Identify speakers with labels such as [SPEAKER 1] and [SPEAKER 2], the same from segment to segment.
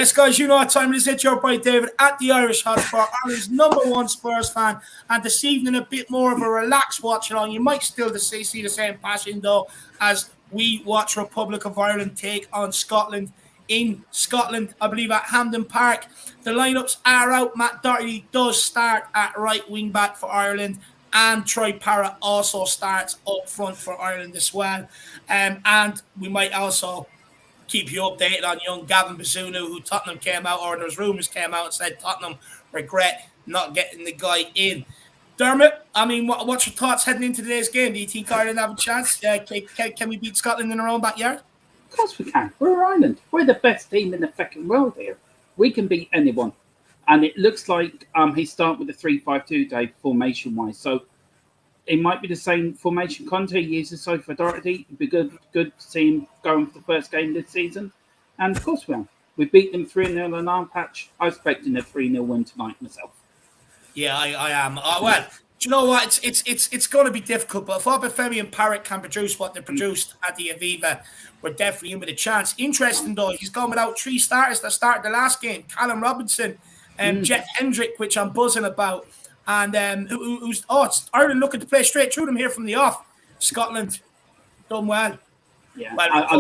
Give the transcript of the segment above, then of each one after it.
[SPEAKER 1] Yes, guys, you know what time it is. It's your boy David at the Irish Hotspur, Ireland's #1 Spurs fan. And this evening, a bit more of a relaxed watch along. You might still see the same passion, though, as we watch Republic of Ireland take on Scotland in Scotland, I believe at Hampden Park. The lineups are out. Matt Doherty does start at right wing back for Ireland, and Troy Parrott also starts up front for Ireland as well. And we might also keep you updated on young Gavin Bazunu, who Tottenham came out, or there's rumours came out and said Tottenham regret not getting the guy in. Dermot, I mean, what's your thoughts heading into today's game? Do you think Ireland have a chance? Can we beat Scotland in our own backyard?
[SPEAKER 2] Of course we can. We're Ireland. We're the best team in the fucking world here. We can beat anyone. And it looks like he's starting with the 3-5-2 day formation-wise. So it might be the same formation Conte uses so for Doherty. It'd be good to see him going for the first game this season. And of course we beat them 3-0 on our patch. I'm expecting a 3-0 win tonight myself.
[SPEAKER 1] Yeah, I am. Well, do you know what? It's going to be difficult, but if Obafemi and Parrott can produce what they produced at the Aviva, we're definitely in with a chance. Interesting, though, he's gone without 3 starters that started the last game. Callum Robinson, Jeff Hendrick, which I'm buzzing about. And it's Ireland looking to play straight through them here from the off. Scotland done well.
[SPEAKER 2] Yeah, I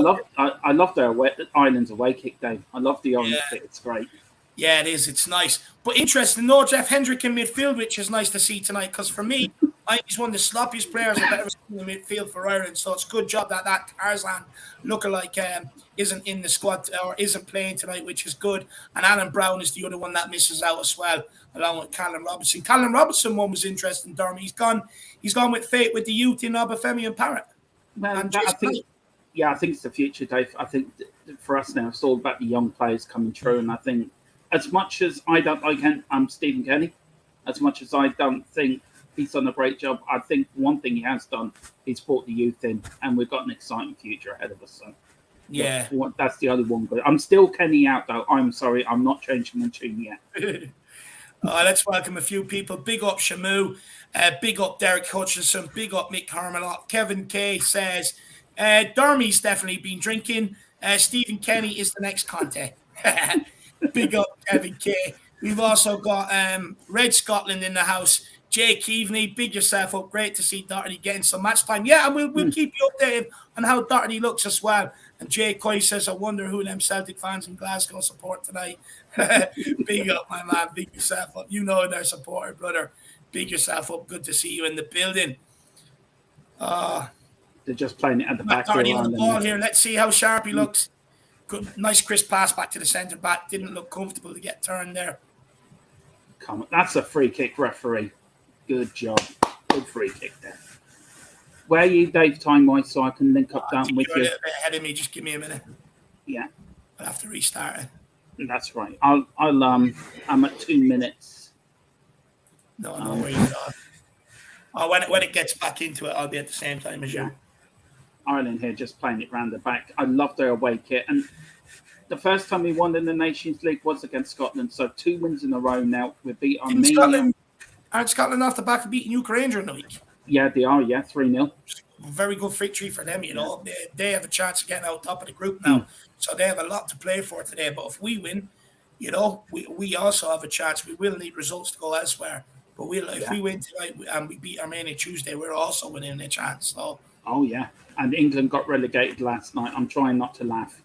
[SPEAKER 2] love their Ireland's away kick day. I love the orange kit. It's great.
[SPEAKER 1] Yeah, it is. It's nice. But interesting, no Jeff Hendrick in midfield, which is nice to see tonight. Because for me, I think he's one of the sloppiest players I've ever seen in the midfield for Ireland. So it's a good job that Tarzan lookalike isn't in the squad or isn't playing tonight, which is good. And Alan Brown is the other one that misses out as well, along with Callum Robinson. Callum Robinson one was interesting, Dermy. He's gone with fate with the youth in Obafemi and Parrott.
[SPEAKER 2] Well, I think it's the future, Dave. I think for us now, it's all about the young players coming through. And I think as much as I don't like Stephen Kenny, as much as I don't think he's done a great job, I think one thing he has done, he's brought the youth in, and we've got an exciting future ahead of us. So
[SPEAKER 1] yeah,
[SPEAKER 2] that's the other one. But I'm still Kenny out, though. I'm sorry, I'm not changing my tune yet.
[SPEAKER 1] Let's welcome a few people. Big up Shamu, big up Derek Hutchinson, big up Mick Harmelot. Kevin K says, Dermy's definitely been drinking. Stephen Kenny is the next Conte. Big up Kevin K. We've also got Red Scotland in the house. Jay Keaveney, big yourself up. Great to see Doherty getting some match time. Yeah, and we'll keep you updated on how Doherty looks as well. And Jay Coy says, I wonder who them Celtic fans in Glasgow support tonight. Big up, my man. Big yourself up. You know they're supporter, brother. Big yourself up. Good to see you in the building.
[SPEAKER 2] They're just playing it at the back.
[SPEAKER 1] Doherty on the ball here. Let's see how sharp he looks. Good, nice crisp pass back to the centre back. Didn't look comfortable to get turned there.
[SPEAKER 2] Come on, that's a free kick, referee. Good job. Good free kick there. Where are you, Dave, time-wise, so I can link up down with you?
[SPEAKER 1] You're a little bit ahead of me. Just give me a minute.
[SPEAKER 2] Yeah.
[SPEAKER 1] I'll have to restart it.
[SPEAKER 2] That's right. I'm at 2 minutes.
[SPEAKER 1] No, where you are. When it gets back into it, I'll be at the same time as you.
[SPEAKER 2] Ireland here just playing it round the back. I love their away kit. And the first time we won in the Nations League was against Scotland. So 2 wins in a row now. We beat Armenia.
[SPEAKER 1] Aren't Scotland off the back of beating Ukraine during the week?
[SPEAKER 2] Yeah, they are. Yeah, 3-0.
[SPEAKER 1] Very good victory for them, you know. They have a chance of getting out top of the group now. So they have a lot to play for today. But if we win, you know, we also have a chance. We will need results to go elsewhere. But if we win tonight and we beat Armenia Tuesday, we're also winning a chance. So.
[SPEAKER 2] Oh, yeah. And England got relegated last night. I'm trying not to laugh.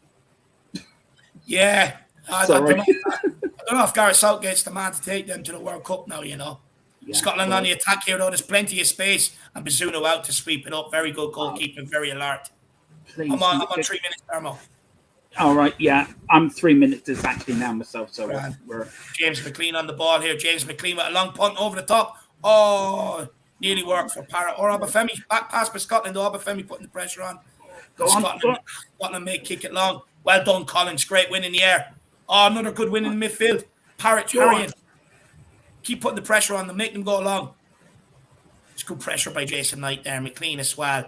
[SPEAKER 1] Yeah. I don't know if Gareth Southgate's the man to take them to the World Cup now, you know. Yeah, Scotland on the attack here, though. There's plenty of space. And Bazunu out to sweep it up. Very good goalkeeping, very alert.
[SPEAKER 2] Please,
[SPEAKER 1] I'm on 3 minutes, Thermo.
[SPEAKER 2] All right, yeah. I'm 3 minutes exactly now myself. So we're
[SPEAKER 1] James McLean on the ball here. James McLean with a long punt over the top. Oh, nearly worked for Parrott or Obafemi. Back pass by Scotland. Obafemi putting the pressure on. Scotland may kick it long. Well done, Collins. Great win in the air. Oh, another good win in the midfield. Parrott carrying. Keep putting the pressure on them. Make them go long. It's good pressure by Jason Knight there. McLean as well.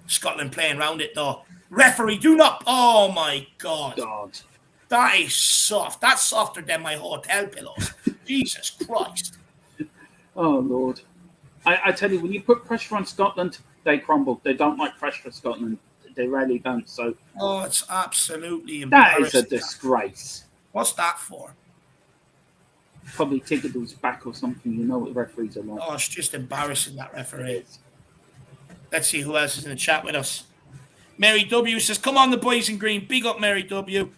[SPEAKER 1] Scotland playing around it, though. Referee, do not. Oh, my God. That is soft. That's softer than my hotel pillows. Jesus Christ.
[SPEAKER 2] Oh, Lord. I tell you, when you put pressure on Scotland, they crumble. They don't like pressure on Scotland. They rarely don't. So,
[SPEAKER 1] it's absolutely embarrassing.
[SPEAKER 2] That is a disgrace.
[SPEAKER 1] What's that for?
[SPEAKER 2] Probably Tickettle's back or something. You know what referees are like.
[SPEAKER 1] Oh, it's just embarrassing, that referee. Let's see who else is in the chat with us. Mary W says, come on, the boys in green. Big up, Mary W.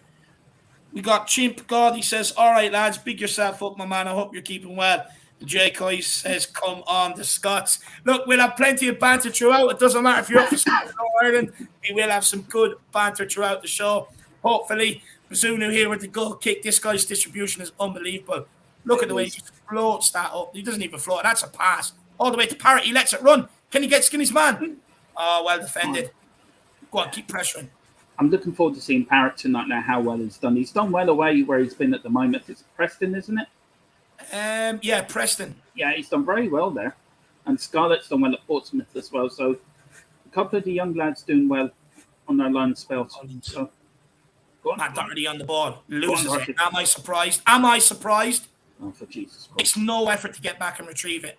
[SPEAKER 1] We got Chimp God. He says, all right, lads, big yourself up, my man. I hope you're keeping well. And Jay Coy says, come on, the Scots. Look, we'll have plenty of banter throughout. It doesn't matter if you're up for Scotland or Ireland. We will have some good banter throughout the show. Hopefully, Mizuno here with the goal kick. This guy's distribution is unbelievable. Look at the way he floats that up. He doesn't even float. That's a pass. All the way to Parrott. He lets it run. Can he get Skinny's man? Oh, well defended. Go on, keep pressuring.
[SPEAKER 2] I'm looking forward to seeing Parrott tonight now, how well he's done. He's done well away where he's been at the moment. It's Preston, isn't it?
[SPEAKER 1] Yeah, Preston.
[SPEAKER 2] Yeah, he's done very well there. And Scarlett's done well at Portsmouth as well. So a couple of the young lads doing well on their loan spells. So, go on.
[SPEAKER 1] Matt Doherty on the ball. Loses it. Am I surprised? Am I surprised?
[SPEAKER 2] Oh, for Jesus Christ.
[SPEAKER 1] It's no effort to get back and retrieve it.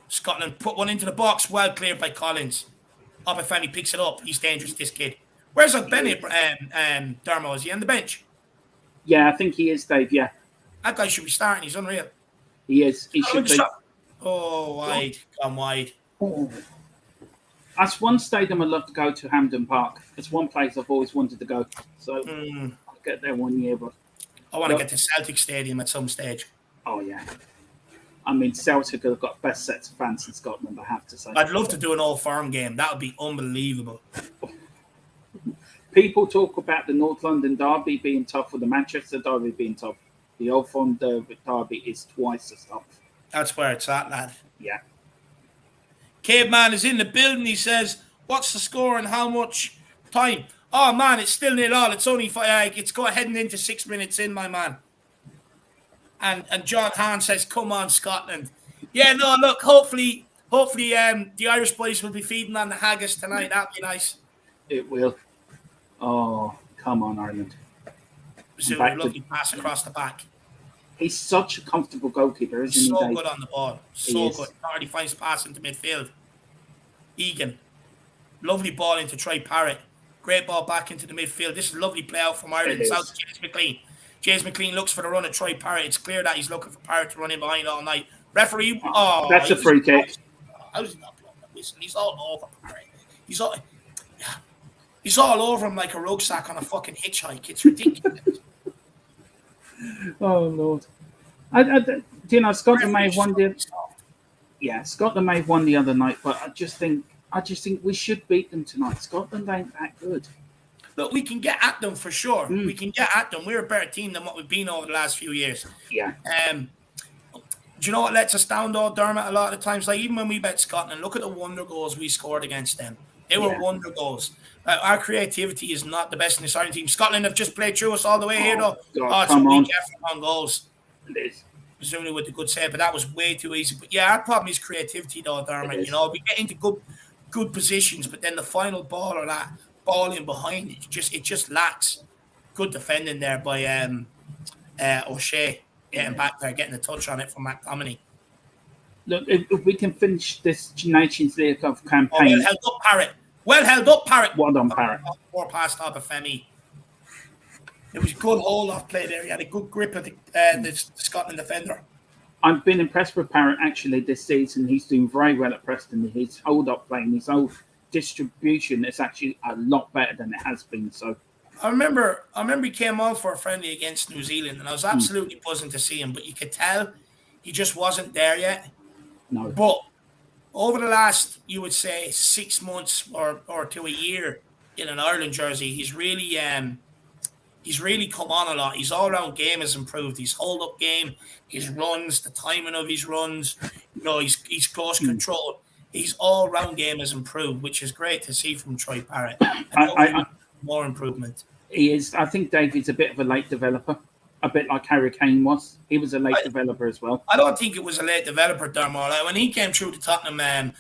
[SPEAKER 1] Scotland put one into the box. Well cleared by Collins. Obafemi picks it up. He's dangerous, this kid. Where's Bennett, Dermo? Is he on the bench?
[SPEAKER 2] Yeah, I think he is, Dave, yeah.
[SPEAKER 1] That guy should be starting. He's unreal.
[SPEAKER 2] He is. He should be.
[SPEAKER 1] Oh, wide. Come wide.
[SPEAKER 2] Oh. That's one stadium I'd love to go to, Hampden Park. It's one place I've always wanted to go. So I'll get there one year. But
[SPEAKER 1] I want to get to Celtic Stadium at some stage.
[SPEAKER 2] Oh, yeah. I mean, Celtic have got best sets of fans in Scotland, I have to say.
[SPEAKER 1] I'd love to do an Old Firm game. That would be unbelievable.
[SPEAKER 2] People talk about the North London derby being tough or the Manchester derby being tough. The Old Firm derby is twice as tough.
[SPEAKER 1] That's where it's at, lad.
[SPEAKER 2] Yeah.
[SPEAKER 1] Caveman is in the building. He says, what's the score and how much time? Oh, man, it's still 0-0. It's only it's heading into 6 minutes in, my man. And John Hahn says, come on, Scotland. Yeah, no, look, hopefully the Irish boys will be feeding on the haggis tonight. That'd be nice.
[SPEAKER 2] It will. Oh, come on, Ireland.
[SPEAKER 1] Lovely pass across the back.
[SPEAKER 2] He's such a comfortable goalkeeper, isn't he?
[SPEAKER 1] So good on the ball. So good. Already finds pass into midfield. Egan. Lovely ball into Troy Parrott. Great ball back into the midfield. This is a lovely play out from Ireland. It's out to James McLean. James McLean looks for the run of Troy Parrott. It's clear that he's looking for Parrott to run in behind all night. Referee,
[SPEAKER 2] that's a free kick.
[SPEAKER 1] How is he not blowing the whistle? He's all over Parrott. He's all over him like a rucksack on a fucking hitchhike. It's ridiculous.
[SPEAKER 2] Oh Lord! Scotland may have won Scotland may have won the other night, but I just think we should beat them tonight. Scotland ain't that good.
[SPEAKER 1] Look, we can get at them for sure. We can get at them. We're a better team than what we've been over the last few years.
[SPEAKER 2] Yeah.
[SPEAKER 1] Do you know what lets us down though, Dermot? A lot of the times, like even when we bet Scotland, look at the wonder goals we scored against them. They were wonder goals. Our creativity is not the best in this Ireland team. Scotland have just played through us all the way here, though. It's a weak effort on goals.
[SPEAKER 2] It is.
[SPEAKER 1] Presumably with the good save, but that was way too easy. But yeah, our problem is creativity, though, Dermot. You know, we get into good positions, but then the final ball or that ball in behind it just lacks. Good defending there by O'Shea, getting back there, getting a touch on it from McTominay.
[SPEAKER 2] Look, if we can finish this Nations League Cup campaign.
[SPEAKER 1] Well held up, Parrott. Well held up, Parrott.
[SPEAKER 2] Well done, Parrott.
[SPEAKER 1] Four past Obafemi. It was a good hold-off play there. He had a good grip of the Scotland defender.
[SPEAKER 2] I've been impressed with Parrott actually this season. He's doing very well at Preston. His hold-up play and his whole distribution is actually a lot better than it has been. So
[SPEAKER 1] I remember he came on for a friendly against New Zealand, and I was absolutely buzzing to see him. But you could tell he just wasn't there yet.
[SPEAKER 2] No.
[SPEAKER 1] But over the last, you would say, 6 months or to a year in an Ireland jersey, he's really come on a lot. His all-round game has improved. His hold-up game, his runs, the timing of his runs, his close control. His all-round game has improved, which is great to see from Troy Parrott. More improvement.
[SPEAKER 2] He is. I think David's a bit of a late developer, a bit like Harry Kane was. He was a late developer as well.
[SPEAKER 1] I don't think it was a late developer, Dermot. Like when he came through the Tottenham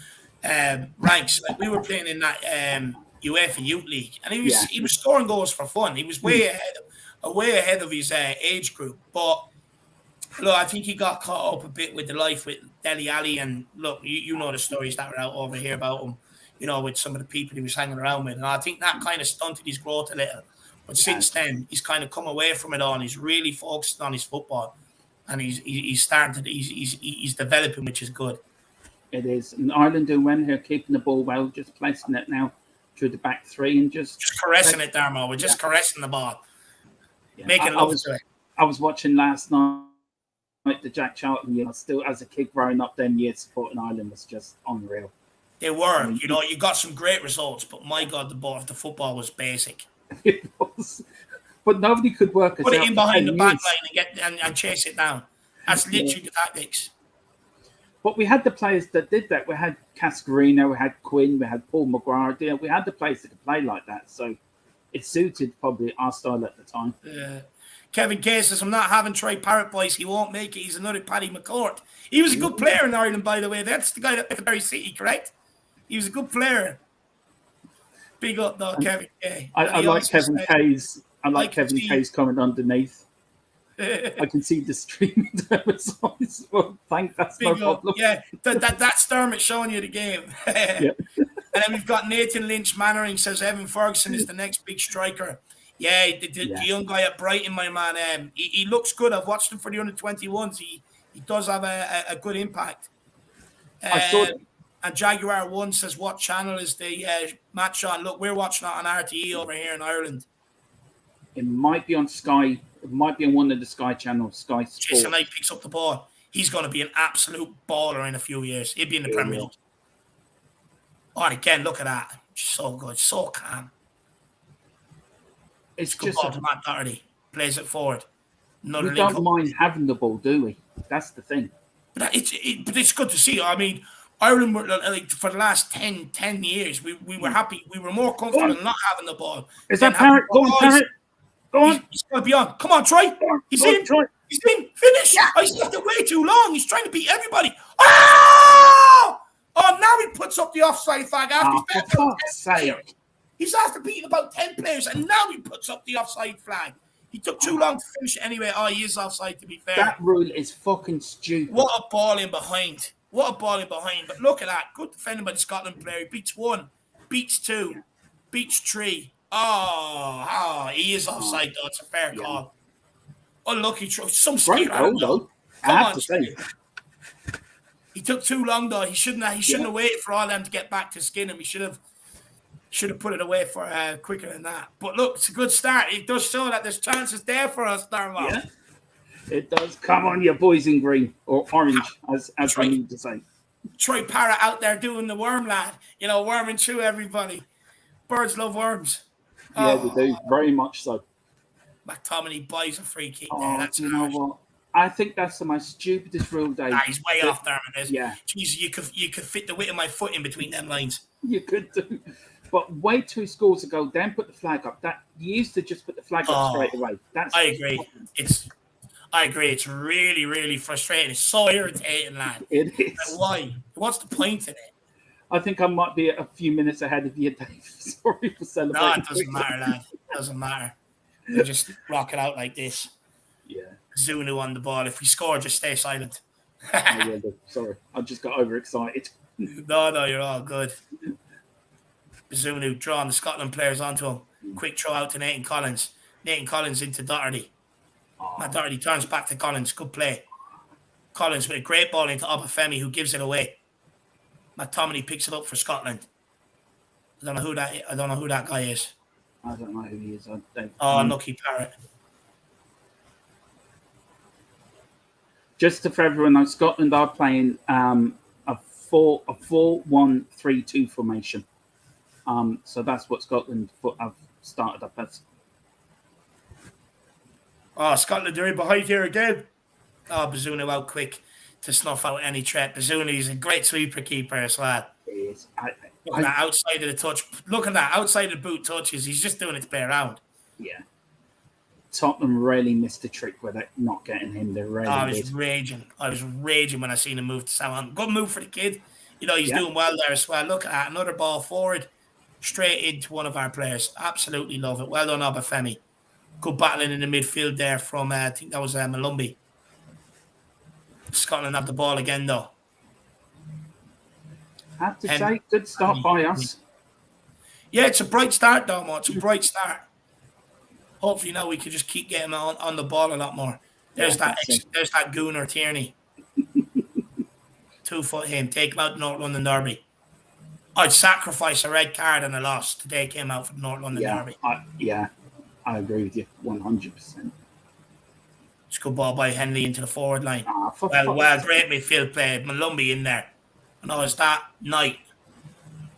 [SPEAKER 1] ranks, like we were playing in that UEFA Youth League, and he was scoring goals for fun. He was way ahead of his age group. But look, I think he got caught up a bit with the life with Dele Alli, and look, you know the stories that were out over here about him. With some of the people he was hanging around with, and I think that kind of stunted his growth a little. But since then, he's kind of come away from it all. And he's really focused on his football, and he's started. He's developing, which is good.
[SPEAKER 2] It is. And Ireland doing well here, keeping the ball well, just placing it now through the back three and just
[SPEAKER 1] caressing it, Darmo. We're just caressing the ball, making love to it.
[SPEAKER 2] I was watching last night the Jack Charlton. Still as a kid growing up, then years supporting Ireland was just unreal.
[SPEAKER 1] They were, you got some great results, but my God, the football was basic.
[SPEAKER 2] It was, but nobody could work us out.
[SPEAKER 1] Put it in behind the back line and chase it down. That's literally the tactics.
[SPEAKER 2] But we had the players that did that. We had Cascarino, we had Quinn, we had Paul McGuire. We had the players that could play like that. So it suited probably our style at the time.
[SPEAKER 1] Kevin Kay says, I'm not having Troy Parrott, boys. He won't make it. He's another Paddy McCourt. He was a good player in Ireland, by the way. That's the guy that played Derry City, correct? He was a good player. Big up, though, Kevin Kay.
[SPEAKER 2] I like Kevin Kay's. I like Kevin Kay's comment underneath. I can see the stream. Well, that's no problem.
[SPEAKER 1] Yeah, that's Dermot showing you the game. And then we've got Nathan Lynch Mannering says Evan Ferguson is the next big striker. Yeah, the young guy at Brighton, my man. He looks good. I've watched him for the under-21s. He does have a good impact.
[SPEAKER 2] I saw it.
[SPEAKER 1] And Jaguar 1 says, what channel is the match on? Look, we're watching it on RTE over here in Ireland.
[SPEAKER 2] It might be on Sky. It might be on one of the Sky channels, Sky Sports.
[SPEAKER 1] Jason Knight picks up the ball. He's going to be an absolute baller in a few years. He'll be in the Premier League. Oh, and again, look at that. So good. So calm.
[SPEAKER 2] It's
[SPEAKER 1] good
[SPEAKER 2] just
[SPEAKER 1] ball to Matt Doherty. Plays it forward.
[SPEAKER 2] We don't mind having the ball, do we? That's the thing.
[SPEAKER 1] But it's good to see. I mean, Ireland were like for the last 10 years. We were happy. We were more comfortable not having the ball.
[SPEAKER 2] Is that Parrott? Go on, Parrott. Go on.
[SPEAKER 1] He's going to be on. Come on, Troy. He's in. He's in. Finish. Yeah. Oh, he's left it way too long. He's trying to beat everybody. Oh! Oh, now he puts up the offside flag after he's after beating about 10 players, and now he puts up the offside flag. He took too long to finish it anyway. Oh, he is offside, to be fair.
[SPEAKER 2] That rule is fucking stupid.
[SPEAKER 1] What a ball in behind. But look at that. Good defending by the Scotland player. He beats 1, beats 2, beats 3. Oh, he is offside, though. It's a fair call. Unlucky throw. Some skill.
[SPEAKER 2] Come on,
[SPEAKER 1] he took too long, though. He shouldn't have waited for all them to get back to skin him. He should have put it away for quicker than that. But look, it's a good start. It does show that there's chances there for us, Darmo.
[SPEAKER 2] Yeah, it does. Come on, you boys in green or orange, as we need to say.
[SPEAKER 1] Troy Parrott out there doing the worm, lad. Worming through everybody. Birds love worms.
[SPEAKER 2] Yeah, they do. Very much so.
[SPEAKER 1] McTominay buys a free kick there. That's
[SPEAKER 2] you know what? I think that's the most stupidest rule, Dave.
[SPEAKER 1] He's way off there.
[SPEAKER 2] Yeah.
[SPEAKER 1] Jeez, you could fit the width of my foot in between them lines.
[SPEAKER 2] You could do. But wait 2 scores ago, then put the flag up. That you used to just put the flag up straight away. I agree. It's really, really frustrating. It's so irritating, lad. It is.
[SPEAKER 1] Like, why? What's the point in it?
[SPEAKER 2] I think I might be a few minutes ahead of you, Dave. Sorry for celebrating.
[SPEAKER 1] No, it doesn't matter, lad. It doesn't matter. We just rock it out like this.
[SPEAKER 2] Yeah.
[SPEAKER 1] Zunu on the ball. If we score, just stay silent.
[SPEAKER 2] Sorry, I just got overexcited.
[SPEAKER 1] No, you're all good. Zunu drawing the Scotland players onto him. Quick throw out to Nathan Collins. Nathan Collins into Doherty. Matt Doherty turns back to Collins. Good play. Collins with a great ball into Obafemi, who gives it away. McTominay picks it up for Scotland. I don't know who that guy is.
[SPEAKER 2] I don't know who he is.
[SPEAKER 1] Unlucky Parrott.
[SPEAKER 2] Just for everyone knows, Scotland are playing a 4-1-3-2 formation. So that's what Scotland have started up as.
[SPEAKER 1] Scotland are in behind here again. Bazunu out quick to snuff out any threat. Bazunu is a great sweeper keeper as well.
[SPEAKER 2] He is.
[SPEAKER 1] Look at that outside of the touch. Look at that outside of the boot touches. He's just doing it to play around.
[SPEAKER 2] Yeah. Tottenham really missed a trick with it, not getting him. They really
[SPEAKER 1] I was raging when I seen him move to Southampton. Good move for the kid. He's doing well there as well. Look at that. Another ball forward. Straight into one of our players. Absolutely love it. Well done, Obafemi. Good battling in the midfield there from, I think that was Malumbi. Scotland have the ball again, though.
[SPEAKER 2] I have to say, good start by us.
[SPEAKER 1] Yeah, it's a bright start, Domo. It's a bright start. Hopefully now we can just keep getting on the ball a lot more. There's that Gooner Tierney. 2 foot him. Take him out North London Derby. I'd sacrifice a red card and a loss to take him out for the North London Derby.
[SPEAKER 2] I agree with you 100%.
[SPEAKER 1] It's good ball by Henley into the forward line. Well, great midfield play. Malumbi in there. And it's that Knight.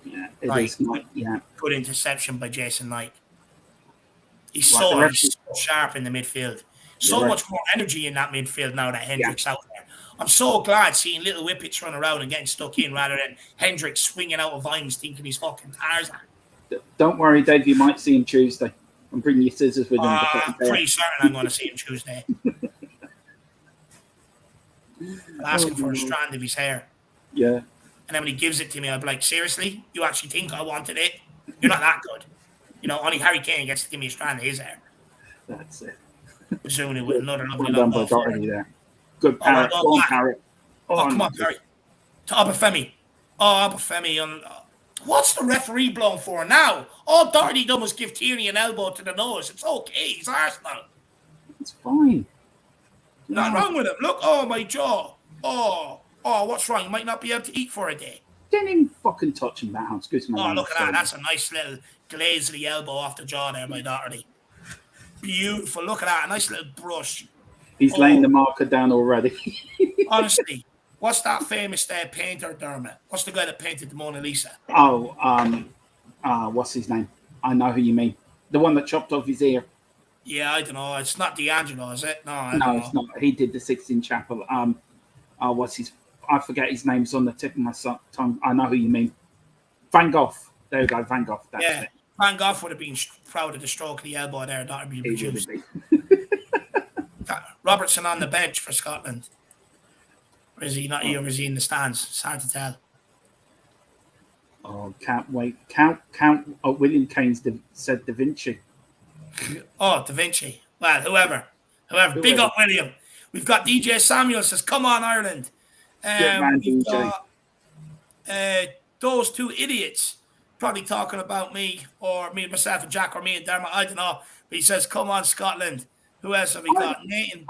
[SPEAKER 2] Yeah, it is Knight. Yeah.
[SPEAKER 1] Good interception by Jason Knight. He's so sharp in the midfield. So much more energy in that midfield now that Hendrick's out there. I'm so glad seeing little whippets run around and getting stuck in rather than Hendrick swinging out of vines thinking he's fucking Tarzan.
[SPEAKER 2] Don't worry, Dave. You might see him Tuesday. I'm bringing your scissors with him.
[SPEAKER 1] I'm pretty certain I'm going to see him Tuesday. I'll ask him for a strand of his hair.
[SPEAKER 2] Yeah.
[SPEAKER 1] And then when he gives it to me, I'll be like, seriously? You actually think I wanted it? You're not that good. Only Harry Kane gets to give me a strand of his hair.
[SPEAKER 2] That's it.
[SPEAKER 1] Presumably with another lovely
[SPEAKER 2] long ball. There. Good parrot. Go on, parrot.
[SPEAKER 1] Come on, Parrot. To Obafemi. Obafemi. What's the referee blowing for now? All Doherty done was give Tierney an elbow to the nose. It's okay. He's Arsenal.
[SPEAKER 2] It's fine.
[SPEAKER 1] Nothing wrong with him. Look, my jaw. What's wrong? You might not be able to eat for a day.
[SPEAKER 2] Didn't even fucking touch him now. Excuse me.
[SPEAKER 1] Look at that. That's a nice little glazely elbow off the jaw there by Doherty. Beautiful. Look at that. A nice little brush.
[SPEAKER 2] He's laying the marker down already.
[SPEAKER 1] Honestly. What's that famous painter, Dermot? What's the guy that painted the Mona Lisa?
[SPEAKER 2] What's his name? I know who you mean. The one that chopped off his ear.
[SPEAKER 1] Yeah, I don't know. It's not D'Angelo, is it? No,
[SPEAKER 2] it's not. He did the Sixtine Chapel. I forget his name. It's on the tip of my tongue. I know who you mean. Van Gogh. There we go, Van Gogh. That's it.
[SPEAKER 1] Van Gogh would have been proud of the stroke of the elbow there. That would be produced. Robertson on the bench for Scotland. Or is he not here? Or is he in the stands? It's hard to tell.
[SPEAKER 2] Oh, can't wait. William Keynes said Da Vinci.
[SPEAKER 1] Da Vinci. Well, whoever. Big up, William. We've got DJ Samuel says, "Come on, Ireland." We've got those two idiots probably talking about me or me and myself and Jack or me and Dermot. I don't know. But he says, "Come on, Scotland." Who else have we got? Nathan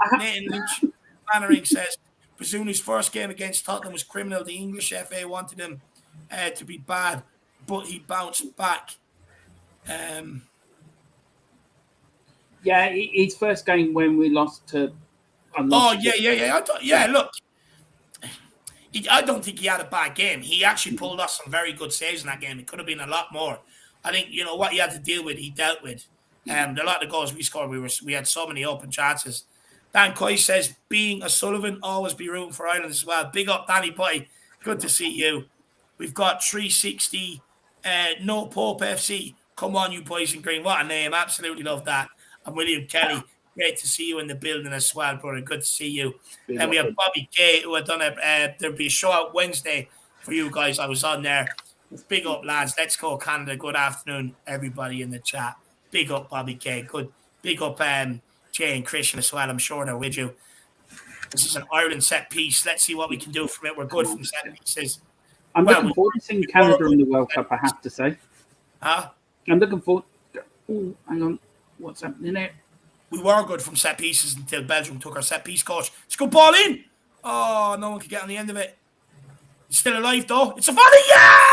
[SPEAKER 1] Lynch Mannering says, Bazuni's first game against Tottenham was criminal. The English FA wanted him to be bad, but he bounced back.
[SPEAKER 2] His first game when we lost to...
[SPEAKER 1] Look, I don't think he had a bad game. He actually pulled off some very good saves in that game. It could have been a lot more. I think, what he had to deal with, he dealt with. A lot of the goals we scored, we had so many open chances. Dan Coy says, being a Sullivan, always be rooting for Ireland as well. Big up, Danny Boy. Good to see you. We've got 360, No Pope FC. Come on, you boys in green. What a name. Absolutely love that. And William Kelly, great to see you in the building as well, brother. Good to see you. And we have Bobby Kay, who had done there'll be a show out Wednesday for you guys. I was on there. Big up, lads. Let's go, Canada. Good afternoon, everybody in the chat. Big up, Bobby Kay. Good. Big up, Jay and Christian as well. I'm sure they're with you. This is an Ireland set piece. Let's see what we can do from it. We're good from set pieces.
[SPEAKER 2] I'm looking forward to seeing Canada in the World Cup, I have to say.
[SPEAKER 1] Huh?
[SPEAKER 2] I'm looking forward. Oh, hang on. What's happening there?
[SPEAKER 1] We were good from set pieces until Belgium took our set piece coach. It's a good ball in. Oh, no one could get on the end of it. He's still alive, though. It's a volley. Yes!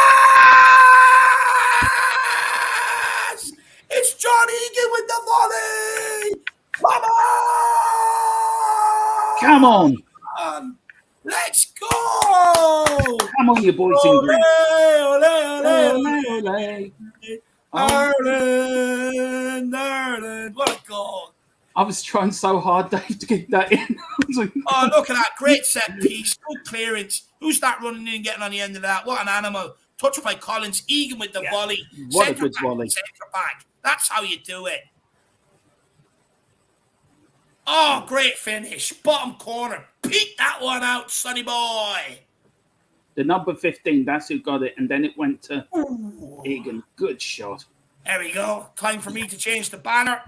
[SPEAKER 1] It's John Egan with the volley.
[SPEAKER 2] Come on.
[SPEAKER 1] Let's go.
[SPEAKER 2] Come on, you boys in green.
[SPEAKER 1] Ireland. What a goal.
[SPEAKER 2] I was trying so hard, Dave, to get that in.
[SPEAKER 1] Look at that. Great set piece. Good clearance. Who's that running in and getting on the end of that? What an animal. Touched by Collins. Egan with the volley.
[SPEAKER 2] What a good volley.
[SPEAKER 1] Centre back. That's how you do it. Oh, great finish. Bottom corner. Peek that one out, sonny boy.
[SPEAKER 2] The number 15, that's who got it. And then it went to Egan. Good shot.
[SPEAKER 1] There we go. Time for me to change the banner.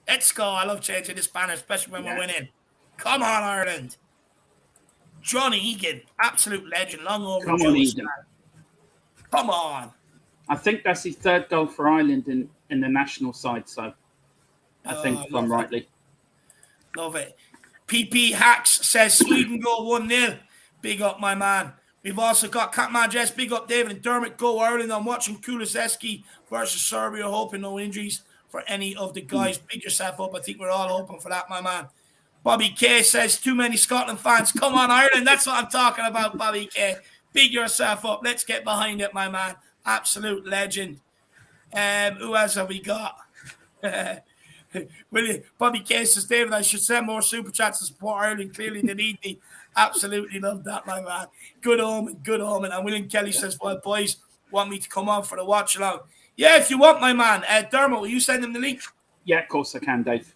[SPEAKER 1] Let's go. I love changing this banner, especially when we're winning. Come on, Ireland. Johnny Egan, absolute legend. Long overdue.
[SPEAKER 2] Come on, Egan.
[SPEAKER 1] Come on.
[SPEAKER 2] I think that's his third goal for Ireland in the national side. So I think, if I'm rightly.
[SPEAKER 1] Love it. PP Hacks says Sweden go 1-0. Big up, my man. We've also got Catman Jess. Big up, David and Dermot. Go Ireland. I'm watching Kulusevski versus Serbia. Hoping no injuries for any of the guys. Big yourself up. I think we're all hoping for that, my man. Bobby K says too many Scotland fans. Come on, Ireland. That's what I'm talking about, Bobby K. Big yourself up. Let's get behind it, my man. Absolute legend. Who else have we got? Bobby K says, David, I should send more super chats to support Ireland. Clearly, they need me. Absolutely love that, my man. Good omen, good omen. And William Kelly says, well, boys want me to come on for the watch along. Yeah, if you want, my man. Dermot, will you send them the link?
[SPEAKER 2] Yeah, of course I can, Dave.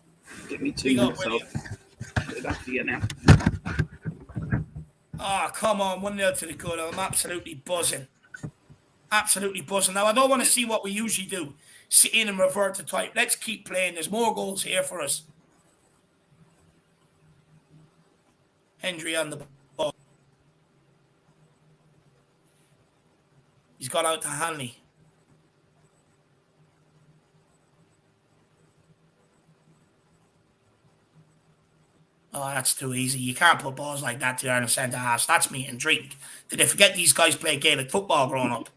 [SPEAKER 2] Give me 2 minutes. I'll do that for you now.
[SPEAKER 1] Oh, come on. 1-0 to the good. I'm absolutely buzzing. Absolutely buzzing. Now, I don't want to see what we usually do. Sit in and revert to type. Let's keep playing. There's more goals here for us. Hendry on the ball. He's got out to Hanley. Oh, that's too easy. You can't put balls like that to Ireland centre halves. That's meat and drink. Did they forget these guys play Gaelic football growing up?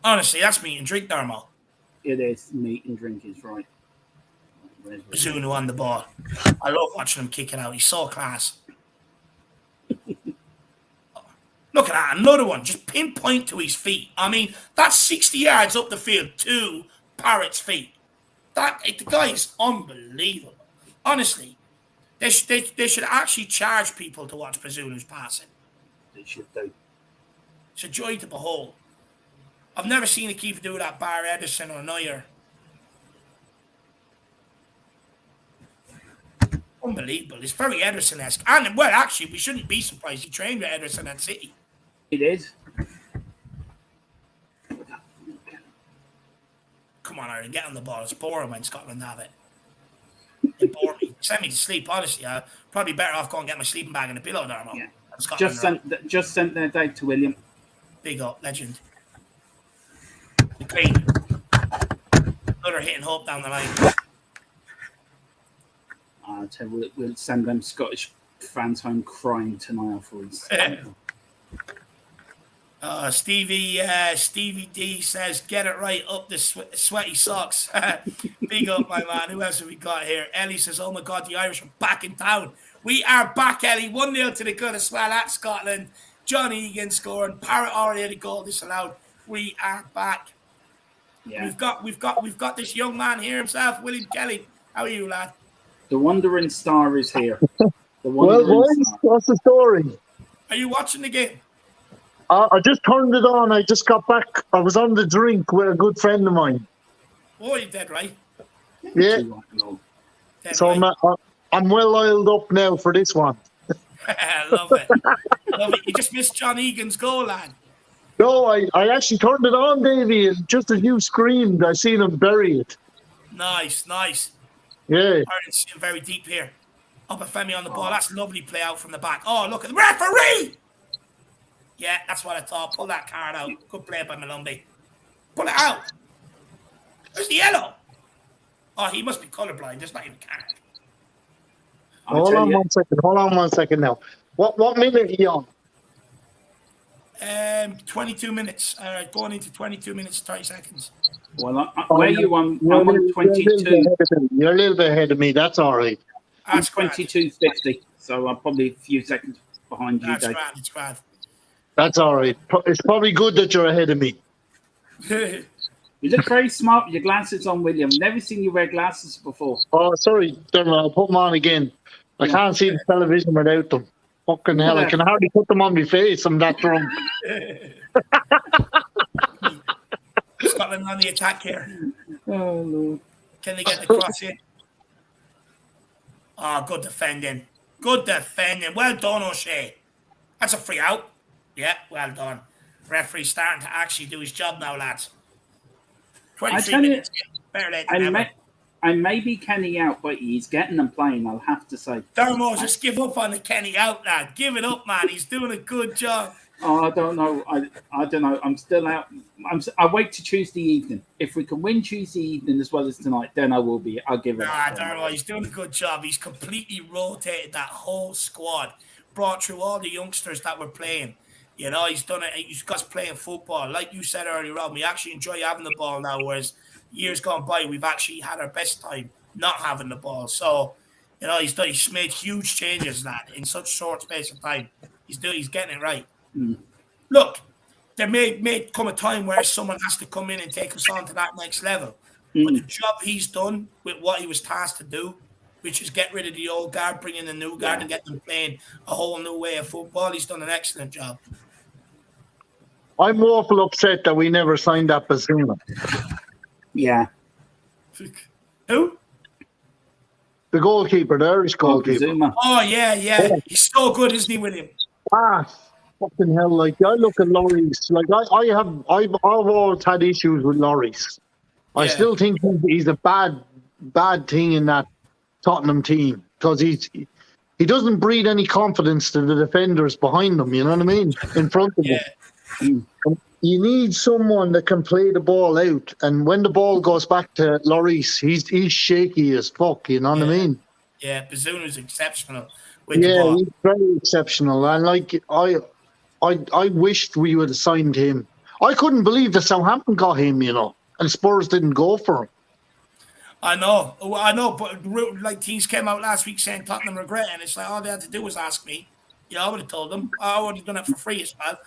[SPEAKER 1] Honestly, that's meat and drink, Dermo.
[SPEAKER 2] It is. Meat and drink is right.
[SPEAKER 1] Zunu on the ball. I love watching him kick it out. He's so class. Look at that. Another one. Just pinpoint to his feet. I mean, that's 60 yards up the field to Parrott's feet. The guy is unbelievable. Honestly, they should actually charge people to watch Pazunu's passing.
[SPEAKER 2] They should do.
[SPEAKER 1] It's a joy to behold. I've never seen a keeper do that, bar Edison or Neuer. Unbelievable. It's very Ederson-esque. And, well, actually, we shouldn't be surprised. He trained with Ederson at City.
[SPEAKER 2] It is.
[SPEAKER 1] Come on, Ireland, get on the ball. It's boring when Scotland have it. It bore me. Send me to sleep, honestly. I'm probably better off going and get my sleeping bag and a pillow there,
[SPEAKER 2] yeah. Just sent their Dave to William.
[SPEAKER 1] Big up, legend. The Queen. Another hit and hope down the line.
[SPEAKER 2] I'll tell you, we'll send them Scottish fans home crying tonight afterwards. Stevie D says, get it right up the sweaty socks. Big up, my man. Who else have we got here? Ellie says, oh my God, the Irish are back in town. We are back, Ellie. 1-0 to the good as well at Scotland. John Egan scoring. Parrott already had a goal disallowed. We are back. Yeah. We've got this young man here himself, William Kelly. How are you, lad? The wandering star is here.
[SPEAKER 3] Well, boys, what's the story?
[SPEAKER 1] Are you watching the game?
[SPEAKER 3] I just turned it on. I just got back. I was on the drink with a good friend of mine.
[SPEAKER 1] Oh, you're dead right.
[SPEAKER 3] Yeah. So right. I'm well oiled up now for this one.
[SPEAKER 1] Love it. Love it. You just missed John Egan's goal, lad.
[SPEAKER 3] No, I actually turned it on, Davey, and just as you screamed, I seen him bury it.
[SPEAKER 1] Nice.
[SPEAKER 3] Yeah.
[SPEAKER 1] Ireland's very deep here. Up a Femi on the ball. That's lovely play out from the back. Oh, look at the referee! Yeah, that's what I thought. Pull that card out. Good play by Malumbi. Pull it out. Where's the yellow? Oh, he must be colourblind. There's not even a card.
[SPEAKER 3] Hold on 1 second. Hold on 1 second now. What minute are you on?
[SPEAKER 1] 22 minutes. Going into 22 minutes, 30 seconds.
[SPEAKER 2] Well, where are you on? I'm on 22.
[SPEAKER 3] You're a little bit ahead of me. That's all right.
[SPEAKER 2] I'm 22.50, so I'm probably a few seconds behind you,
[SPEAKER 1] That's
[SPEAKER 2] Dave.
[SPEAKER 1] grand. It's grand.
[SPEAKER 3] That's all right. It's probably good that you're ahead of me.
[SPEAKER 2] You look very smart with your glasses on, William. Never seen you wear glasses before.
[SPEAKER 3] Oh, sorry. I'll put them on again. I can't see the television without them. Fucking hell, I can hardly put them on my face. I'm that drunk.
[SPEAKER 1] Scotland on the attack here.
[SPEAKER 2] Oh, no.
[SPEAKER 1] Can they get the cross in? Oh, good defending. Good defending. Well done, O'Shea. That's a free out. Yeah, well done. Referee starting to actually do his job now, lads. 23 minutes. Better late than never.
[SPEAKER 2] And maybe Kenny out, but he's getting them playing, I'll have to say.
[SPEAKER 1] Dermo, just give up on the Kenny out, lad. Give it up, man. He's doing a good job.
[SPEAKER 2] Oh, I don't know. I don't know. I'm still out. I wait to Tuesday evening. If we can win Tuesday evening as well as tonight, then I'll give it.
[SPEAKER 1] Dermo, he's doing a good job. He's completely rotated that whole squad, brought through all the youngsters that were playing. You know, he's done it. He's got us playing football. Like you said earlier on, we actually enjoy having the ball now, whereas years gone by, we've actually had our best time not having the ball. So, you know, he's made huge changes, lad, in such short space of time. He's getting it right.
[SPEAKER 2] Mm.
[SPEAKER 1] Look, there may come a time where someone has to come in and take us on to that next level. But the job he's done with what he was tasked to do, which is get rid of the old guard, bring in the new guard, and get them playing a whole new way of football, he's done an excellent job.
[SPEAKER 3] I'm awful upset that we never signed that Bazuma.
[SPEAKER 2] Yeah.
[SPEAKER 1] Who?
[SPEAKER 3] The goalkeeper, the Irish goalkeeper.
[SPEAKER 1] Oh, yeah. He's so good, isn't he, William?
[SPEAKER 3] Fucking hell! Like I look at Lloris, like I've always had issues with Lloris. I still think he's a bad thing in that Tottenham team because he doesn't breed any confidence to the defenders behind him. You know what I mean? In front of him. You need someone that can play the ball out, and when the ball goes back to Lloris, he's shaky as fuck. You know what I mean?
[SPEAKER 1] Yeah, Bazuna's exceptional. With the ball.
[SPEAKER 3] He's very exceptional, and like I wished we would have signed him. I couldn't believe that Southampton got him, you know, and Spurs didn't go for him.
[SPEAKER 1] I know, but like teams came out last week saying Tottenham regret it, and it's like all they had to do was ask me. Yeah, I would have told them. I would have done it for free as well.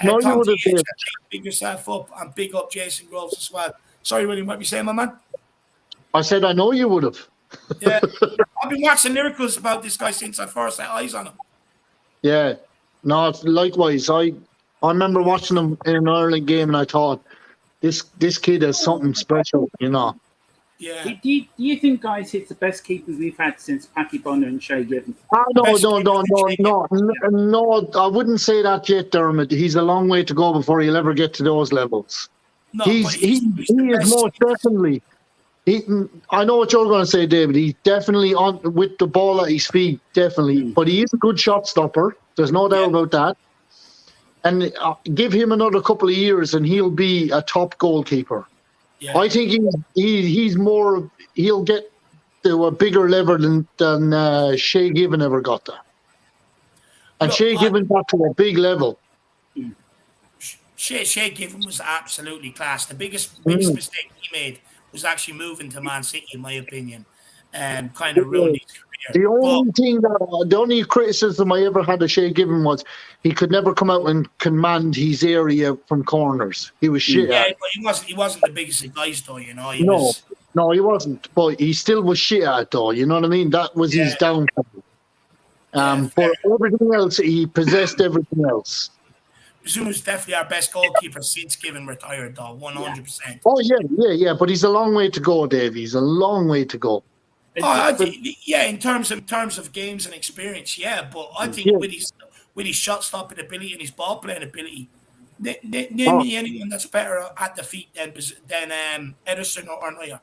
[SPEAKER 3] No, you would have.
[SPEAKER 1] Big yourself up and big up Jason Groves as well. Sorry, William, what you saying, my man?
[SPEAKER 3] I said I know you would have.
[SPEAKER 1] Yeah, I've been watching miracles about this guy since I first set eyes on him.
[SPEAKER 3] Yeah, no, likewise. I remember watching him in an Ireland game, and I thought this kid has something special, you know.
[SPEAKER 1] Yeah.
[SPEAKER 2] Do you think, guys, he's the best keeper we've had since Paddy Bonner and Shay Given?
[SPEAKER 3] No, I wouldn't say that yet, Dermot. He's a long way to go before he'll ever get to those levels.
[SPEAKER 1] No,
[SPEAKER 3] he is most definitely. I know what you're going to say, David. He's definitely on with the ball at his feet, definitely. But he is a good shot stopper. There's no doubt about that. And give him another couple of years, and he'll be a top goalkeeper. Yeah. I think he's more. He'll get to a bigger level than Shay Given ever got there. And Shay Given got to a big level.
[SPEAKER 1] Shay Given was absolutely class. The biggest mistake he made was actually moving to Man City, in my opinion, and kind of ruined his career.
[SPEAKER 3] The only criticism I ever had of Shay Given was he could never come out and command his area from corners. He was shit.
[SPEAKER 1] Yeah, but he wasn't the biggest of guys, though. You know,
[SPEAKER 3] no, he wasn't. But he still was shit at it, though. You know what I mean? That was his downfall. But everything else, he possessed everything else.
[SPEAKER 1] Bazuma's definitely our best goalkeeper since Given retired, though, 100%.
[SPEAKER 3] Oh yeah. But he's a long way to go, Dave. He's a long way to go.
[SPEAKER 1] In terms of games and experience, but I think with his shot stopping ability and his ball playing ability, name me anyone that's better at the feet than Ederson or Neuer.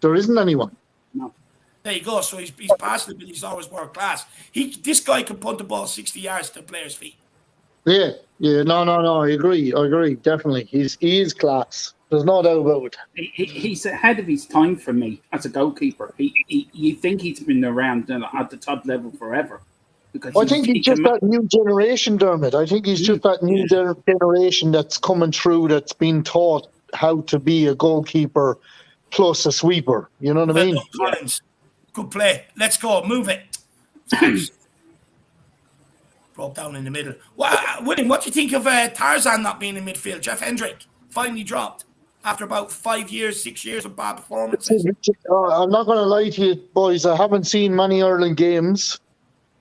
[SPEAKER 3] There isn't anyone.
[SPEAKER 1] No. There you go. So his passing ability is always world class. This guy can punt the ball 60 yards to the player's feet.
[SPEAKER 3] Yeah. No. I agree. Definitely, he is class. There's no doubt about it.
[SPEAKER 2] He's ahead of his time for me as a goalkeeper. You think he's been around at the top level forever? Because
[SPEAKER 3] I think he's just that new generation, Dermot. I think he's just that new generation that's coming through, that's been taught how to be a goalkeeper plus a sweeper. You know what I mean?
[SPEAKER 1] Collins, good play. Let's go. Move it. Broke down in the middle. William, what do you think of Tarzan not being in midfield? Jeff Hendrick finally dropped after about 6 years of bad performances.
[SPEAKER 3] I'm not going to lie to you, boys. I haven't seen many Ireland games.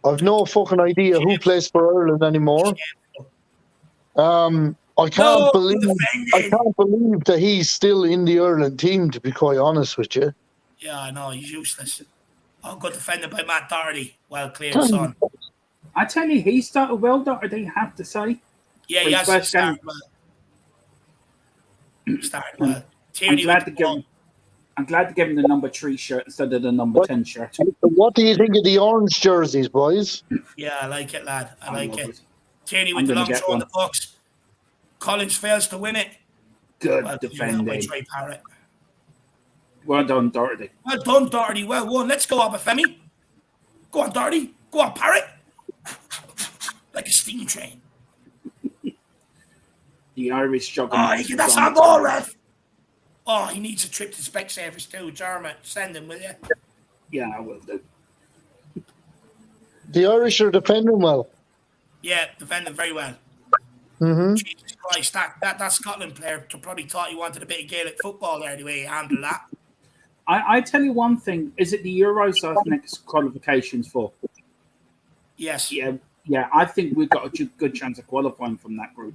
[SPEAKER 3] I've no fucking idea who plays for Ireland anymore. I can't believe that he's still in the Ireland team, to be quite honest with you.
[SPEAKER 1] Yeah, I know. He's useless. Good defended by Matt Doherty. Well cleared, son.
[SPEAKER 2] I tell you, he started well, Doherty, I have to say.
[SPEAKER 1] Yeah, he has started well. Started well.
[SPEAKER 2] I'm glad to give him the number 3 shirt instead of the number 10 shirt.
[SPEAKER 3] What do you think of the orange jerseys, boys?
[SPEAKER 1] Yeah, I like it, lad. I like
[SPEAKER 2] love
[SPEAKER 1] it. Tierney
[SPEAKER 2] I'm
[SPEAKER 1] with the
[SPEAKER 2] gonna
[SPEAKER 1] long
[SPEAKER 2] get
[SPEAKER 1] throw on
[SPEAKER 2] one.
[SPEAKER 1] the box. Collins fails to win it.
[SPEAKER 2] Good
[SPEAKER 1] Well,
[SPEAKER 2] defending.
[SPEAKER 1] Trey Parrott.
[SPEAKER 2] Well done, Doherty.
[SPEAKER 1] Well done, Doherty. Well won. Let's go, Obafemi. Go on, Doherty. Go on, Parrott. Like a steam train.
[SPEAKER 2] The Irish juggernaut.
[SPEAKER 1] Oh, that's our ball, ref. Oh, he needs a trip to Specsavers too. Dermot, send him, will you?
[SPEAKER 2] Yeah, I will do.
[SPEAKER 3] The Irish are defending well.
[SPEAKER 1] Yeah, defending very well.
[SPEAKER 3] Mm-hmm.
[SPEAKER 1] Jesus Christ, that Scotland player probably thought he wanted a bit of Gaelic football there, the way he handled that.
[SPEAKER 2] I tell you one thing. Is it the Euros our next qualifications for?
[SPEAKER 1] Yes.
[SPEAKER 2] Yeah, I think we've got a good chance of qualifying from that group.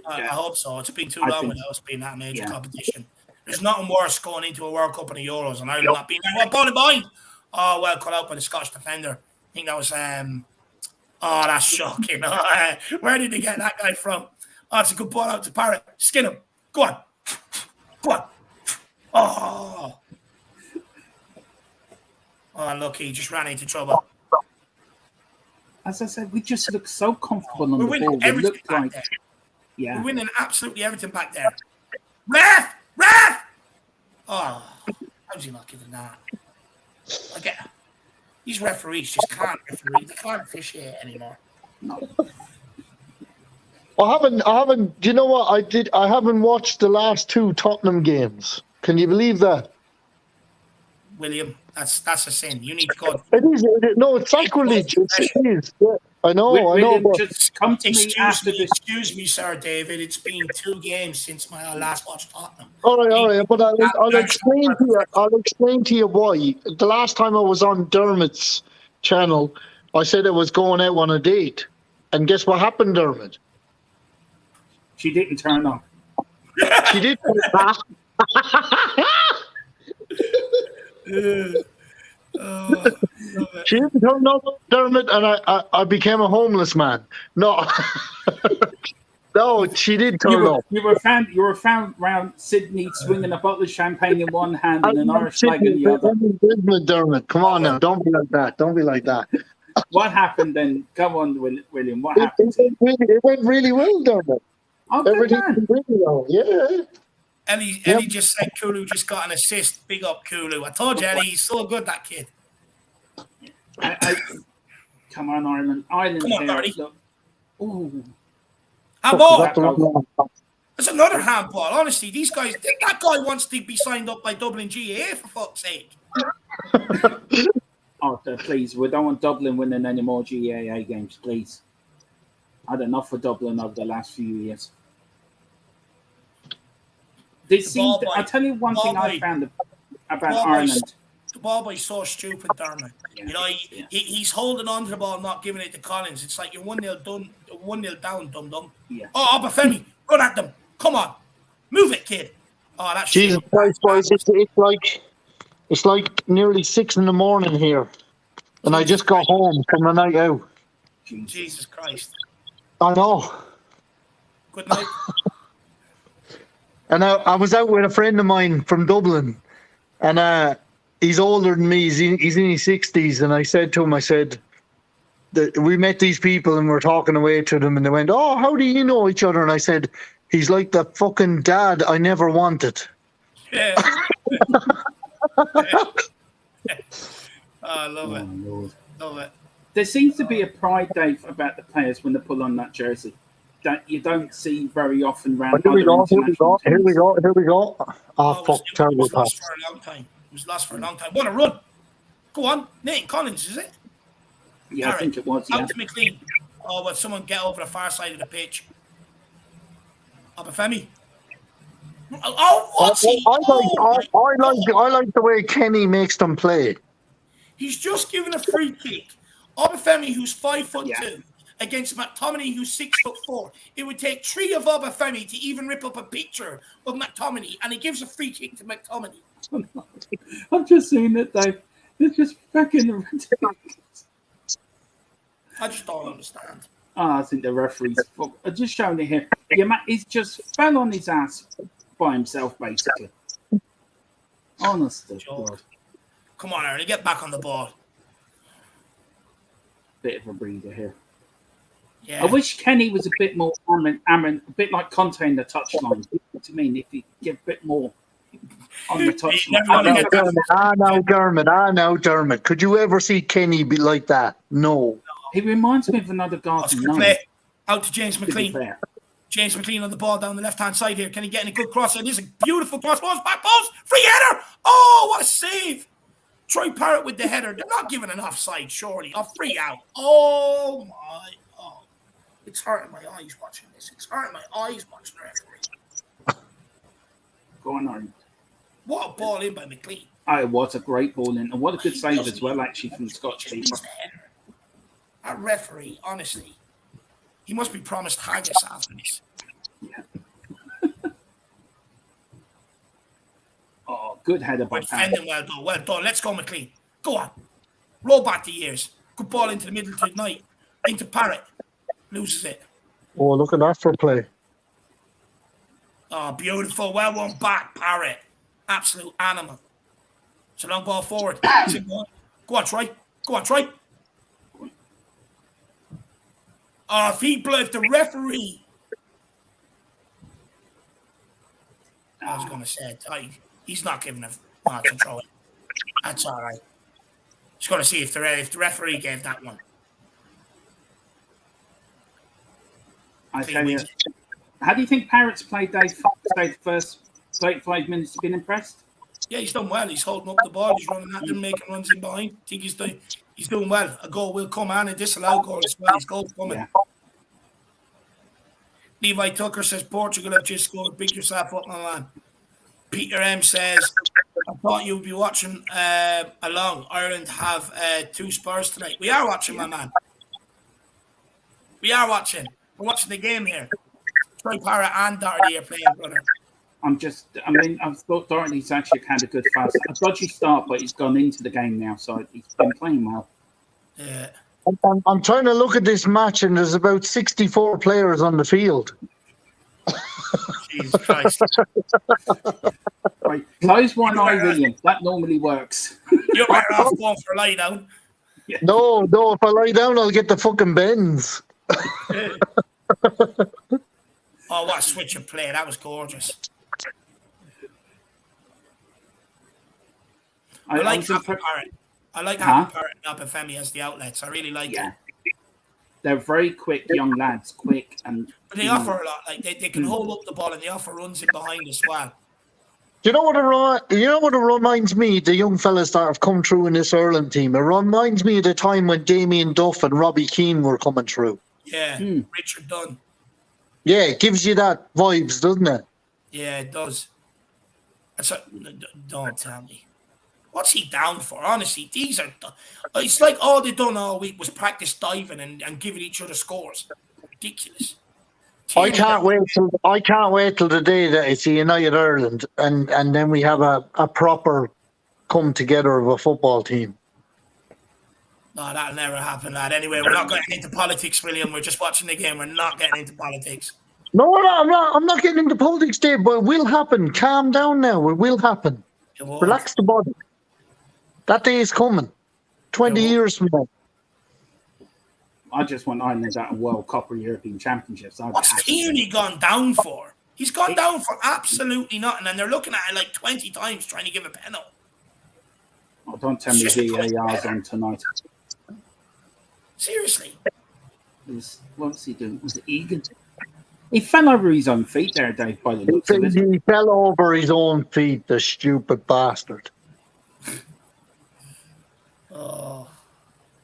[SPEAKER 1] I hope so. It's been too long without us being that major competition. There's nothing worse going into a World Cup and the Euros and Ireland not being there. Well, ball behind. Oh, well, cut out by the Scottish defender. I think that was that's shocking. Where did they get that guy from? Oh, it's a good ball out to Parrott. Skin him. Go on. Go on. Oh, look, he just ran into trouble.
[SPEAKER 2] As I said, we just look so comfortable on
[SPEAKER 1] We're
[SPEAKER 2] the
[SPEAKER 1] winning
[SPEAKER 2] ball.
[SPEAKER 1] everything back there.
[SPEAKER 2] Yeah.
[SPEAKER 1] We're winning absolutely everything back there. Ref! Oh, how's he not giving that? These referees just can't referee. They can't officiate anymore.
[SPEAKER 2] No.
[SPEAKER 3] I haven't. Do you know what I did? I haven't watched the last 2 Tottenham games. Can you believe that?
[SPEAKER 1] William, that's a sin. You need to go.
[SPEAKER 3] It is. No, it's sacrilege. It is. Yeah, I know.
[SPEAKER 2] William,
[SPEAKER 3] But
[SPEAKER 2] just come to me after this.
[SPEAKER 1] Excuse me, Sir David. It's been 2 games since my last watched Tottenham.
[SPEAKER 3] All right. But I'll explain to you. I'll explain to you why. The last time I was on Dermot's channel, I said I was going out on a date, and guess what happened, Dermot?
[SPEAKER 2] She didn't turn up.
[SPEAKER 3] She did. She didn't turn up, Dermot, and I became a homeless man. No, no, she did turn up.
[SPEAKER 2] You were found around Sydney swinging a bottle of champagne in one hand and an Irish flag in the other.
[SPEAKER 3] Dermot, come on now, don't be like that. Don't be like that.
[SPEAKER 2] What happened then? Come on, William. What happened?
[SPEAKER 3] It went really well, Dermot.
[SPEAKER 2] Oh,
[SPEAKER 3] everything went really well. Yeah.
[SPEAKER 1] Ellie just said Kulu just got an assist. Big up Kulu. I told you, Ellie, he's so good, that kid.
[SPEAKER 2] Come on, Ireland.
[SPEAKER 1] Come on, Doherty.
[SPEAKER 2] Ooh.
[SPEAKER 1] Handball. That's another handball. Honestly, these guys, that guy wants to be signed up by Dublin GAA, for fuck's sake.
[SPEAKER 2] Arthur, please. We don't want Dublin winning any more GAA games, please. I had enough for Dublin over the last few years. I tell you one thing I found about Ireland.
[SPEAKER 1] The ball boy's so stupid, Dermot. You know, he's holding on to the ball, not giving it to Collins. It's like you're 1-0 down, dum-dum.
[SPEAKER 2] Yeah.
[SPEAKER 1] Oh, Obafemi, run at them. Come on. Move it, kid. Oh, that's
[SPEAKER 3] Jesus Christ, boys. It's like nearly 6 a.m. here. And I just got home from a night out.
[SPEAKER 1] Jesus Christ.
[SPEAKER 3] I know.
[SPEAKER 1] Good night.
[SPEAKER 3] And I was out with a friend of mine from Dublin, and he's older than me. He's in his 60s, and I said to him, that we met these people and we're talking away to them, and they went, "Oh, how do you know each other?" And I said, "He's like the fucking dad I never wanted."
[SPEAKER 1] Yeah. I love it.
[SPEAKER 2] Lord.
[SPEAKER 1] Love it.
[SPEAKER 2] There seems to be a pride, Dave, about the players when they pull on that jersey. That you don't see very often around.
[SPEAKER 3] Here we go. Oh, fuck, terrible pass.
[SPEAKER 1] It was lost for a long time. What a run. Go on. Nathan Collins, is it?
[SPEAKER 2] Yeah, I think it was.
[SPEAKER 1] Out to McLean. Oh, but someone get over the far side of the pitch. Obafemi. Oh, what's he?
[SPEAKER 3] I like the way Kenny makes them play.
[SPEAKER 1] He's just given a free kick. Obafemi, who's 5'2", against McTominay, who's 6'4". It would take 3 of Obafemi to even rip up a picture of McTominay, and he gives a free kick to McTominay.
[SPEAKER 2] I'm just seeing it, Dave. It's just fucking ridiculous.
[SPEAKER 1] I just don't understand.
[SPEAKER 2] I think the referee's just showing it here. Yeah, man, he's just fell on his ass by himself, basically. Honest to God.
[SPEAKER 1] Come on, Ernie, get back on the ball.
[SPEAKER 2] Bit of a breather here.
[SPEAKER 1] Yeah.
[SPEAKER 2] I wish Kenny was a bit more a bit like Conte in the touchline. You know what I mean, if he give a bit more on the touchline.
[SPEAKER 3] Dermot. Could you ever see Kenny be like that? No.
[SPEAKER 2] He reminds me of another guy.
[SPEAKER 1] Play out to James McLean. James McLean on the ball down the left-hand side here. Can he get in a good cross? It is a beautiful cross. Back post. Free header. Oh, what a save. Troy Parrott with the header. They're not giving an offside, surely. A free out. Oh, my. Oh. It's hurting my eyes watching this. It's hurting my eyes watching the referee.
[SPEAKER 2] Go on.
[SPEAKER 1] What a ball in by McLean.
[SPEAKER 2] Oh, it was a great ball in. And what a good save as well, actually, from the Scotch keeper.
[SPEAKER 1] That referee, honestly, he must be promised haggis after this.
[SPEAKER 2] Yeah. Oh, good header by
[SPEAKER 1] defending well done. Well done. Let's go, McLean. Go on. Roll back the years. Good ball into the middle tonight. Into Parrott. Loses it.
[SPEAKER 3] Oh, look at that for play.
[SPEAKER 1] Oh, beautiful. Well won back, Parrott. Absolute animal. It's a long ball forward. Go on, Troy. Go on, Troy. Oh, if the referee. I was going to say, he's not giving a throw it. That's all right. Just going to see if the referee gave that one.
[SPEAKER 2] I tell you, how do you think Parrott's played the first 35 minutes? Been impressed?
[SPEAKER 1] Yeah, he's done well. He's holding up the ball. He's running at them, making runs in behind. I think he's doing well. A goal will come and a disallowed goal as well. His goal's coming. Yeah. Levi Tucker says Portugal have just scored. Pick yourself up, my man. Peter M says, I thought you'd be watching along. Ireland have 2 Spurs tonight. We are watching, my man. We are watching. We're watching the game here. Troy Parrott and Doherty are playing, brother.
[SPEAKER 2] I thought Doherty's actually had a good fast. A dodgy start, but he's gone into the game now, so he's been playing well.
[SPEAKER 1] Yeah.
[SPEAKER 3] I'm trying to look at this match, and there's about 64 players on the field.
[SPEAKER 1] Jesus Christ.
[SPEAKER 2] Right. Close one eye, William. That normally works.
[SPEAKER 1] You're better off going for a lie down.
[SPEAKER 3] Yeah. No, if I lie down, I'll get the fucking bends.
[SPEAKER 1] Oh, what a switch of play. That was gorgeous. I like having Parrott. I like having Parrott and Obafemi as the outlets. I really like it.
[SPEAKER 2] They're very quick young lads, but
[SPEAKER 1] they offer a lot. Like they can hold up the ball and they offer runs in behind as well.
[SPEAKER 3] You know what it reminds me? The young fellas that have come through in this Ireland team. It reminds me of the time when Damien Duff and Robbie Keane were coming through.
[SPEAKER 1] Yeah, Richard Dunn.
[SPEAKER 3] Yeah, it gives you that vibes, doesn't it?
[SPEAKER 1] Yeah, it does. Don't tell me. What's he down for? Honestly, it's like all they done all week was practice diving and giving each other scores. Ridiculous.
[SPEAKER 3] I can't wait till the day that it's a United Ireland and then we have a proper come together of a football team.
[SPEAKER 1] No, that'll never happen, lad. Anyway, we're not getting into politics, William. We're just watching the game. We're not getting into politics.
[SPEAKER 3] No, I'm not getting into politics, Dave, but it will happen. Calm down now. It will happen. Relax the body. That day is coming. 20 years from now.
[SPEAKER 2] I just want Ireland out of World Cup or European Championships.
[SPEAKER 1] What's Tierney gone down for? He's gone down for absolutely nothing, and they're looking at it like 20 times trying to give a penalty.
[SPEAKER 2] Oh, don't tell me VAR's on tonight.
[SPEAKER 1] Seriously.
[SPEAKER 2] What was he doing? Was it Egan? He fell over his own feet there, Dave, by the looks of it.
[SPEAKER 3] He fell over his own feet, the stupid bastard.
[SPEAKER 1] Oh,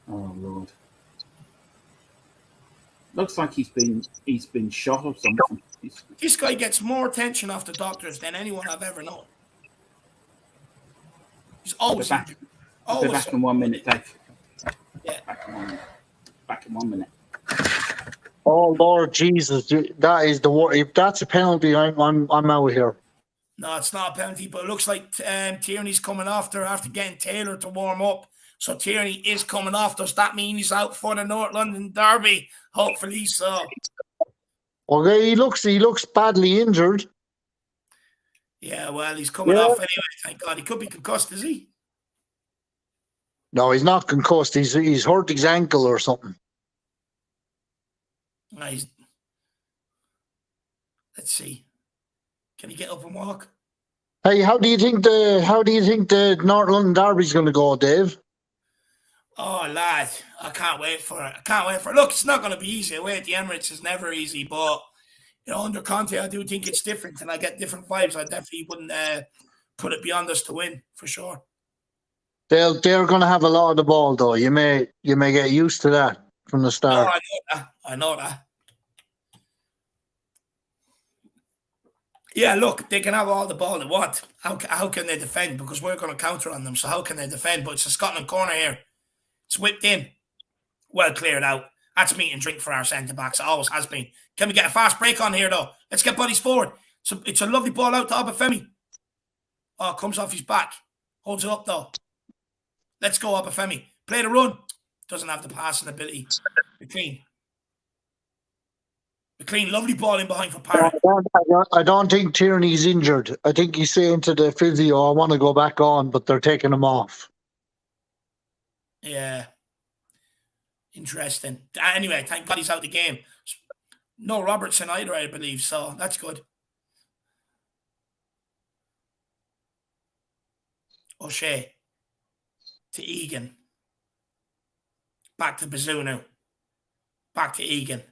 [SPEAKER 2] Lord. Looks like he's been shot or something.
[SPEAKER 1] This guy gets more attention off the doctors than anyone I've ever known. He's always
[SPEAKER 2] back in 1 minute, Dave.
[SPEAKER 1] Yeah.
[SPEAKER 2] Back in 1 minute.
[SPEAKER 3] Oh Lord Jesus, that is the word. If that's a penalty, I'm out here.
[SPEAKER 1] No, it's not a penalty, but it looks like Tierney's coming after getting Taylor to warm up. So Tierney is coming off. Does that mean he's out for the North London Derby? Hopefully so.
[SPEAKER 3] Okay, he looks badly injured.
[SPEAKER 1] Yeah, well, he's coming off anyway. Thank God. He could be concussed, is he?
[SPEAKER 3] No, he's not concussed. He's hurt his ankle or something.
[SPEAKER 1] Nice. Let's see. Can he get up and walk?
[SPEAKER 3] Hey, how do you think the North London Derby's going to go, Dave?
[SPEAKER 1] Oh, lad, I can't wait for it. Look, it's not going to be easy. Away at the Emirates is never easy, but under Conte, I do think it's different, and I get different vibes. I definitely wouldn't put it beyond us to win for sure.
[SPEAKER 3] They're going to have a lot of the ball, though. You may get used to that from the start.
[SPEAKER 1] Oh, I know that. Yeah, look, they can have all the ball they want. How can they defend? Because we're going to counter on them. So how can they defend? But it's a Scotland corner here. It's whipped in. Well cleared out. That's meat and drink for our centre-backs. It always has been. Can we get a fast break on here, though? Let's get bodies forward. So it's a lovely ball out to Obafemi. Oh, comes off his back. Holds it up, though. Let's go, Obafemi. Play the run. Doesn't have the passing ability. McLean, lovely ball in behind for Parrott.
[SPEAKER 3] I don't think Tierney's injured. I think he's saying to the physio, I want to go back on, but they're taking him off.
[SPEAKER 1] Yeah. Interesting. Anyway, thank God he's out of the game. No Robertson either, I believe, so that's good. O'Shea to Egan. Back to Bazunu. Back to Egan.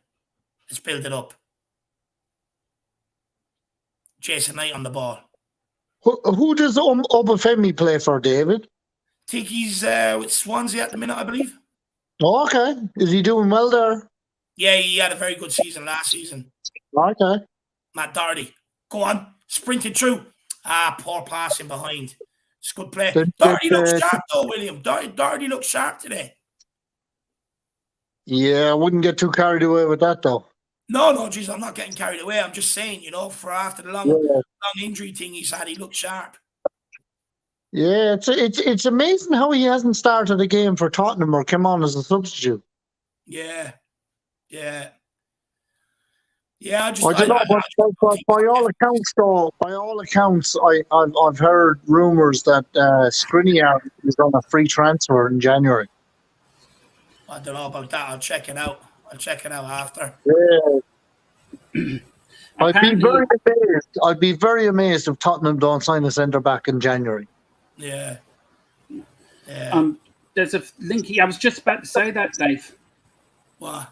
[SPEAKER 1] Let's build it up. Jason Knight on the ball.
[SPEAKER 3] Who does Obafemi play for, David?
[SPEAKER 1] I think he's with Swansea at the minute, I believe.
[SPEAKER 3] Oh, okay. Is he doing well there?
[SPEAKER 1] Yeah, he had a very good season last season.
[SPEAKER 3] Okay.
[SPEAKER 1] Matt Doherty. Go on. Sprinting through. Poor passing behind. It's a good play. Doherty looks sharp, though, William. Doherty looks sharp today.
[SPEAKER 3] Yeah, I wouldn't get too carried away with that, though.
[SPEAKER 1] No, geez, I'm not getting carried away. I'm just saying, for after the long injury thing he's had, he looked sharp.
[SPEAKER 3] Yeah, it's amazing how he hasn't started a game for Tottenham or come on as a substitute.
[SPEAKER 1] Yeah. I
[SPEAKER 3] don't know, but by all accounts, though, I've heard rumours that Skriniar is on a free transfer in January.
[SPEAKER 1] I don't know about that. I'll check it out after.
[SPEAKER 3] Yeah. I'd be very amazed if Tottenham don't sign a centre back in January.
[SPEAKER 1] Yeah.
[SPEAKER 2] There's a linky. I was just about to say that, Dave.
[SPEAKER 1] What?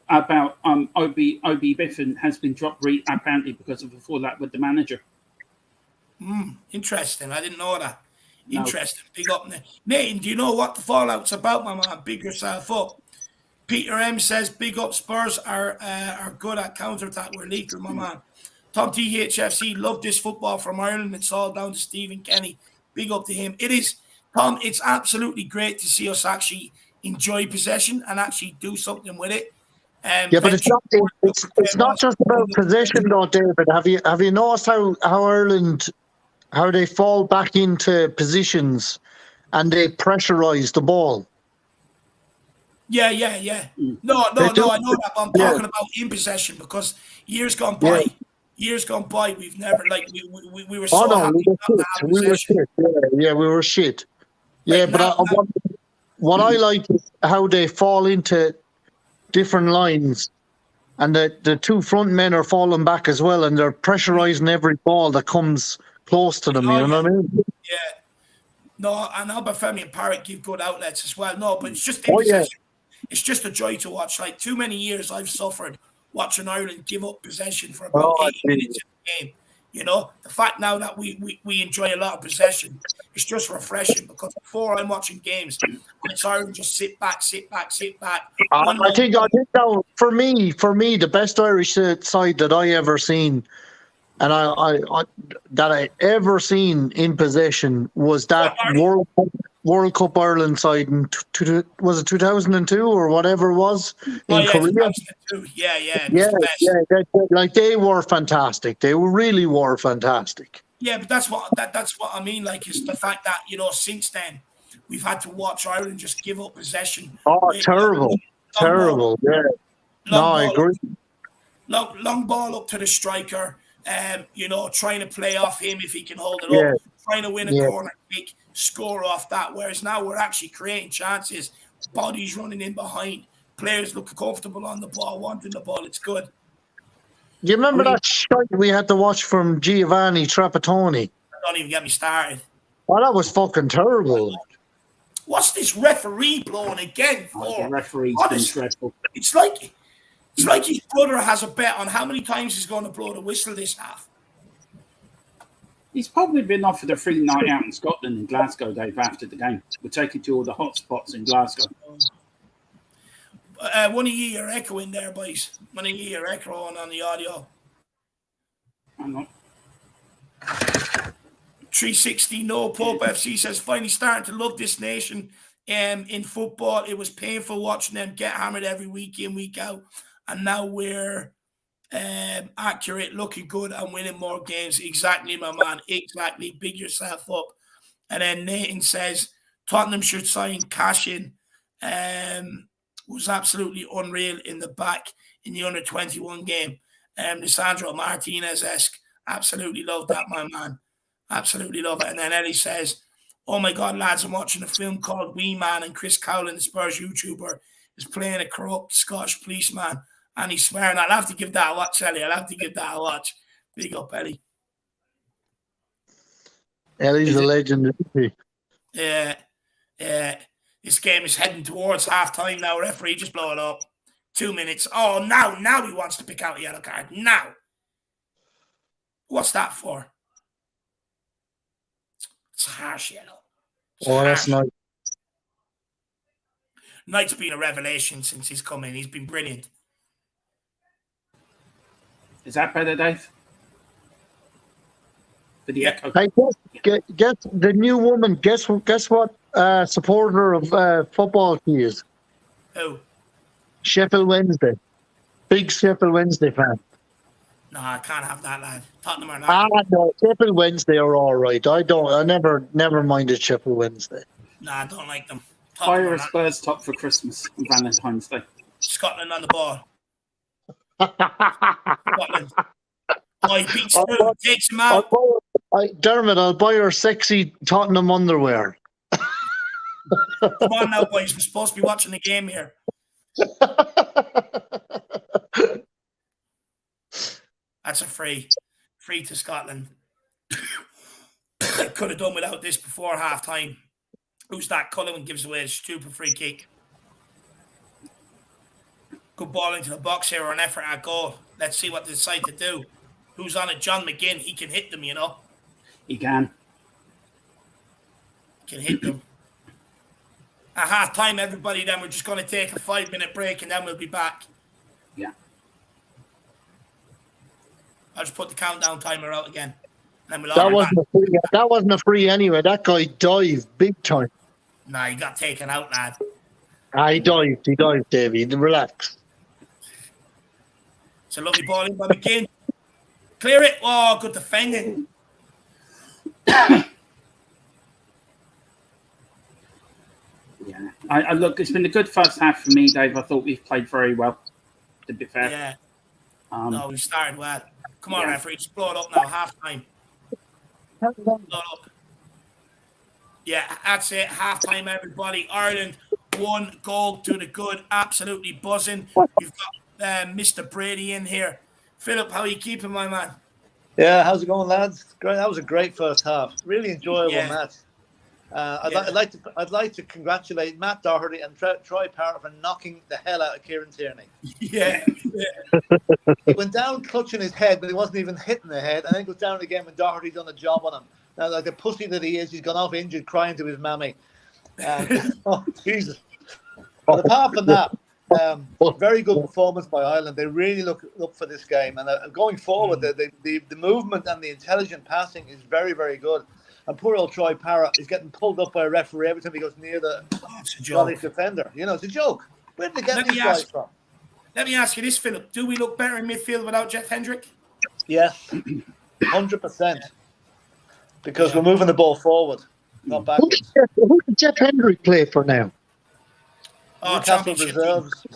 [SPEAKER 2] About Obi Biffin has been dropped apparently because of a fallout with the manager.
[SPEAKER 1] Interesting. I didn't know that. No. Interesting. Big up, Nathan. Do you know what the fallout's about, my man? Big yourself up. Peter M says, "Big up Spurs are good at counter-attack. We're lethal, my man." Tom THFC, love this football from Ireland. It's all down to Stephen Kenny. Big up to him. It is, Tom. It's absolutely great to see us actually enjoy possession and actually do something with it.
[SPEAKER 3] But it's not just about possession, though, David. Have you noticed how Ireland, how they fall back into positions and they pressurise the ball?
[SPEAKER 1] Yeah. No, I know that, but I'm talking about in possession because years gone by, we've never, we were so happy not to have possession.
[SPEAKER 3] We were shit. Yeah, but what I like is how they fall into different lines and the two front men are falling back as well and they're pressurising every ball that comes close to them, you know what I mean?
[SPEAKER 1] Yeah. No, and Obafemi and Parrott give good outlets as well. No, but it's just in possession. It's just a joy to watch. Like, too many years I've suffered watching Ireland give up possession for about 80 minutes in the game. The fact now that we enjoy a lot of possession, it's just refreshing because before I'm watching games, it's Ireland just sit back. I
[SPEAKER 3] think now, for me, the best Irish side that I ever seen, and I ever seen in possession was that World Cup Ireland side in was it 2002 or whatever it was in Korea?
[SPEAKER 1] 2002. Yeah.
[SPEAKER 3] They were fantastic. They really were fantastic.
[SPEAKER 1] Yeah, but that's what I mean. Like, is the fact that since then we've had to watch Ireland just give up possession.
[SPEAKER 3] Oh, terrible. Yeah. No, I agree.
[SPEAKER 1] Long ball up to the striker. trying to play off him if he can hold it
[SPEAKER 3] Yeah.
[SPEAKER 1] up, trying to win a
[SPEAKER 3] Yeah.
[SPEAKER 1] corner kick, score off that. Whereas now we're actually creating chances, bodies running in behind, players look comfortable on the ball, wanting the ball. It's good.
[SPEAKER 3] Do you remember that shot we had to watch from Giovanni Trapattoni?
[SPEAKER 1] Don't even get me started.
[SPEAKER 3] Oh, that was fucking terrible.
[SPEAKER 1] What's this referee blowing again for?
[SPEAKER 2] The referee's been dreadful.
[SPEAKER 1] It's like his brother has a bet on how many times he's going to blow the whistle this half.
[SPEAKER 2] He's probably been offered a free night out in Scotland, in Glasgow, Dave, after the game. We'll take you to all the hot spots in Glasgow.
[SPEAKER 1] One of you are echoing there, boys. One of you are echoing on the audio.
[SPEAKER 2] Hang on.
[SPEAKER 1] 360 No Pope FC says, finally starting to love this nation in football. It was painful watching them get hammered every week in, week out. And now we're accurate, looking good, and winning more games. Exactly, my man. Exactly. Big yourself up. And then Nathan says, Tottenham should sign Cashin. Was absolutely unreal in the back in the under-21 game. Lisandro Martinez-esque. Absolutely love that, my man. Absolutely love it. And then Ellie says, oh my God, lads, I'm watching a film called Wee Man, and Chris Cowlin, the Spurs YouTuber, is playing a corrupt Scottish policeman, and he's swearing. I'll have to give that a watch, Ellie. I'll have to give that a watch. Big up, Ellie.
[SPEAKER 3] Ellie's a legend, isn't he?
[SPEAKER 1] Yeah. This game is heading towards half-time now. Referee, just blow it up. 2 minutes. Oh, now he wants to pick out a yellow card. Now. What's that for? It's harsh yellow.
[SPEAKER 3] That's nice.
[SPEAKER 1] Knight's been a revelation since he's come in. He's been brilliant.
[SPEAKER 2] Is that better, Dave? For the echo.
[SPEAKER 3] Hey, guess the new woman. Guess what? Supporter of football she is.
[SPEAKER 1] Who?
[SPEAKER 3] Sheffield Wednesday. Big Sheffield Wednesday fan.
[SPEAKER 1] No, I can't have that, lad. Tottenham are not.
[SPEAKER 3] No, Sheffield Wednesday are all right. I never minded Sheffield Wednesday.
[SPEAKER 1] No, I don't like them.
[SPEAKER 2] Fire a Spurs top for Christmas and Valentine's Day.
[SPEAKER 1] Scotland on the ball. Scotland. Oh, he beats through, takes him out.
[SPEAKER 3] Dermot, I'll buy her sexy Tottenham underwear.
[SPEAKER 1] Come on now, boys. We're supposed to be watching the game here. That's a free to Scotland. Could have done without this before half time. Who's that? Cullen gives away a stupid free kick. Good ball into the box here, or an effort at goal. Let's see what they decide to do. Who's on it? John McGinn. He can hit them, you know.
[SPEAKER 2] He can.
[SPEAKER 1] Can hit them. At half time, everybody, then we're just going to take a 5-minute break and then we'll be back.
[SPEAKER 2] Yeah.
[SPEAKER 1] I'll just put the countdown timer out again. And then we'll
[SPEAKER 3] that wasn't a free anyway. That guy dived big time.
[SPEAKER 1] Nah, he got taken out, lad.
[SPEAKER 3] He dived, Davey. Relax.
[SPEAKER 1] It's a lovely ball in by McGinn. Clear it. Oh, good defending.
[SPEAKER 2] Yeah. I look, it's been a good first half for me, Dave. I thought we've played very well, to be fair.
[SPEAKER 1] Yeah. No, we started well. Come on, referee. Just blow it up now. Half time. Blow it up. Yeah, that's it. Half time, everybody. Ireland 1 goal to the good. Absolutely buzzing. We've got Mr. Brady in here. Philip, how are you keeping, my man?
[SPEAKER 4] Yeah, how's it going, lads? Great. That was a great first half. Really enjoyable match. I'd like to congratulate Matt Doherty and Troy Parrott for knocking the hell out of Kieran Tierney.
[SPEAKER 1] Yeah.
[SPEAKER 4] He went down clutching his head, but he wasn't even hitting the head, and then goes down again when Doherty done a job on him. Now, like the pussy that he is, he's gone off injured, crying to his mammy. Oh, Jesus. But apart from that, very good performance by Ireland. They really look for this game, and going forward, the movement and the intelligent passing is very, very good. And poor old Troy Parrott is getting pulled up by a referee every time he goes near the Scottish defender. You know, it's a joke. Where did they get these guys from?
[SPEAKER 1] Let me ask you this, Philip. Do we look better in midfield without Jeff Hendrick?
[SPEAKER 4] Yes, 100%. Because we're moving the ball forward, not backwards.
[SPEAKER 3] Who did Jeff Hendrick play for now?
[SPEAKER 1] Oh,
[SPEAKER 4] Newcastle
[SPEAKER 1] Championship
[SPEAKER 4] Reserves.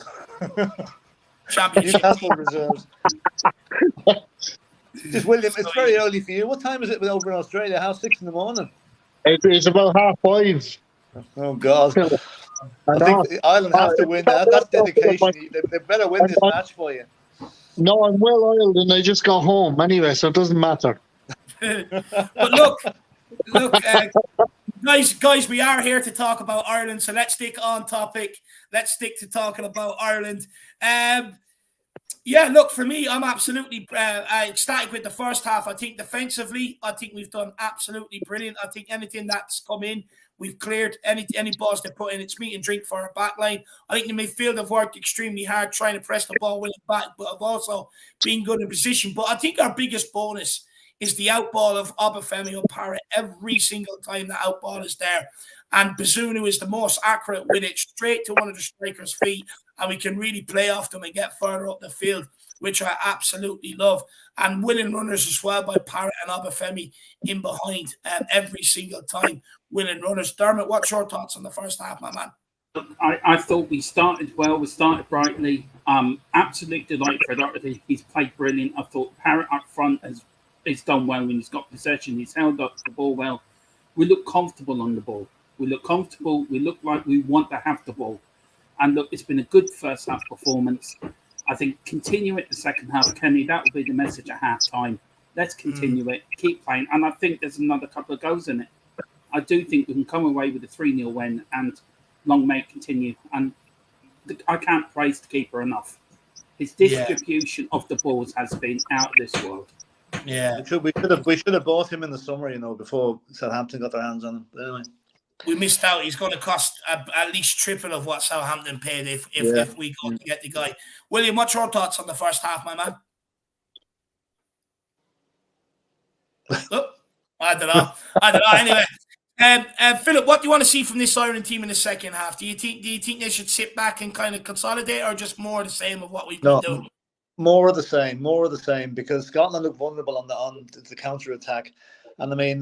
[SPEAKER 1] Championship.
[SPEAKER 4] Newcastle Reserves. Just William, it's very early for you. What time is it over in Australia? 6:30 in the morning?
[SPEAKER 3] It's about 5:30.
[SPEAKER 4] Oh God!
[SPEAKER 3] I
[SPEAKER 4] I
[SPEAKER 3] know.
[SPEAKER 4] think Ireland have to win. That's dedication. They better win this match for you.
[SPEAKER 3] No, I'm well oiled and I just got home anyway, so it doesn't matter.
[SPEAKER 1] But look, guys, we are here to talk about Ireland, so let's stick on topic. Let's stick to talking about Ireland. Yeah, look, for me, I'm absolutely ecstatic with the first half. I think defensively, I think we've done absolutely brilliant. I think anything that's come in, we've cleared. Any balls they put in, it's meat and drink for our back line. I think the midfield have worked extremely hard trying to press the ball with it back, but have also been good in position. But I think our biggest bonus is the outball of Obafemi or Parrott every single time the outball is there. And Bazunu is the most accurate with it, straight to one of the strikers' feet, and we can really play off them and get further up the field, which I absolutely love. And winning runners as well by Parrott and Obafemi in behind every single time. Winning runners. Dermot, what's your thoughts on the first half, my man?
[SPEAKER 2] I thought we started well. We started brightly. Absolute delight for Doherty. He's played brilliant. I thought Parrott up front has done well when he's got possession. He's held up the ball well. We look comfortable on the ball. We look comfortable. We look like we want to have the ball. And look, it's been a good first half performance. I think continue it the second half, Kenny. That will be the message at half time. Let's continue it. Keep playing. And I think there's another couple of goals in it. I do think we can come away with a 3-0 win and long may it continue. And I can't praise the keeper enough. His distribution of the balls has been out of this world.
[SPEAKER 1] Yeah.
[SPEAKER 4] We should have bought him in the summer, before Southampton got their hands on him. But anyway.
[SPEAKER 1] We missed out. He's going to cost at least triple of what Southampton paid if we go to get the guy. William, what's your thoughts on the first half, my man? Oh, I don't know. Anyway, Philip, what do you want to see from this Ireland team in the second half? Do you think they should sit back and kind of consolidate, or just more of the same of what we've been doing?
[SPEAKER 4] More of the same, because Scotland look vulnerable on the counter attack. And I mean,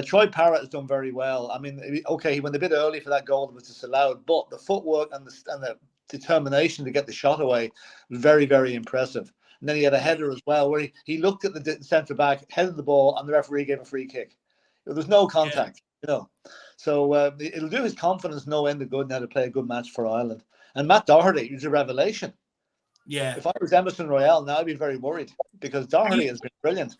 [SPEAKER 4] Troy Parrott has done very well. I mean, okay, he went a bit early for that goal that was disallowed, but the footwork and the determination to get the shot away was very, very impressive. And then he had a header as well, where he looked at the centre back, headed the ball, and the referee gave a free kick. There was no contact, So it'll do his confidence no end of good now to play a good match for Ireland. And Matt Doherty is a revelation.
[SPEAKER 1] Yeah.
[SPEAKER 4] If I was Emerson Royale, now I'd be very worried because Doherty has been brilliant.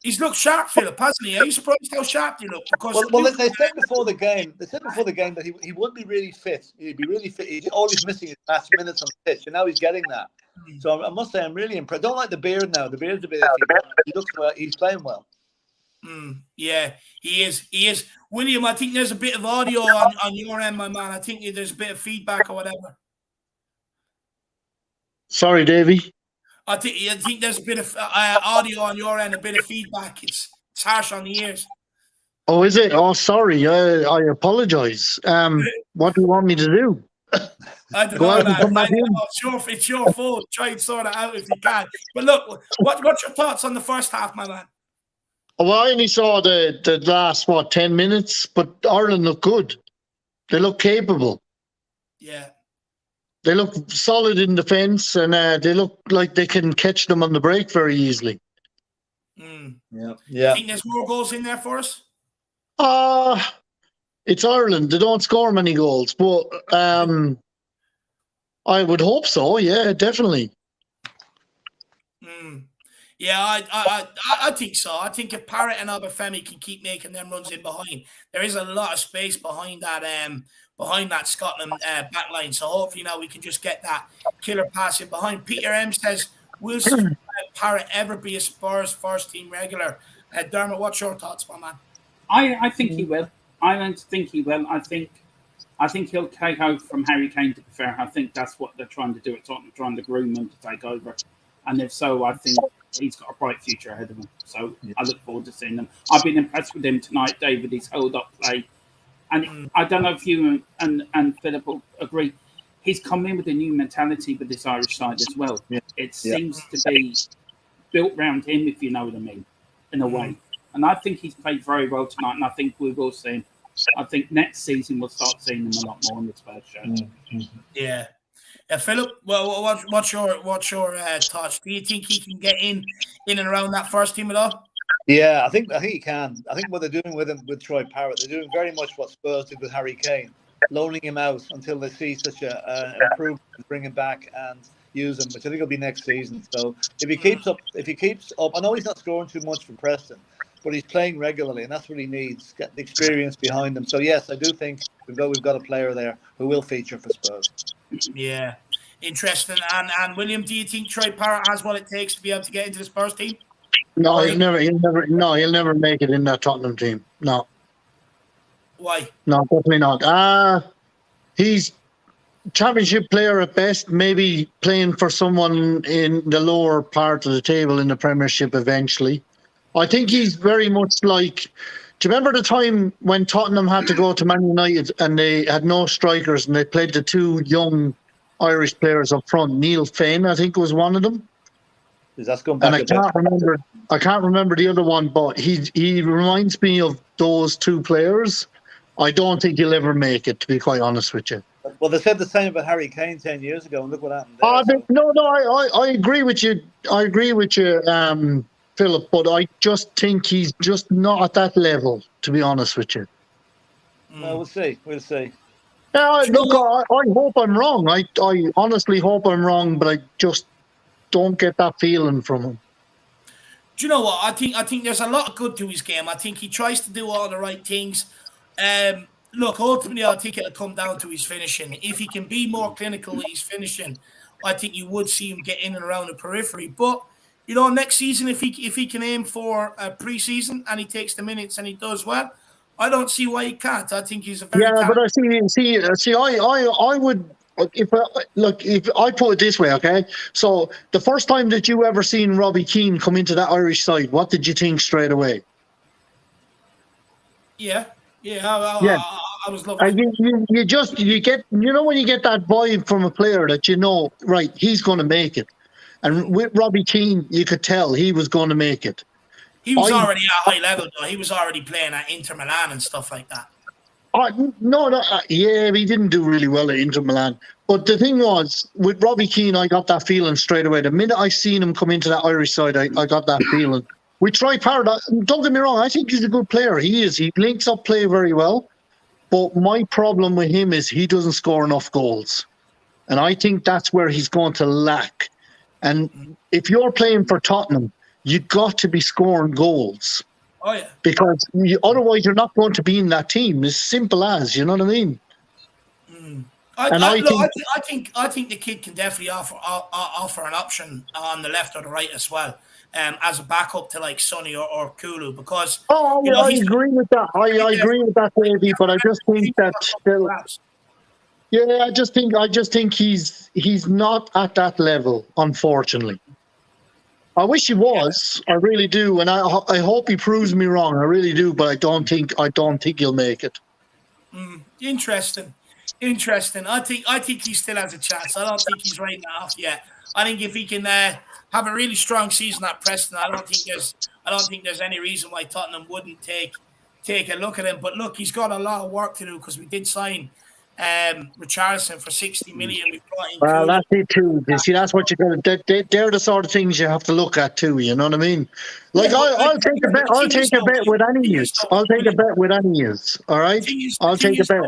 [SPEAKER 1] He's looked sharp, Philip, hasn't he? Are you surprised how sharp he looked? Because
[SPEAKER 4] well, they said before the game that he would be really fit. He'd be really fit. He's always missing his last minutes on the pitch, and now he's getting that. So I must say, I'm really impressed. I don't like the beard now. The beard's a bit. He looks well. He's playing well.
[SPEAKER 1] Yeah, he is. William, I think there's a bit of audio on your end, my man. I think there's a bit of feedback or whatever.
[SPEAKER 3] Sorry, Davey.
[SPEAKER 1] I think there's a bit of audio on your end, a bit of feedback. It's harsh on the ears.
[SPEAKER 3] Oh, is it? Oh, sorry. I apologize. What do you want me to do?
[SPEAKER 1] I don't know, man. It's your fault. Try and sort it out if you can. But look, what's your thoughts on the first half, my man?
[SPEAKER 3] Well, I only saw the last, 10 minutes, but Ireland look good. They look capable.
[SPEAKER 1] Yeah.
[SPEAKER 3] They look solid in defence, and they look like they can catch them on the break very easily.
[SPEAKER 4] Yeah.
[SPEAKER 1] You think there's more goals in there for us?
[SPEAKER 3] It's Ireland. They don't score many goals, but I would hope so. Yeah, definitely.
[SPEAKER 1] Yeah, I think so. I think if Parrott and Obafemi can keep making them runs in behind, there is a lot of space behind that Scotland back line. So hopefully now we can just get that killer pass in behind. Peter M says, will Parrott ever be a Spurs first team regular? Dermot, what's your thoughts, my man?
[SPEAKER 2] I think he will. I don't think he will. I think he'll take over from Harry Kane, to be fair. I think that's what they're trying to do at Tottenham, trying to groom him to take over. And if so, I think he's got a bright future ahead of him. So I look forward to seeing them. I've been impressed with him tonight, David. He's held up play. And I don't know if you and Philip will agree. He's come in with a new mentality with this Irish side as well. Yeah. It seems to be built around him, if you know what I mean, in a way. And I think he's played very well tonight, and I think we will see him. I think next season we'll start seeing him a lot more in the Spurs show.
[SPEAKER 1] Yeah. Philip, well, what's your thoughts? Do you think he can get in and around that first team at all?
[SPEAKER 4] Yeah, I think he can. I think what they're doing with him, with Troy Parrott, they're doing very much what Spurs did with Harry Kane, loaning him out until they see such an improvement, bring him back and use him, which I think will be next season. So if he keeps up, I know he's not scoring too much for Preston, but he's playing regularly, and that's what he needs. Get the experience behind him. So yes, I do think we've got a player there who will feature for Spurs.
[SPEAKER 1] Yeah, interesting. And William, do you think Troy Parrott has what it takes to be able to get into the Spurs team?
[SPEAKER 3] No, he'll never make it in that Tottenham team. No.
[SPEAKER 1] Why?
[SPEAKER 3] No, definitely not. He's championship player at best, maybe playing for someone in the lower part of the table in the Premiership eventually. I think he's very much like, do you remember the time when Tottenham had to go to Man United and they had no strikers and they played the two young Irish players up front? Neil Fane, I think, was one of them.
[SPEAKER 4] That's going back
[SPEAKER 3] and I can't remember the other one, but he reminds me of those two players. I don't think he'll ever make it, to be quite honest with you.
[SPEAKER 4] Well, they said the same about Harry Kane 10 years ago, and look what happened there.
[SPEAKER 3] I agree with you. I agree with you, Philip, but I just think he's just not at that level, to be honest with you.
[SPEAKER 4] Well, we'll see.
[SPEAKER 3] Look, I hope I'm wrong. I honestly hope I'm wrong, but I just don't get that feeling from him.
[SPEAKER 1] Do you know what? I think there's a lot of good to his game. I think he tries to do all the right things. Look, ultimately, I think it'll come down to his finishing. If he can be more clinical with his finishing, I think you would see him get in and around the periphery. But next season, if he can aim for a pre-season and he takes the minutes and he does well, I don't see why he can't. I think he's a very
[SPEAKER 3] but I see. I would. If I put it this way, okay. So the first time that you ever seen Robbie Keane come into that Irish side, what did you think straight away?
[SPEAKER 1] Yeah. I was loving
[SPEAKER 3] it. You get when you get that vibe from a player that right, he's going to make it, and with Robbie Keane, you could tell he was going to make it.
[SPEAKER 1] He was already at high level, though. He was already playing at Inter Milan and stuff like that.
[SPEAKER 3] He didn't do really well at Inter Milan. But the thing was, with Robbie Keane, I got that feeling straight away. The minute I seen him come into that Irish side, I got that feeling. With Troy Parrott, don't get me wrong, I think he's a good player. He is. He links up play very well. But my problem with him is he doesn't score enough goals. And I think that's where he's going to lack. And if you're playing for Tottenham, you've got to be scoring goals.
[SPEAKER 1] Oh, yeah.
[SPEAKER 3] Because otherwise you're not going to be in that team. As simple as, you know what I mean?
[SPEAKER 1] I think the kid can definitely offer an option on the left or the right as well, as a backup to like Sonny or Kulu, because
[SPEAKER 3] I agree with that. I agree with that, Davey, but I just think that still. Yeah, I just think he's not at that level, unfortunately. I wish he was. I really do, and I hope he proves me wrong. I really do, but I don't think he'll make it.
[SPEAKER 1] Interesting. I think he still has a chance. I don't think he's writing it off yet. I think if he can have a really strong season at Preston, I don't think there's any reason why Tottenham wouldn't take a look at him. But look, he's got a lot of work to do, because we did sign Richarlison for 60 million.
[SPEAKER 3] Well, that's it too. You see, that's what you're going to. They're the sort of things you have to look at too. You know what I mean? Like, I'll take a bet. I'll take a bet with any news. I'll take a bet with any news. All right. I'll take a bet.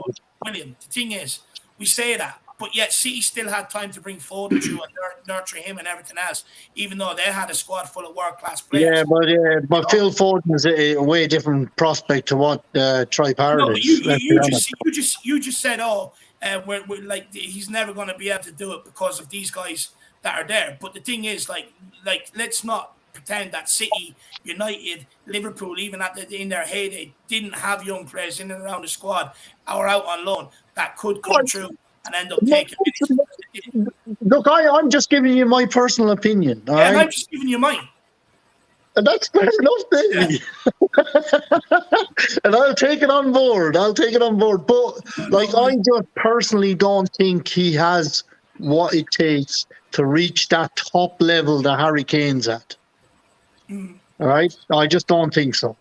[SPEAKER 1] William, the thing is, we say that, but yet City still had time to bring Foden through and nurture him and everything else, even though they had a squad full of world-class players.
[SPEAKER 3] But Phil Foden is a way different prospect to what Troy Parrott is.
[SPEAKER 1] You just said, we're like, he's never going to be able to do it because of these guys that are there. But the thing is, like let's not pretend that City, United, Liverpool, even in their heyday, didn't have young players in and around the squad or out on loan that could come through and end up taking minutes.
[SPEAKER 3] Look, I'm just giving you my personal opinion. All right?
[SPEAKER 1] And I'm just giving you mine.
[SPEAKER 3] And that's fair enough, Davey. Yeah. And I'll take it on board. But I just personally don't think he has what it takes to reach that top level that Harry Kane's at. All right? I just don't think so.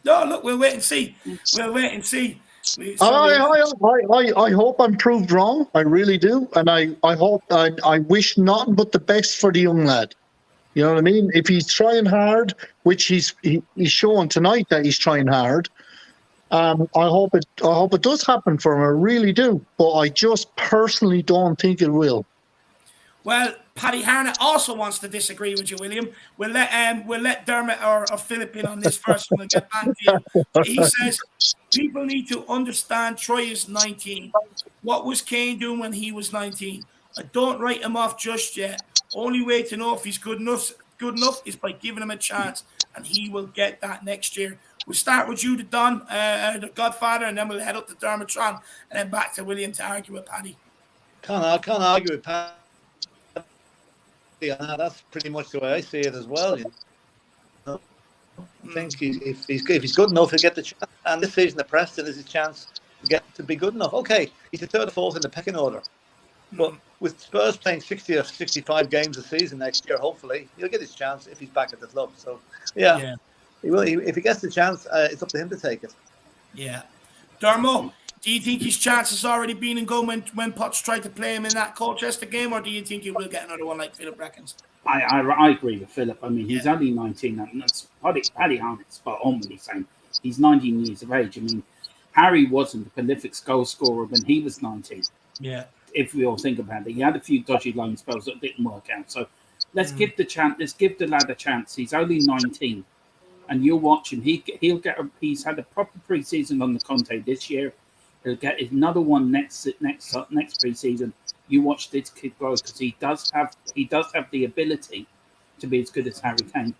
[SPEAKER 1] No, look, we'll wait and see.
[SPEAKER 3] I hope I'm proved wrong. I really do, and I hope I wish nothing but the best for the young lad. You know what I mean? If he's trying hard, which he's showing tonight that he's trying hard, I hope it does happen for him. I really do, but I just personally don't think it will.
[SPEAKER 1] Well, Paddy Harnett also wants to disagree with you, William. We'll let Dermot or Philip in on this first, and we'll get back to you. He says people need to understand Troy is 19. What was Kane doing when he was 19? I don't write him off just yet. Only way to know if he's good enough is by giving him a chance, and he will get that next year. We'll start with you, the Don, the Godfather, and then we'll head up to Dermot Tron, and then back to William to argue with Paddy.
[SPEAKER 4] I can't argue with Paddy. Yeah, that's pretty much the way I see it as well. You know? I think if he's good enough, he'll get the chance. And this season, the Preston is his chance to be good enough. Okay, he's the third or fourth in the pecking order. But with Spurs playing 60 or 65 games a season next year, hopefully, he'll get his chance if he's back at the club. So, yeah. He will. If he gets the chance, it's up to him to take it.
[SPEAKER 1] Yeah. Dermo, do you think his chance has already been and gone when Potts tried to play him in that Colchester game, or do you think he will get another one like Philip reckons?
[SPEAKER 2] I agree with Philip. I mean, he's only 19, and that's Paddy Harnett's spot on when he's saying he's 19 years of age. I mean, Harry wasn't a prolific goal scorer when he was 19.
[SPEAKER 1] Yeah.
[SPEAKER 2] If we all think about it, he had a few dodgy loan spells that didn't work out. So let's give the lad a chance. He's only 19, and you'll watch him. He's had a proper pre-season on the Conte this year. He'll get another one next pre-season. You watch this kid grow because he does have the ability to be as good as Harry Kane.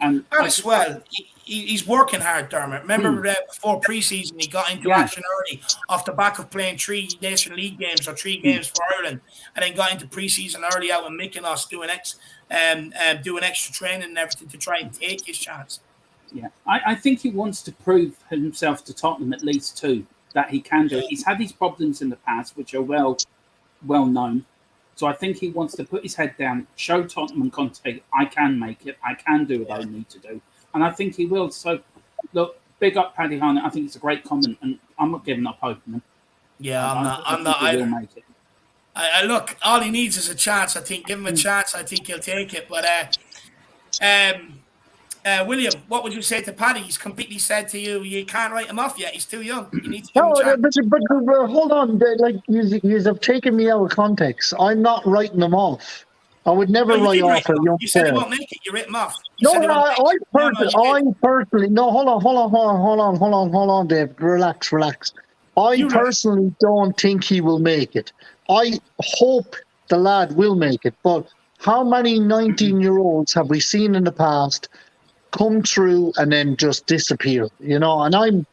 [SPEAKER 2] And
[SPEAKER 1] as well, he's working hard, Dermot. Remember before pre-season, he got into action early off the back of playing 3 National League games or 3 games for Ireland, and then got into pre-season early out in Mykonos doing extra training and everything to try and take his chance.
[SPEAKER 2] Yeah, I think he wants to prove himself to Tottenham at least too, that he can do it. He's had these problems in the past, which are well known. So I think he wants to put his head down, show Tottenham and Conte, I can make it, I can do what I need to do. And I think he will. So, look, big up Paddy Harnett. I think it's a great comment, and I'm not giving up hope on him.
[SPEAKER 1] Yeah, I'm not either. Will make it. Look, all he needs is a chance. I think give him a chance. I think he'll take it. But William, what would you say to Paddy? He's completely said to you, you can't write him off yet. He's too young. You need to give him a chance.
[SPEAKER 3] But hold on. Like you have taken me out of context. I'm not writing them off. I would never write off a young player.
[SPEAKER 1] You said he won't make it. You write him off.
[SPEAKER 3] I personally. No, hold on, Dave. Relax. I personally don't think he will make it. I hope the lad will make it. But how many 19-year-olds have we seen in the past come through and then just disappear, you know? And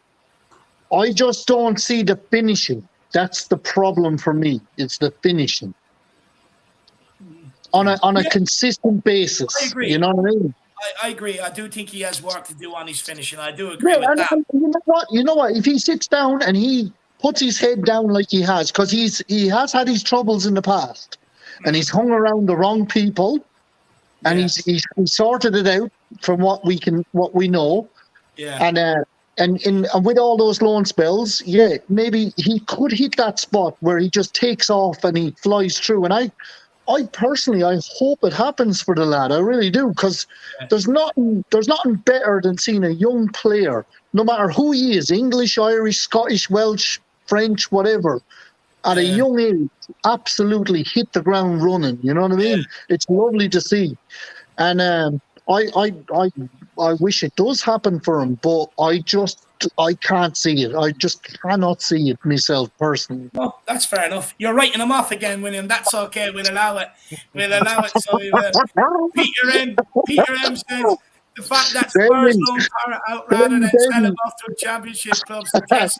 [SPEAKER 3] I just don't see the finishing. That's the problem for me. It's the finishing on a consistent basis.
[SPEAKER 1] I agree.
[SPEAKER 3] You know what I mean?
[SPEAKER 1] I agree. I do think he has work to do on his finishing. I do agree with that.
[SPEAKER 3] You know what? If he sits down and he puts his head down like he has, because he has had his troubles in the past, and he's hung around the wrong people, and he's sorted it out from what we know. Yeah. And with all those loan spells, maybe he could hit that spot where he just takes off and he flies through. And I personally hope it happens for the lad. I really do, because there's nothing better than seeing a young player, no matter who he is, English, Irish, Scottish, Welsh, French, whatever, at a young age, absolutely hit the ground running. You know what I mean? It's lovely to see. And I wish it does happen for him, but I can't see it. I just cannot see it myself personally.
[SPEAKER 1] Well, that's fair enough. You're writing him off again, William. That's okay. We'll allow it. So Peter M says the fact that Spurs loan Para out rather than sell him off to a championship club suggests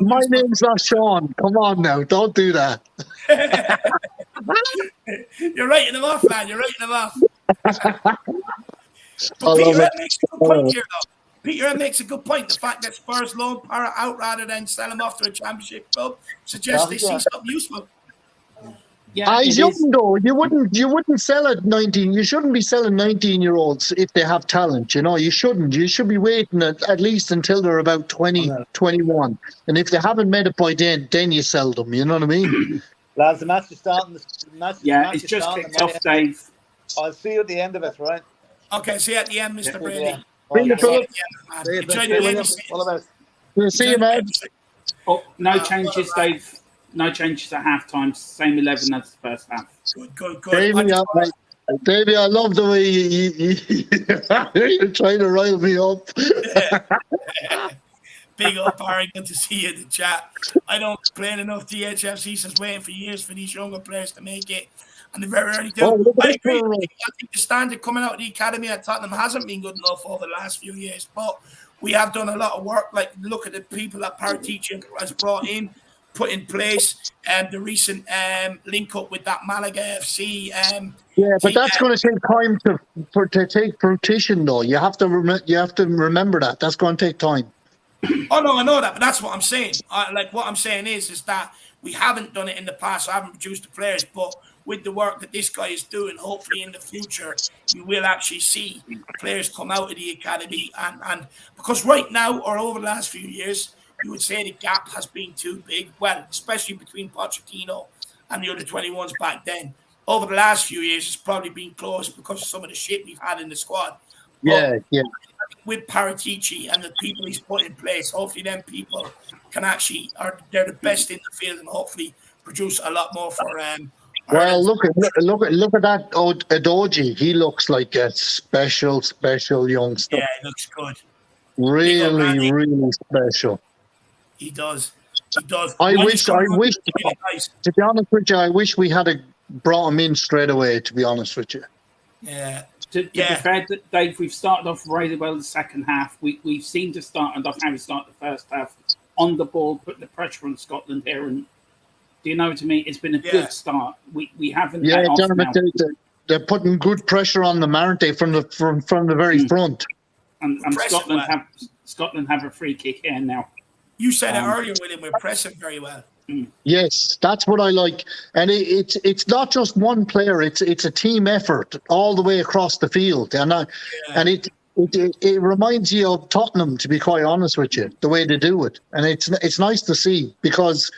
[SPEAKER 3] my name's not Sean. Come on now, don't do that.
[SPEAKER 1] You're writing him off, man. You're writing him off. But Peter M makes a good point here, though. Peter M makes a good point. The fact that Spurs loan Para out rather than sell him off to a championship club suggests they see something useful.
[SPEAKER 2] Yeah,
[SPEAKER 3] He's
[SPEAKER 2] it
[SPEAKER 3] young
[SPEAKER 2] is.
[SPEAKER 3] though. You wouldn't sell at 19. You shouldn't be selling 19-year-olds if they have talent. You shouldn't. You should be waiting at least until they're about 20, 21. And if they haven't made it by then you sell them. You know what I mean?
[SPEAKER 4] Lads, the match is starting.
[SPEAKER 2] Yeah, it's just kicked off, Dave.
[SPEAKER 4] I'll see you at the end of it, right?
[SPEAKER 1] Okay, see you at the end, Mr. Brady.
[SPEAKER 4] Yeah.
[SPEAKER 3] See you,
[SPEAKER 1] See you
[SPEAKER 3] Philip.
[SPEAKER 1] at the end, man.
[SPEAKER 4] See you,
[SPEAKER 1] Enjoy
[SPEAKER 4] see
[SPEAKER 1] the
[SPEAKER 4] you,
[SPEAKER 1] ladies'
[SPEAKER 4] William.
[SPEAKER 1] sessions.
[SPEAKER 4] All the best.
[SPEAKER 3] We'll see you,
[SPEAKER 1] Enjoy the
[SPEAKER 3] man.
[SPEAKER 1] ladies' sessions.
[SPEAKER 2] Oh, no
[SPEAKER 1] well,
[SPEAKER 2] changes,
[SPEAKER 1] right.
[SPEAKER 2] Dave. No changes at halftime. Same 11 as the first half.
[SPEAKER 1] Good.
[SPEAKER 3] Davey, I love the way you're trying to rile me up.
[SPEAKER 1] Big up, Barry. Good to see you in the chat. I don't complain enough. DHFC says waiting for years for these younger players to make it, and they very rarely do.
[SPEAKER 3] Oh, look at
[SPEAKER 1] I
[SPEAKER 3] this
[SPEAKER 1] agree.
[SPEAKER 3] girl.
[SPEAKER 1] I think the standard coming out of the academy at Tottenham hasn't been good enough over the last few years, but we have done a lot of work. Like, look at the people that Paratici has brought in, put in place, and the recent link up with that Malaga FC.
[SPEAKER 3] Yeah, but that's going to take time to take fruition, though. You have to remember that. That's going to take time.
[SPEAKER 1] Oh no, I know that, but that's what I'm saying. What I'm saying is that we haven't done it in the past. I haven't produced the players, but with the work that this guy is doing, hopefully in the future you will actually see players come out of the academy. And because right now, or over the last few years, you would say the gap has been too big. Well, especially between Pochettino and the other 21s back then. Over the last few years, it's probably been close because of some of the shit we've had in the squad.
[SPEAKER 3] Yeah.
[SPEAKER 1] With Paratici and the people he's put in place, hopefully them people can they're the best in the field and hopefully produce a lot more for
[SPEAKER 3] Well, look at that Adoji. He looks like a special youngster.
[SPEAKER 1] Yeah, he looks good.
[SPEAKER 3] Really special.
[SPEAKER 1] He does.
[SPEAKER 3] I wish, to be honest with you, I wish we had brought him in straight away, to be honest with you.
[SPEAKER 1] Yeah.
[SPEAKER 2] To be fair, Dave, we've started off really well the second half. We've seemed to start off how we started the first half on the ball, putting the pressure on Scotland here. And do you know what I mean? It's been a good start. We haven't.
[SPEAKER 3] Yeah, they're putting good pressure on them, aren't they? From the very front.
[SPEAKER 2] And Scotland have a free kick here now.
[SPEAKER 1] You said it earlier, William. We're pressing very well.
[SPEAKER 3] Yes, that's what I like, and it's not just one player; it's a team effort all the way across the field, and it reminds you of Tottenham, to be quite honest with you, the way they do it, and it's nice to see because,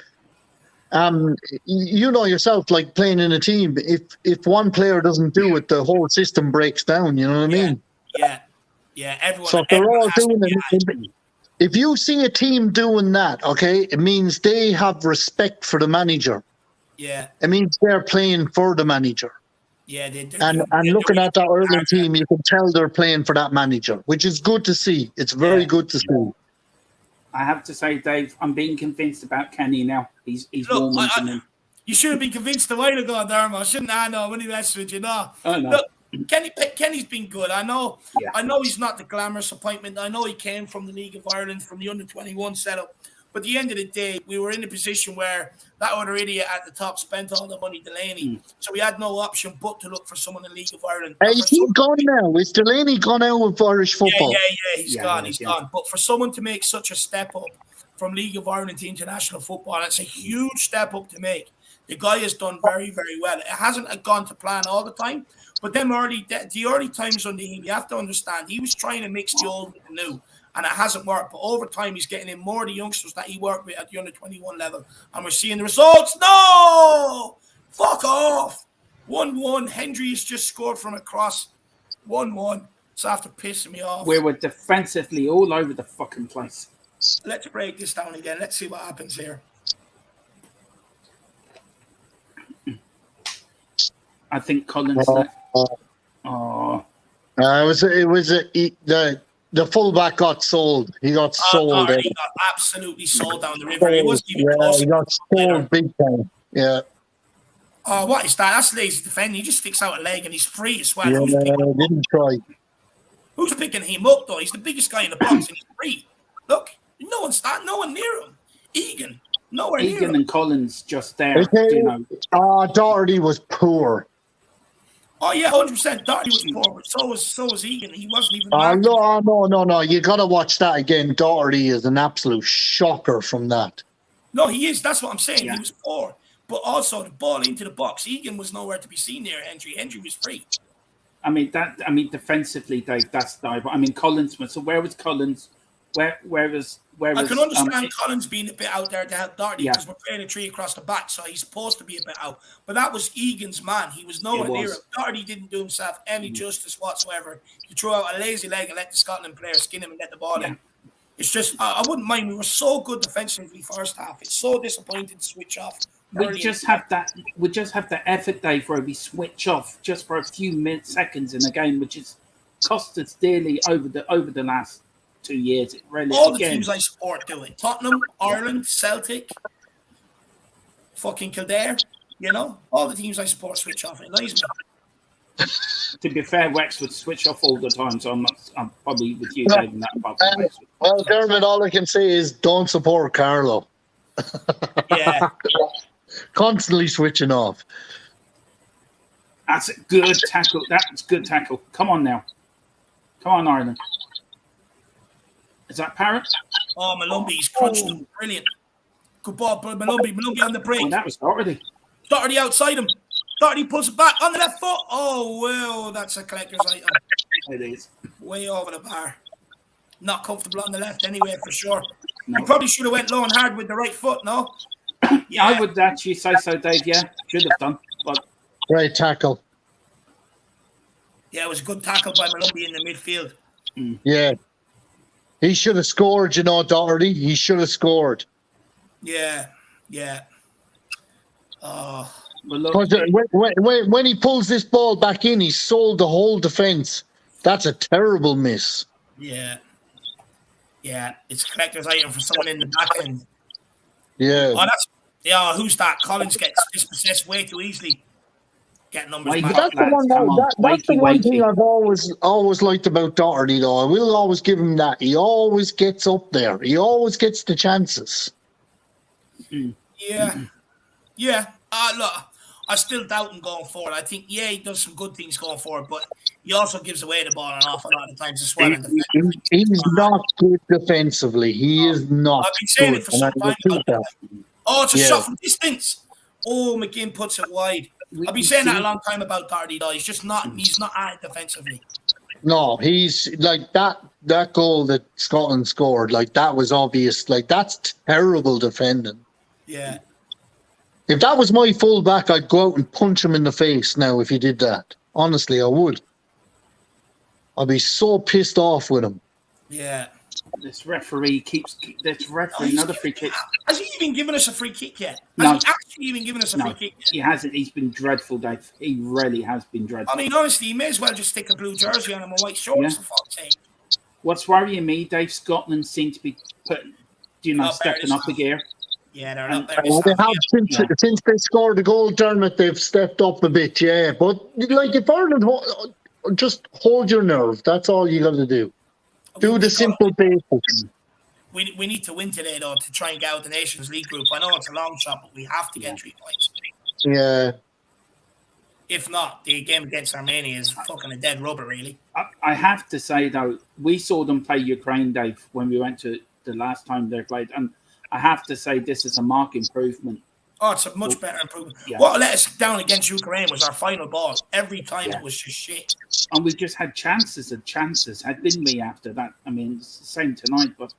[SPEAKER 3] you know yourself, like playing in a team, if one player doesn't do it, the whole system breaks down. You know what I mean?
[SPEAKER 1] Yeah. Everyone.
[SPEAKER 3] So if they're all doing it. If you see a team doing that, okay, it means they have respect for the manager.
[SPEAKER 1] Yeah.
[SPEAKER 3] It means they're playing for the manager.
[SPEAKER 1] Yeah, they do.
[SPEAKER 3] And looking at that Ireland team, you can tell they're playing for that manager, which is good to see. It's very good to see.
[SPEAKER 2] I have to say, Dave, I'm being convinced about Kenny now. He's warming to me.
[SPEAKER 1] You should have been convinced a while ago, Dermot. Shouldn't I know when he messed with you? No.
[SPEAKER 2] Oh, no.
[SPEAKER 1] Look, Kenny's been good. I know he's not the glamorous appointment. I know he came from the League of Ireland, from the under-21 setup. But at the end of the day, we were in a position where that other idiot at the top spent all the money, Delaney. So we had no option but to look for someone in the League of Ireland.
[SPEAKER 3] Is he gone now? Is Delaney gone out of Irish football?
[SPEAKER 1] Yeah, he's gone. He's gone. But for someone to make such a step up from League of Ireland to international football, it's a huge step up to make. The guy has done very, very well. It hasn't gone to plan all the time. But them the early times under him, you have to understand, he was trying to mix the old with the new, and it hasn't worked. But over time, he's getting in more of the youngsters that he worked with at the under-21 level, and we're seeing the results. No! Fuck off! 1-1. Hendry has just scored from a cross. 1-1. It's after pissing me off.
[SPEAKER 2] We were defensively all over the fucking place.
[SPEAKER 1] Let's break this down again. Let's see what happens here.
[SPEAKER 2] I think Collins.
[SPEAKER 3] The fullback got sold. He got sold.
[SPEAKER 1] He got absolutely sold down the river. He wasn't even close.
[SPEAKER 3] He got sold big time. Yeah.
[SPEAKER 1] Oh, what is that? That's lazy defending. He just sticks out a leg and he's free as well.
[SPEAKER 3] Yeah, didn't try.
[SPEAKER 1] Who's picking him up though? He's the biggest guy in the box and he's free. Look, no one near him. Egan, nowhere near him.
[SPEAKER 2] Egan and Collins just there.
[SPEAKER 3] Doherty was poor.
[SPEAKER 1] Oh yeah, 100%. Doherty was poor, but so was Egan. He wasn't even.
[SPEAKER 3] No. You got to watch that again. Doherty is an absolute shocker from that.
[SPEAKER 1] No, he is. That's what I'm saying. Yeah. He was poor, But also the ball into the box. Egan was nowhere to be seen there. Hendry was free.
[SPEAKER 2] I mean defensively, Dave. That's dive. I mean Collins. So where was Collins? Where was?
[SPEAKER 1] I can understand Collins being a bit out there to help Doherty because we're playing a tree across the back, so he's supposed to be a bit out. But that was Egan's man. He was nowhere near him. Doherty didn't do himself any justice whatsoever. He threw out a lazy leg and let the Scotland player skin him and get the ball in. It's just, I wouldn't mind. We were so good defensively first half. It's so disappointing to switch off.
[SPEAKER 2] We just have that effort, Dave, where we switch off just for a few seconds in a game, which has cost us dearly over the last 2 years. It really
[SPEAKER 1] all the teams I support do it. Tottenham, Ireland, Celtic, fucking Kildare. You know, all the teams I support switch off. It annoys me.
[SPEAKER 2] To be fair, Wexford switch off all the time, so I'm probably with you, Dave, in that part.
[SPEAKER 3] Well, Dermot, all I can say is don't support Carlo.
[SPEAKER 1] Yeah.
[SPEAKER 3] Constantly switching off.
[SPEAKER 2] That's a good tackle. That's good tackle. Come on now. Come on, Ireland. Is that Parrott?
[SPEAKER 1] Oh, Malumbi's crunched him. Brilliant. Good ball, but Malumbi on the break.
[SPEAKER 2] Oh, that was Doherty.
[SPEAKER 1] Doherty outside him. Doherty pulls it back on the left foot. Oh, well, that's a collector's item.
[SPEAKER 2] It is.
[SPEAKER 1] Way over the bar. Not comfortable on the left anyway, for sure.
[SPEAKER 2] No.
[SPEAKER 1] You probably should have went low and hard with the right foot, no?
[SPEAKER 2] Yeah, I would actually say so, Dave. Yeah, should have done. But
[SPEAKER 3] Great tackle.
[SPEAKER 1] Yeah, it was a good tackle by Malumbi in the midfield.
[SPEAKER 3] Yeah. He should have scored, you know, Doherty. He should have scored.
[SPEAKER 1] Yeah. Oh.
[SPEAKER 2] well, look,
[SPEAKER 3] When he pulls this ball back in, he sold the whole defence. That's a terrible miss.
[SPEAKER 1] Yeah. It's a collector's item for someone in the back end.
[SPEAKER 3] Yeah.
[SPEAKER 1] Oh, who's that? Collins gets dispossessed way too easily. Get numbers back.
[SPEAKER 3] That's the one thing I've always liked about Doherty, though. I will always give him that. He always gets up there. He always gets the chances.
[SPEAKER 1] Yeah. Look, I still doubt him going forward. I think, he does some good things going forward, but he also gives away the ball an awful lot of times as well.
[SPEAKER 3] He's not good defensively. He is not.
[SPEAKER 1] I've been saying it for some time. Oh, it's a shot from distance. Oh, McGinn puts it wide. I've been saying that a long time about Doherty, though. He's not at it defensively.
[SPEAKER 3] No, he's like that goal that Scotland scored, like that was obvious. Like that's terrible defending.
[SPEAKER 1] Yeah.
[SPEAKER 3] If that was my fullback, I'd go out and punch him in the face now if he did that. Honestly, I would. I'd be so pissed off with him.
[SPEAKER 2] Yeah. This referee another free kick.
[SPEAKER 1] Has he even given us a free kick yet?
[SPEAKER 2] No.
[SPEAKER 1] Has he actually even given us a free kick yet?
[SPEAKER 2] He hasn't. He's been dreadful, Dave. He really has been dreadful.
[SPEAKER 1] I mean, honestly, he may as well just stick a blue jersey on him and white shorts, for fuck's sake.
[SPEAKER 2] What's worrying me, Dave, Scotland seem to be stepping up a gear.
[SPEAKER 1] Yeah, they're not there.
[SPEAKER 3] Well, they have since they scored the goal, Dermot, they've stepped up a bit, yeah. But like if Ireland just hold your nerve, that's all you got to do. Do the simple basics.
[SPEAKER 1] We need to win today, though, to try and get out the Nations League group. I know it's a long shot, but we have to get 3 points.
[SPEAKER 3] Yeah.
[SPEAKER 1] If not, the game against Armenia is fucking a dead rubber, really.
[SPEAKER 2] I have to say, though, we saw them play Ukraine, Dave, when we went to the last time they played. And I have to say this is a marked improvement.
[SPEAKER 1] Oh, it's a much better improvement.
[SPEAKER 2] Yeah.
[SPEAKER 1] What let us down against Ukraine was our final ball. Every time it was just shit.
[SPEAKER 2] And we just had chances. Had been me after that. I mean, it's the same tonight. But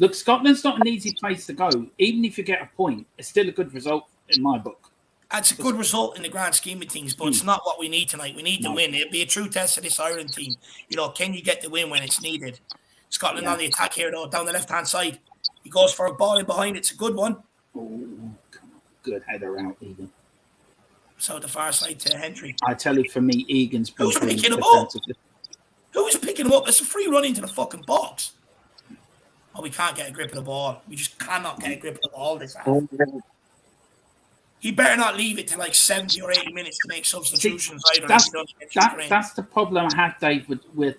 [SPEAKER 2] look, Scotland's not an easy place to go. Even if you get a point, it's still a good result in my book.
[SPEAKER 1] It's a good result in the grand scheme of things, but it's not what we need tonight. We need to win. It'll be a true test of this Ireland team. You know, can you get the win when it's needed? Scotland on the attack here, though, down the left-hand side. He goes for a ball in behind. It's a good one.
[SPEAKER 2] Oh, good header out, Egan.
[SPEAKER 1] So the far side to Hendry.
[SPEAKER 2] I tell you, for me, Egan's
[SPEAKER 1] who's picking him up? Who's picking him up? It's a free run into the fucking box. Oh, we can't get a grip of the ball. We just cannot get a grip of the ball this half. He better not leave it to like 70 or 80 minutes to make substitutions.
[SPEAKER 2] That's the problem I have, Dave, with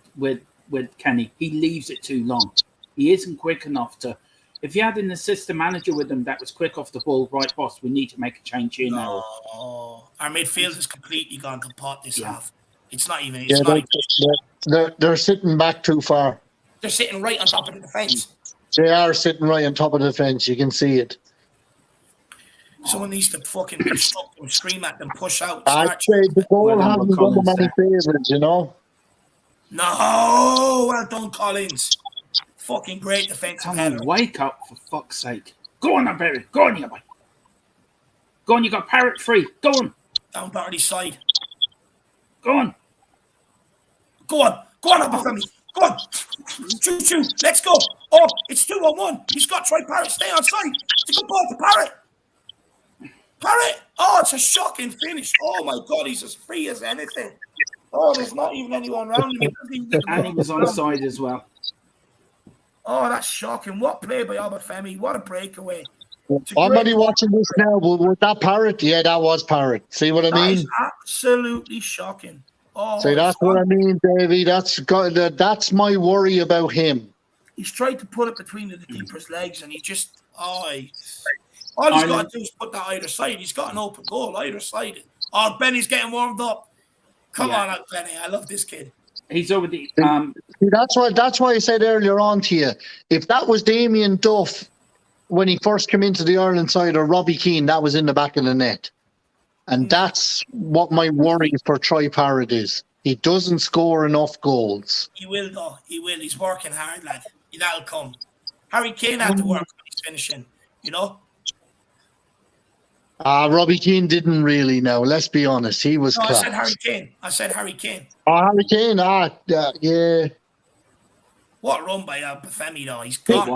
[SPEAKER 2] Kenny. He leaves it too long. He isn't quick enough to. If you had an assistant manager with him that was quick off the ball, right, boss, we need to make a change here now.
[SPEAKER 1] Our midfield has completely gone to pot this half. It's not even.
[SPEAKER 3] They're sitting back too far.
[SPEAKER 1] They're sitting right on top of the defence.
[SPEAKER 3] They are sitting right on top of the defence. You can see it.
[SPEAKER 1] Someone needs to fucking instruct them, scream at them, push out.
[SPEAKER 3] I'd
[SPEAKER 1] Start.
[SPEAKER 3] say the goal
[SPEAKER 2] Well done,
[SPEAKER 3] hasn't done them
[SPEAKER 2] Collins
[SPEAKER 3] any favours, you know.
[SPEAKER 1] No, well done, Collins. Fucking great defensive
[SPEAKER 2] Come
[SPEAKER 1] header.
[SPEAKER 2] on, wake up for fuck's sake. Go on, Barry. Go on, you boy. Go on, you got Parrot free. Go on.
[SPEAKER 1] Down Doherty's side.
[SPEAKER 2] Go on.
[SPEAKER 1] Go on, Abafemi. Go on. Choo. Let's go. Oh, it's 2-on-1. He's got to try Parrot. Stay on side. It's a good ball to Parrot. Parrot. Oh, it's a shocking finish. Oh my God, he's as free as anything. Oh, there's not even anyone around him.
[SPEAKER 2] And he was on side as well.
[SPEAKER 1] Oh, that's shocking. What play by Abafemi. What a breakaway.
[SPEAKER 3] I'm only watching this now, but with that Parrot, yeah, that was Parrot. See what I
[SPEAKER 1] That
[SPEAKER 3] mean?
[SPEAKER 1] is absolutely shocking. Oh,
[SPEAKER 3] See, that's what I mean, Davey. That's my worry about him.
[SPEAKER 1] He's tried to put it between the keeper's legs, and he just all he's got to do is put that either side. He's got an open goal either side. Oh, Benny's getting warmed up. Come on out, Benny. I love this kid.
[SPEAKER 2] He's already.
[SPEAKER 3] See, that's why I said earlier on to you, if that was Damien Duff when he first came into the Ireland side, or Robbie Keane, that was in the back of the net. And that's what my worry for Troy Parrott is. He doesn't score enough goals.
[SPEAKER 1] He will, though. He will. He's working hard, lad. That'll come. Harry Kane had to work when he's finishing, you know?
[SPEAKER 3] Robbie Keane didn't really know. Let's be honest. He was class.
[SPEAKER 1] I said Harry Kane.
[SPEAKER 3] Oh, Harry Kane? Yeah.
[SPEAKER 1] What a run by Bafemi, though. He's got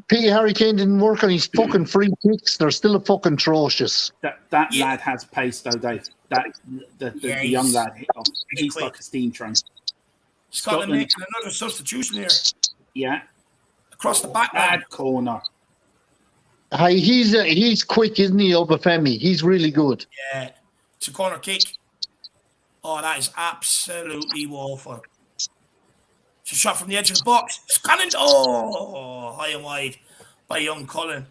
[SPEAKER 3] Peter Harry Kane didn't work on his fucking free kicks. They're still fucking atrocious.
[SPEAKER 2] That lad has pace, though, Dave. The young lad, he's like a steam train.
[SPEAKER 1] Scotland making another substitution here.
[SPEAKER 2] Yeah.
[SPEAKER 1] Across the back line.
[SPEAKER 2] Bad corner.
[SPEAKER 3] Hey, he's quick, isn't he, Obafemi? He's really good.
[SPEAKER 1] Yeah. It's a corner kick. Oh, that is absolutely woeful. It's a shot from the edge of the box. It's cannon. Oh, high and wide by young Cullen.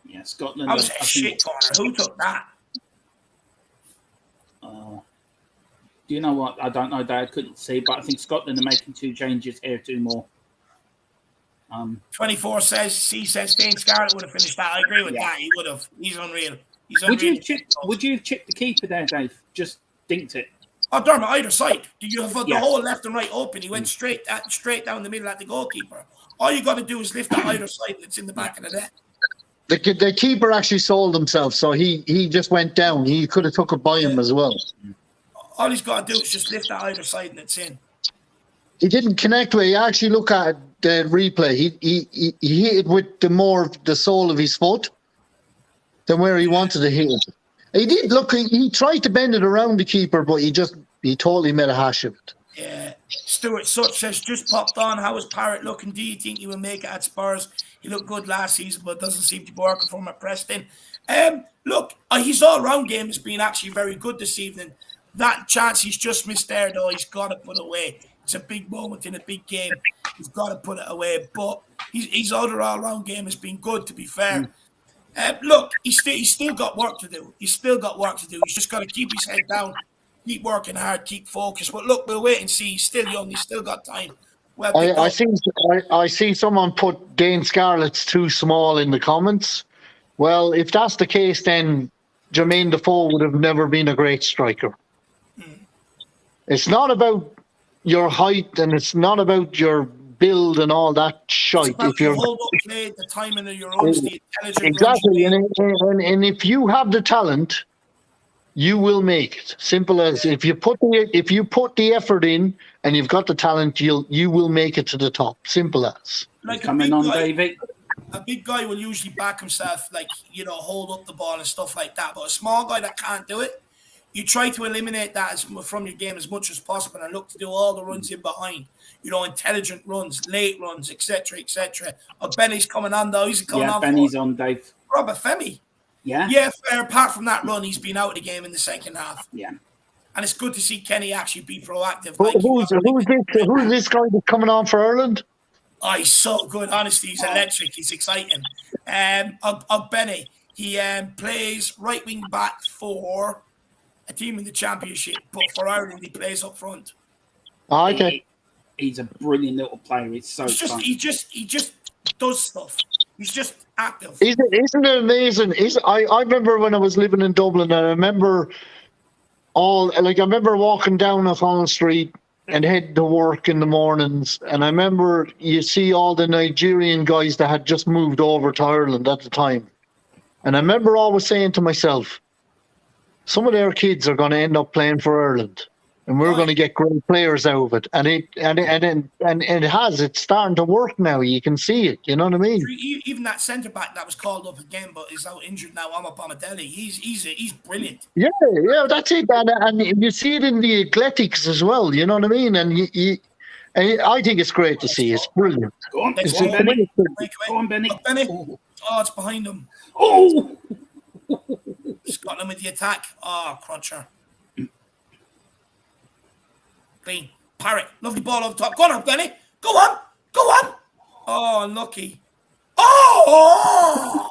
[SPEAKER 2] Yeah, Scotland.
[SPEAKER 1] That was a shit corner. Who took that?
[SPEAKER 2] Do you know what? I don't know, Dad. Couldn't see, but I think Scotland are making 2 changes here, 2 more.
[SPEAKER 1] 24 says Dane Scarlett would have finished that. I agree with that. He would have. He's unreal.
[SPEAKER 2] Would you have chipped the keeper there, Dave? Just dinked it.
[SPEAKER 1] Oh, Dermot, either side. You have the whole left and right open. He went straight down the middle at the goalkeeper. All you got to do is lift that either side that's in the back of the net.
[SPEAKER 3] The keeper actually sold himself, so he just went down. He could have took it by him as well.
[SPEAKER 1] All he's got to do is just lift that either side and it's in.
[SPEAKER 3] He didn't connect with it. You actually look at the replay. He hit it with the sole of his foot than where he wanted to hit it. He did look. He tried to bend it around the keeper, but he totally made a hash of it.
[SPEAKER 1] Yeah. Stuart Such says, just popped on. How is Parrott looking? Do you think he will make it at Spurs? He looked good last season, but doesn't seem to be working for him at Preston. Look, his all-round game has been actually very good this evening. That chance he's just missed there, though, he's got to put away. It's a big moment in a big game. He's got to put it away. But his other all-round game has been good, to be fair. Look, he's still got work to do. He's just got to keep his head down, keep working hard, keep focused. But look, we'll wait and see. He's still young. He's still got time. Well,
[SPEAKER 3] I see someone put Dane Scarlett's too small in the comments. Well, if that's the case, then Jermaine Defoe would have never been a great striker. It's not about your height and it's not about your build and all that shite.
[SPEAKER 1] If you're hold up play, the timing of your runs, the intelligent
[SPEAKER 3] exactly, and if you have the talent, you will make it. Simple as if you put the effort in and you've got the talent, you will make it to the top. Simple as.
[SPEAKER 1] Like
[SPEAKER 2] coming on, David.
[SPEAKER 1] A big guy will usually back himself, like hold up the ball and stuff like that. But a small guy that can't do it, you try to eliminate that from your game as much as possible and look to do all the runs in behind. Intelligent runs, late runs, etc., etc. Benny's coming on, though. He's coming on.
[SPEAKER 2] Benny's on, Dave.
[SPEAKER 1] Robert Femi.
[SPEAKER 2] Yeah,
[SPEAKER 1] fair. Apart from that run, he's been out of the game in the second half.
[SPEAKER 2] Yeah.
[SPEAKER 1] And it's good to see Kenny actually be proactive.
[SPEAKER 3] Who's this guy that's coming on for Ireland?
[SPEAKER 1] Oh, he's so good. Honestly, he's electric. He's exciting. Benny, he plays right wing back for a team in the Championship, but for Ireland, he plays up front.
[SPEAKER 3] Oh, okay.
[SPEAKER 2] He's a brilliant little player. It's so fun.
[SPEAKER 1] He just does stuff. He's just active.
[SPEAKER 3] Isn't it amazing? I remember when I was living in Dublin, and I remember I remember walking down O'Connell Street and head to work in the mornings, and I remember you see all the Nigerian guys that had just moved over to Ireland at the time, and I remember always saying to myself, some of their kids are going to end up playing for Ireland, and we're going to get great players out of it. And it's starting to work now. You can see it. You know what I mean?
[SPEAKER 1] Even that centre back that was called up again, but is out injured now. Amapamadeli. He's brilliant.
[SPEAKER 3] Yeah, that's it. And you see it in the athletics as well. You know what I mean? And I think it's great to see. It's brilliant.
[SPEAKER 2] Go on,
[SPEAKER 1] Benny.
[SPEAKER 2] Go on, Benny.
[SPEAKER 1] Look, Benny. Oh, it's behind him.
[SPEAKER 2] Oh!
[SPEAKER 1] Scotland with the attack. Oh, cruncher. Clean. Parrot. Lovely ball up top. Go on, Benny. Go on. Oh, unlucky. Oh!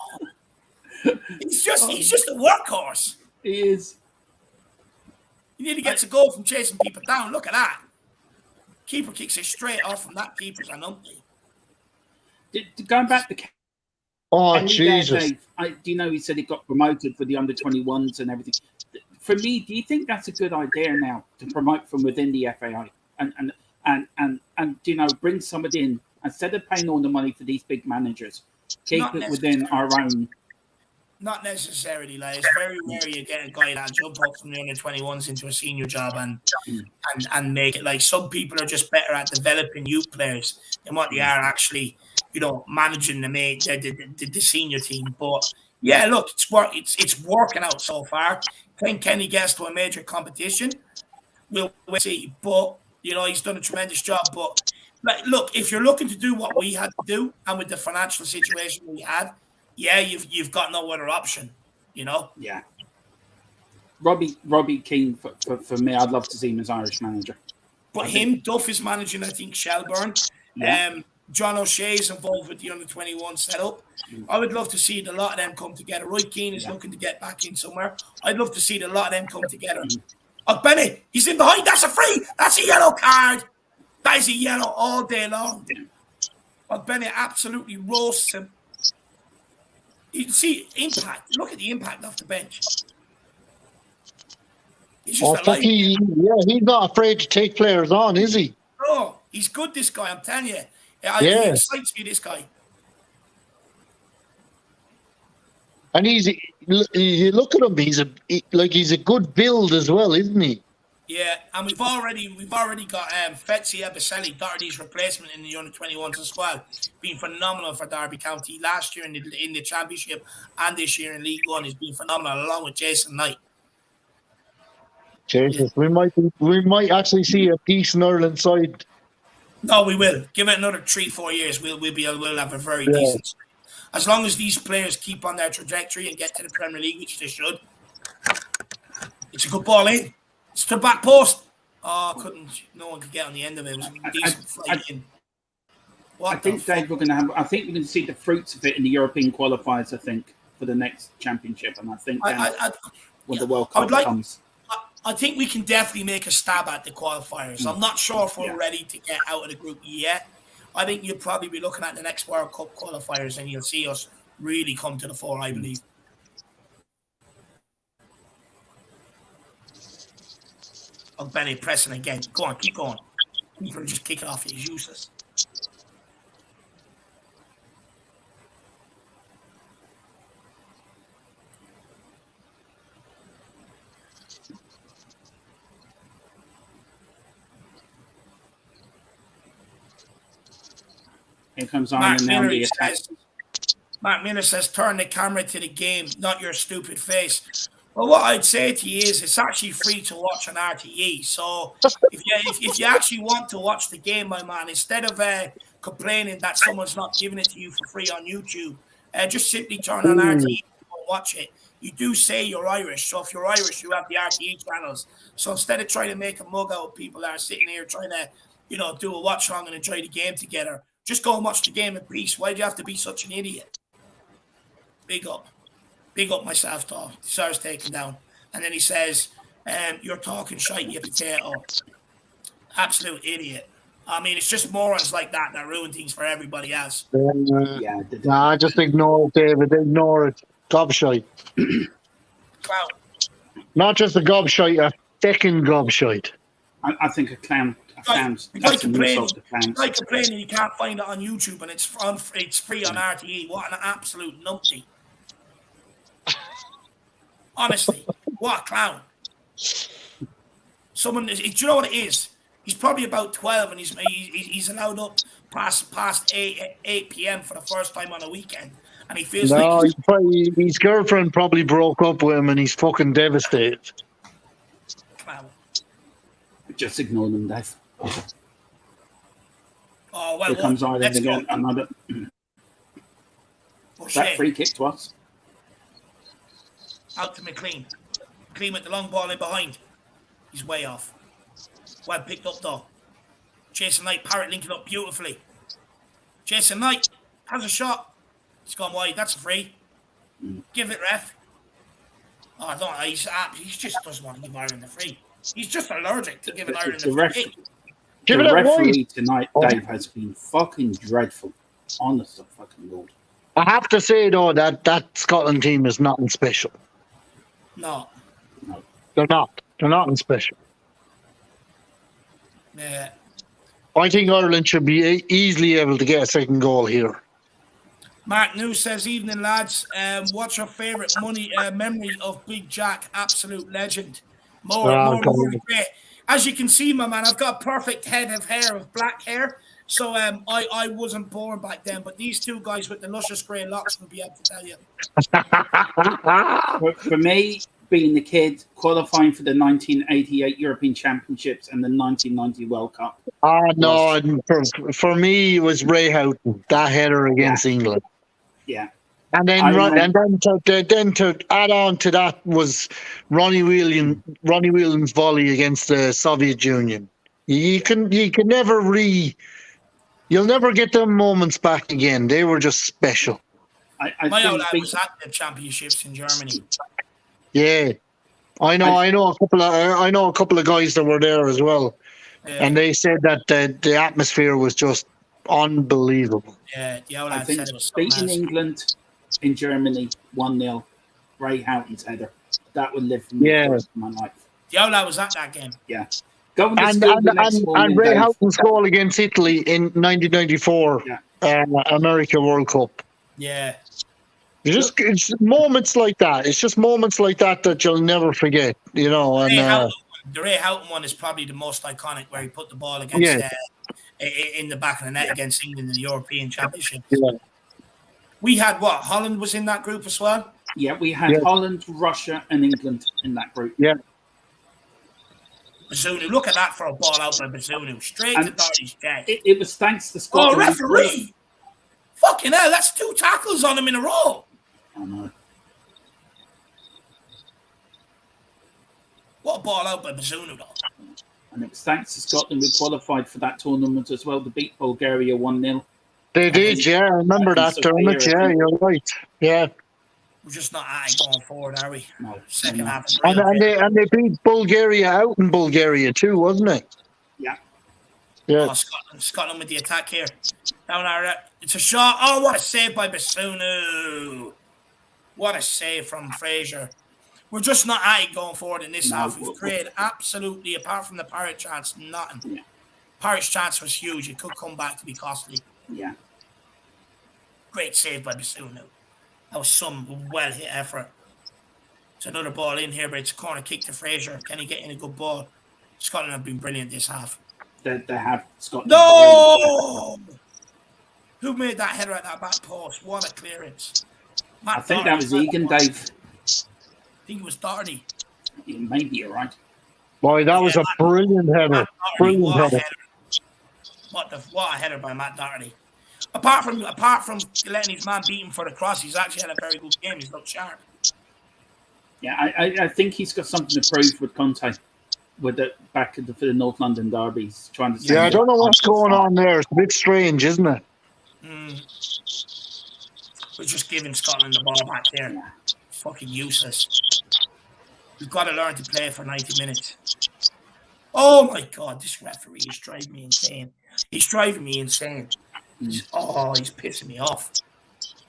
[SPEAKER 1] He's just a workhorse.
[SPEAKER 2] He is.
[SPEAKER 1] He nearly gets a goal from chasing people down. Look at that. Keeper kicks it straight off from that keeper's an umpty.
[SPEAKER 2] Going back to
[SPEAKER 3] Oh, Jesus.
[SPEAKER 2] do you know he said he got promoted for the under-21s and everything? For me, do you think that's a good idea now to promote from within the FAI and bring somebody in instead of paying all the money for these big managers, keep it within our own?
[SPEAKER 1] Not necessarily. Like, it's very rare you get a guy that jump up from the under-21s into a senior job and make it. Like, some people are just better at developing youth players than what they are actually, managing the senior team. But yeah, look, it's working out so far. Can he gets to a major competition? We'll see. But he's done a tremendous job. But look, if you're looking to do what we had to do, and with the financial situation we had, yeah, you've got no other option.
[SPEAKER 2] Yeah. Robbie Keane for me. I'd love to see him as Irish manager.
[SPEAKER 1] But Duff is managing, I think, Shelburne.
[SPEAKER 2] Yeah.
[SPEAKER 1] John O'Shea is involved with the under-21 setup. I would love to see a lot of them come together. Roy Keane is looking to get back in somewhere. I'd love to see a lot of them come together. Oh, Benny, he's in behind. That's a free. That's a yellow card. That is a yellow all day long. But Benny absolutely roasts him. You can see impact. Look at the impact off the bench. He's just
[SPEAKER 3] he's not afraid to take players on, is he?
[SPEAKER 1] Oh, he's good, this guy, I'm telling you. He excites me, this guy.
[SPEAKER 3] And you look at him, he's a good build as well, isn't he?
[SPEAKER 1] Yeah, and we've already got Fetzi Ebiseli, Doherty's replacement in the under-21s as well. Been phenomenal for Derby County last year in the Championship and this year in League One. He's been phenomenal along with Jason Knight.
[SPEAKER 3] Jesus, we might actually see a decent Ireland side.
[SPEAKER 1] No, we will. Give it another 3-4 years. We'll have a very decent side. As long as these players keep on their trajectory and get to the Premier League, which they should. It's a good ball in. It's to the back post. Oh, no one could get on the end of it. It was a decent flight in.
[SPEAKER 2] I think, Dave, we're going to see the fruits of it in the European qualifiers, I think, for the next championship. And I think when the World Cup comes.
[SPEAKER 1] I think we can definitely make a stab at the qualifiers. I'm not sure if we're ready to get out of the group yet. I think you'll probably be looking at the next World Cup qualifiers and you'll see us really come to the fore, I believe. Oh, Benny pressing again. Go on, keep going. You can just kick it off. He's useless.
[SPEAKER 2] Here comes Mark
[SPEAKER 1] Miller says, turn the camera to the game, not your stupid face. Well, what I'd say to you is it's actually free to watch on RTE. So if you actually want to watch the game, my man, instead of complaining that someone's not giving it to you for free on YouTube, just simply turn on RTE and watch it. You do say you're Irish. So if you're Irish, you have the RTE channels. So instead of trying to make a mug out of people that are sitting here trying to, do a watch along and enjoy the game together, just go and watch the game in peace. Why do you have to be such an idiot? Big up myself, though. Sar's taken down. And then he says, you're talking shite, you potato. Absolute idiot. I mean, it's just morons like that ruin things for everybody else.
[SPEAKER 2] Yeah.
[SPEAKER 3] Nah, just ignore it, David. Ignore it. Gobshite.
[SPEAKER 1] Clown.
[SPEAKER 3] Not just a gobshite, a feckin' gobshite.
[SPEAKER 2] I think a clown.
[SPEAKER 1] Like
[SPEAKER 2] That's an insult to clowns.
[SPEAKER 1] Like complaining you can't find it on YouTube and it's free on RTE. What an absolute numpty. Honestly, what a clown. Do you know what it is? He's probably about 12 and he's allowed up past 8 p.m. for the first time on a weekend. And he feels like
[SPEAKER 3] his girlfriend probably broke up with him and he's fucking devastated.
[SPEAKER 1] Clown.
[SPEAKER 2] Just ignore them, Dave.
[SPEAKER 1] Oh, well,
[SPEAKER 2] Here comes Ireland again. Another. That free kick to us.
[SPEAKER 1] Out to McLean. McLean with the long ball in behind. He's way off. Well picked up though. Jason Knight, Parrott linking up beautifully. Jason Knight has a shot. He's gone wide. That's a free. Give it, ref. Oh, I don't. He just doesn't want to give Ireland the free. He's just allergic to giving Ireland the free.
[SPEAKER 2] The referee tonight, Dave, has been fucking dreadful. Honest to fucking Lord.
[SPEAKER 3] I have to say though that Scotland team is nothing special.
[SPEAKER 1] No.
[SPEAKER 3] They're not. They're nothing special.
[SPEAKER 1] Yeah.
[SPEAKER 3] I think Ireland should be easily able to get a second goal here. Mark
[SPEAKER 1] News says, evening lads. What's your favourite memory of Big Jack? Absolute legend. More great. As you can see, my man, I've got a perfect head of hair, of black hair. So I wasn't born back then, but these two guys with the luscious grey locks will be able to tell you.
[SPEAKER 2] For me, being the kid, qualifying for the 1988 European Championships and the 1990 World Cup.
[SPEAKER 3] No, for me, it was Ray Houghton, that header against England.
[SPEAKER 2] Yeah.
[SPEAKER 3] And then to add on to that was Ronnie Whelan's volley against the Soviet Union. You'll never get them moments back again. They were just special.
[SPEAKER 1] My old lad was at the championships in Germany.
[SPEAKER 3] Yeah, I know a couple of guys that were there as well, and they said that the atmosphere was just unbelievable.
[SPEAKER 1] Yeah, the old
[SPEAKER 2] I
[SPEAKER 1] lad
[SPEAKER 2] think
[SPEAKER 1] said it was
[SPEAKER 2] beating England in Germany 1-0, Ray Houghton's header, that would live for me the rest of my life.
[SPEAKER 1] The old lad was at that game.
[SPEAKER 2] Yeah.
[SPEAKER 3] And Ray Houghton's goal against Italy in 1994 America World Cup.
[SPEAKER 1] Yeah.
[SPEAKER 3] It's moments like that. It's just moments like that you'll never forget, you know. And
[SPEAKER 1] the Ray Houghton one is probably the most iconic, where he put the ball against in the back of the net against England in the European Championship. Yeah. We had Holland was in that group as well.
[SPEAKER 2] Yeah, we had Holland, Russia, and England in that group.
[SPEAKER 3] Yeah.
[SPEAKER 1] Bazunu, look at that for a ball out by Bazunu, straight to Doherty's chest.
[SPEAKER 2] It was thanks to Scotland.
[SPEAKER 1] Oh, referee! Fucking hell, that's 2 tackles on him in a row.
[SPEAKER 2] I know.
[SPEAKER 1] What a ball out by Bazunu, though.
[SPEAKER 2] And it was thanks to Scotland we qualified for that tournament as well to beat Bulgaria 1-0.
[SPEAKER 3] They did, I remember that tournament. Yeah, you're right. Yeah.
[SPEAKER 1] We're just not going forward, are we?
[SPEAKER 2] No.
[SPEAKER 1] Second half.
[SPEAKER 3] And they beat Bulgaria out in Bulgaria too, wasn't it?
[SPEAKER 2] Yeah.
[SPEAKER 3] Yeah.
[SPEAKER 1] Oh, Scotland with the attack here. Down our, it's a shot. Oh, what a save by Bazunu. What a save from Fraser. We're just not going forward in this half. We've created absolutely, apart from the Pirate chance, nothing. Yeah. Pirate's chance was huge. It could come back to be costly.
[SPEAKER 2] Yeah.
[SPEAKER 1] Great save by Bazunu. That was some well-hit effort. It's another ball in here, but it's a corner kick to Fraser. Can he get in a good ball? Scotland have been brilliant this half.
[SPEAKER 2] They have Scotland.
[SPEAKER 1] No! Who made that header at that back post? What a clearance.
[SPEAKER 2] I think that was Egan, Dave.
[SPEAKER 1] I think it was Doherty.
[SPEAKER 2] Maybe you're right.
[SPEAKER 3] Boy, that was a brilliant header. Brilliant header.
[SPEAKER 1] What a header by Matt Doherty. Apart from letting his man beat him for the cross, he's actually had a very good game. He's looked sharp.
[SPEAKER 2] Yeah, I think he's got something to prove with Conte. With the back for the North London derbies, trying to.
[SPEAKER 3] I don't know what's going on there. It's a bit strange, isn't it?
[SPEAKER 1] We're just giving Scotland the ball back there. Yeah. Fucking useless. We've got to learn to play for 90 minutes. Oh my God, this referee is driving me insane. He's driving me insane. He's pissing me off.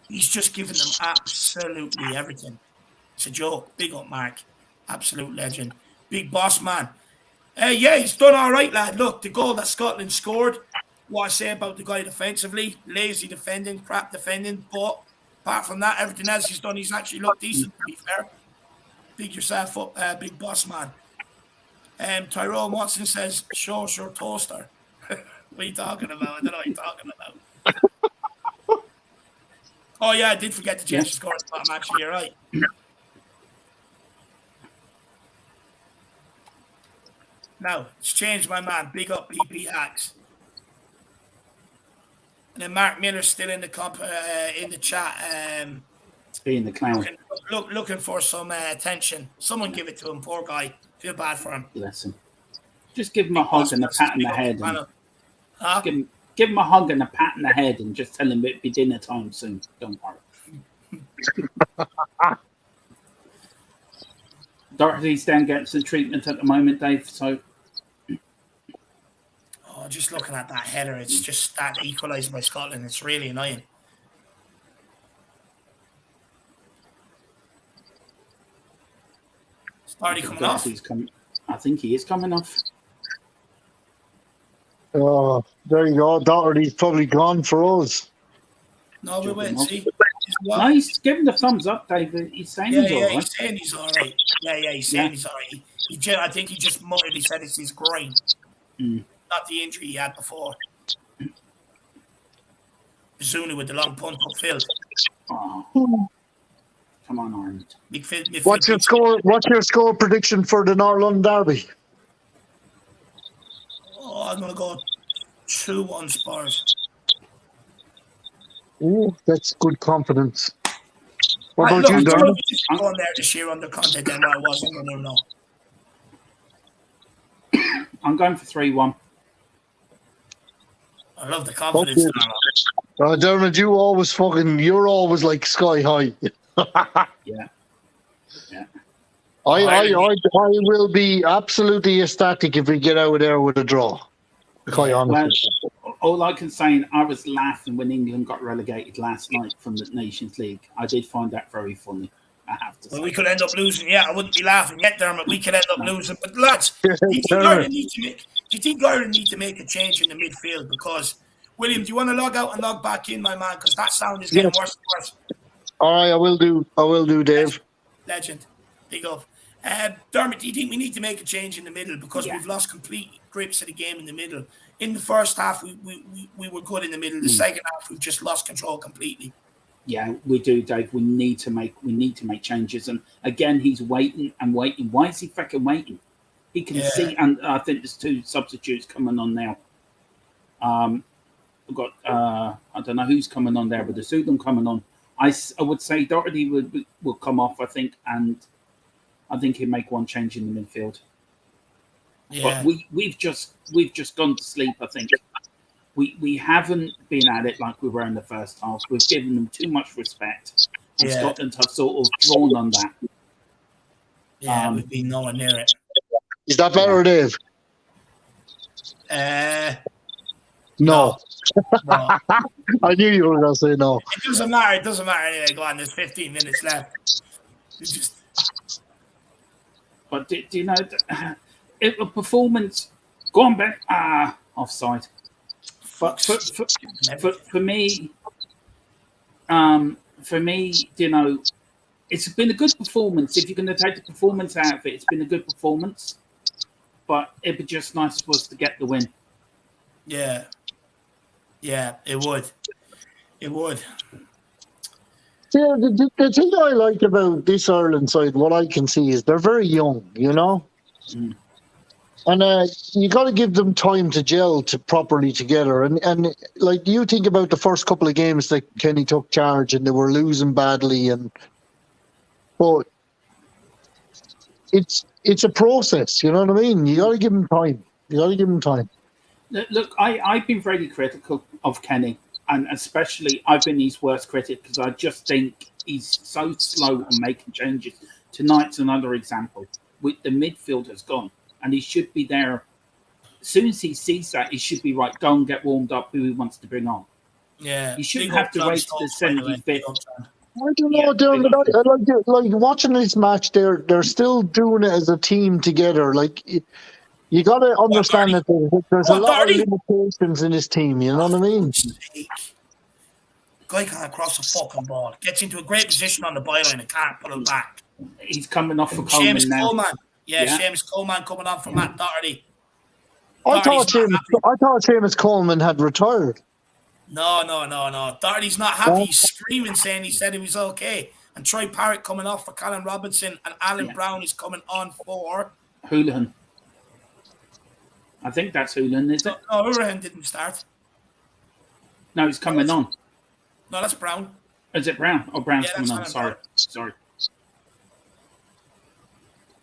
[SPEAKER 1] He's just giving them absolutely everything. It's a joke. Big up, Mark. Absolute legend. Big boss man. Yeah, he's done all right, lad. Look, the goal that Scotland scored, what I say about the guy defensively, lazy defending, crap defending, but apart from that, everything else he's done, he's actually looked decent, to be fair. Big yourself up, big boss man. Tyrone Watson says, sure, toaster. What are you talking about? I don't know what you're talking about. Oh, yeah, I did forget to change the score at the bottom, actually, you're right. Now, it's changed, my man. Big up PP Hacks. And then Mark Miller's still in the chat.
[SPEAKER 2] Being the clown.
[SPEAKER 1] Looking for some attention. Someone give it to him, poor guy. Feel bad for him.
[SPEAKER 2] Bless him. Just give him a hug and a pat on the head. Give him a hug and a pat on the head and just tell him it'll be dinner time soon. Don't worry. Doherty's down getting some treatment at the moment, Dave. So,
[SPEAKER 1] just looking at that header, it's just that equaliser by Scotland. It's really annoying. It's already coming off.
[SPEAKER 2] I think he is coming off.
[SPEAKER 3] Oh, there you go. Doherty's probably gone for us.
[SPEAKER 1] No, we wait and see.
[SPEAKER 2] No, he's giving the thumbs up, David. He's saying he's all right.
[SPEAKER 1] He's saying he's all right. He's saying he's all right. I think he just muttered. He said it's his groin, not the injury he had before. Zuni with the long punt upfield.
[SPEAKER 2] Oh. Come on, Ireland.
[SPEAKER 3] What's your score? What's your score prediction for the North London derby?
[SPEAKER 1] Oh, I'm gonna go 2-1 Spurs.
[SPEAKER 3] Ooh, that's good confidence. What about you, Darren?
[SPEAKER 1] I'm going there this year under content than what I was. I don't know.
[SPEAKER 2] I'm going for 3-1.
[SPEAKER 1] I love the confidence.
[SPEAKER 3] Okay. Dermot, you're always like sky high.
[SPEAKER 2] Yeah.
[SPEAKER 3] I will be absolutely ecstatic if we get out of there with a draw. Quite honestly.
[SPEAKER 2] Well, all I can say, I was laughing when England got relegated last night from the Nations League. I did find that very funny. I have to say.
[SPEAKER 1] Well, we could end up losing. Yeah, I wouldn't be laughing yet, Dermot. We could end up losing. But lads, do you think Ireland need to make a change in the midfield? Because William, do you want to log out and log back in, my man? Because that sound is getting worse and worse.
[SPEAKER 3] All right, I will do, Dave.
[SPEAKER 1] Legend. Big up. Dermot, do you think we need to make a change in the middle? Because we've lost complete grips of the game in the middle. In the first half, we were good in the middle. The second half, we've just lost control completely.
[SPEAKER 2] Yeah, we do, Dave. We need to make changes. And again, he's waiting and waiting. Why is he fucking waiting? He can see, and I think there's 2 substitutes coming on now. We've got I don't know who's coming on there, but there's 2 of them coming on. I would say Doherty will come off, I think, and I think he'll make one change in the midfield. Yeah. But we've just gone to sleep, I think. We haven't been at it like we were in the first half. We've given them too much respect. And Scotland have sort of drawn on that.
[SPEAKER 1] Yeah, we've been nowhere near it.
[SPEAKER 3] Is that better, Dave? No. I knew you were going to say no.
[SPEAKER 1] It doesn't matter. It doesn't matter anyway. Go on. There's 15 minutes left.
[SPEAKER 2] But do you know, if a performance... Go on, Ben. Offside. But for me, you know, it's been a good performance. If you're going to take the performance out of it, it's been a good performance. But it'd be just nice for us to get the win.
[SPEAKER 1] Yeah. Yeah, it would. It would.
[SPEAKER 3] Yeah, the thing I like about this Ireland side, what I can see is they're very young, you know? Mm. And you got to give them time to gel properly together. And like, you think about the first couple of games that Kenny took charge and they were losing badly. But it's a process, you know what I mean? You got to give them time.
[SPEAKER 2] Look, I've been very critical of Kenny. And especially, I've been his worst critic because I just think he's so slow on making changes. Tonight's another example. With the midfield has gone. And he should be there as soon as he sees that, he should be right. Go and get warmed up. Who he wants to bring on.
[SPEAKER 1] Yeah,
[SPEAKER 2] You shouldn't have to wait to the 75th.
[SPEAKER 3] I don't know, Dermot. Like watching this match, they're still doing it as a team together. Like you got to understand that there's a lot of limitations in this team. You know what I mean?
[SPEAKER 1] Guy can't cross a fucking ball. Gets into a great position on the byline and can't put it back.
[SPEAKER 2] He's coming off for Coleman now.
[SPEAKER 1] Coleman. Yeah, Seamus Coleman coming on for Matt Doherty.
[SPEAKER 3] I thought Seamus Coleman had retired.
[SPEAKER 1] No. Doherty's not happy. He's screaming, saying he said he was okay. And Troy Parrott coming off for Callum Robinson, and Alan Brown is coming on for
[SPEAKER 2] Houlihan. I think that's Houlihan, is it?
[SPEAKER 1] No, Houlihan didn't start.
[SPEAKER 2] No, he's coming on.
[SPEAKER 1] No, that's Brown.
[SPEAKER 2] Is it Brown? Oh, Brown's coming on. Sorry.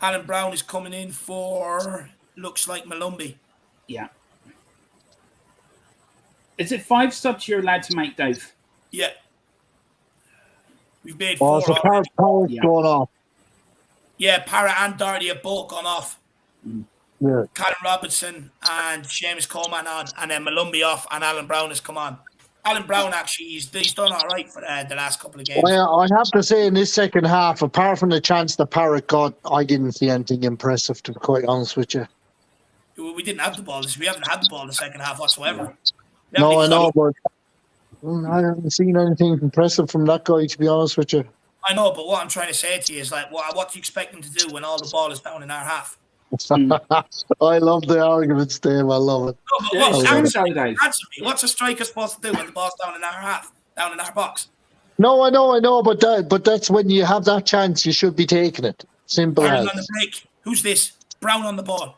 [SPEAKER 1] Alan Brown is coming in for, looks like Malumbi.
[SPEAKER 2] Yeah. Is it 5 subs you're allowed to make, Dave?
[SPEAKER 1] Yeah. We've made 4.
[SPEAKER 3] So Parrot's going off.
[SPEAKER 1] Yeah, Parrott and Doherty have both gone off.
[SPEAKER 3] Yeah.
[SPEAKER 1] Callum Robinson and Seamus Coleman on, and then Malumbi off, and Alan Brown has come on. Alan Brown, actually, he's done all right for the last couple of games.
[SPEAKER 3] Well, I have to say, in this second half, apart from the chance that Parrott got, I didn't see anything impressive, to be quite honest with you.
[SPEAKER 1] We didn't have the ball. We haven't had the ball in the second half whatsoever.
[SPEAKER 3] No, I know, but I haven't seen anything impressive from that guy, to be honest with you.
[SPEAKER 1] I know, but what I'm trying to say to you is, like, what do you expect him to do when all the ball is down in our half?
[SPEAKER 3] I love the arguments, Dave. I love it.
[SPEAKER 1] No, but answer me. What's a striker supposed to do when the ball's down in our half, down in our box?
[SPEAKER 3] No, I know, but that's when you have that chance, you should be taking it. Simple as.
[SPEAKER 1] On the break. Who's this? Brown on the ball.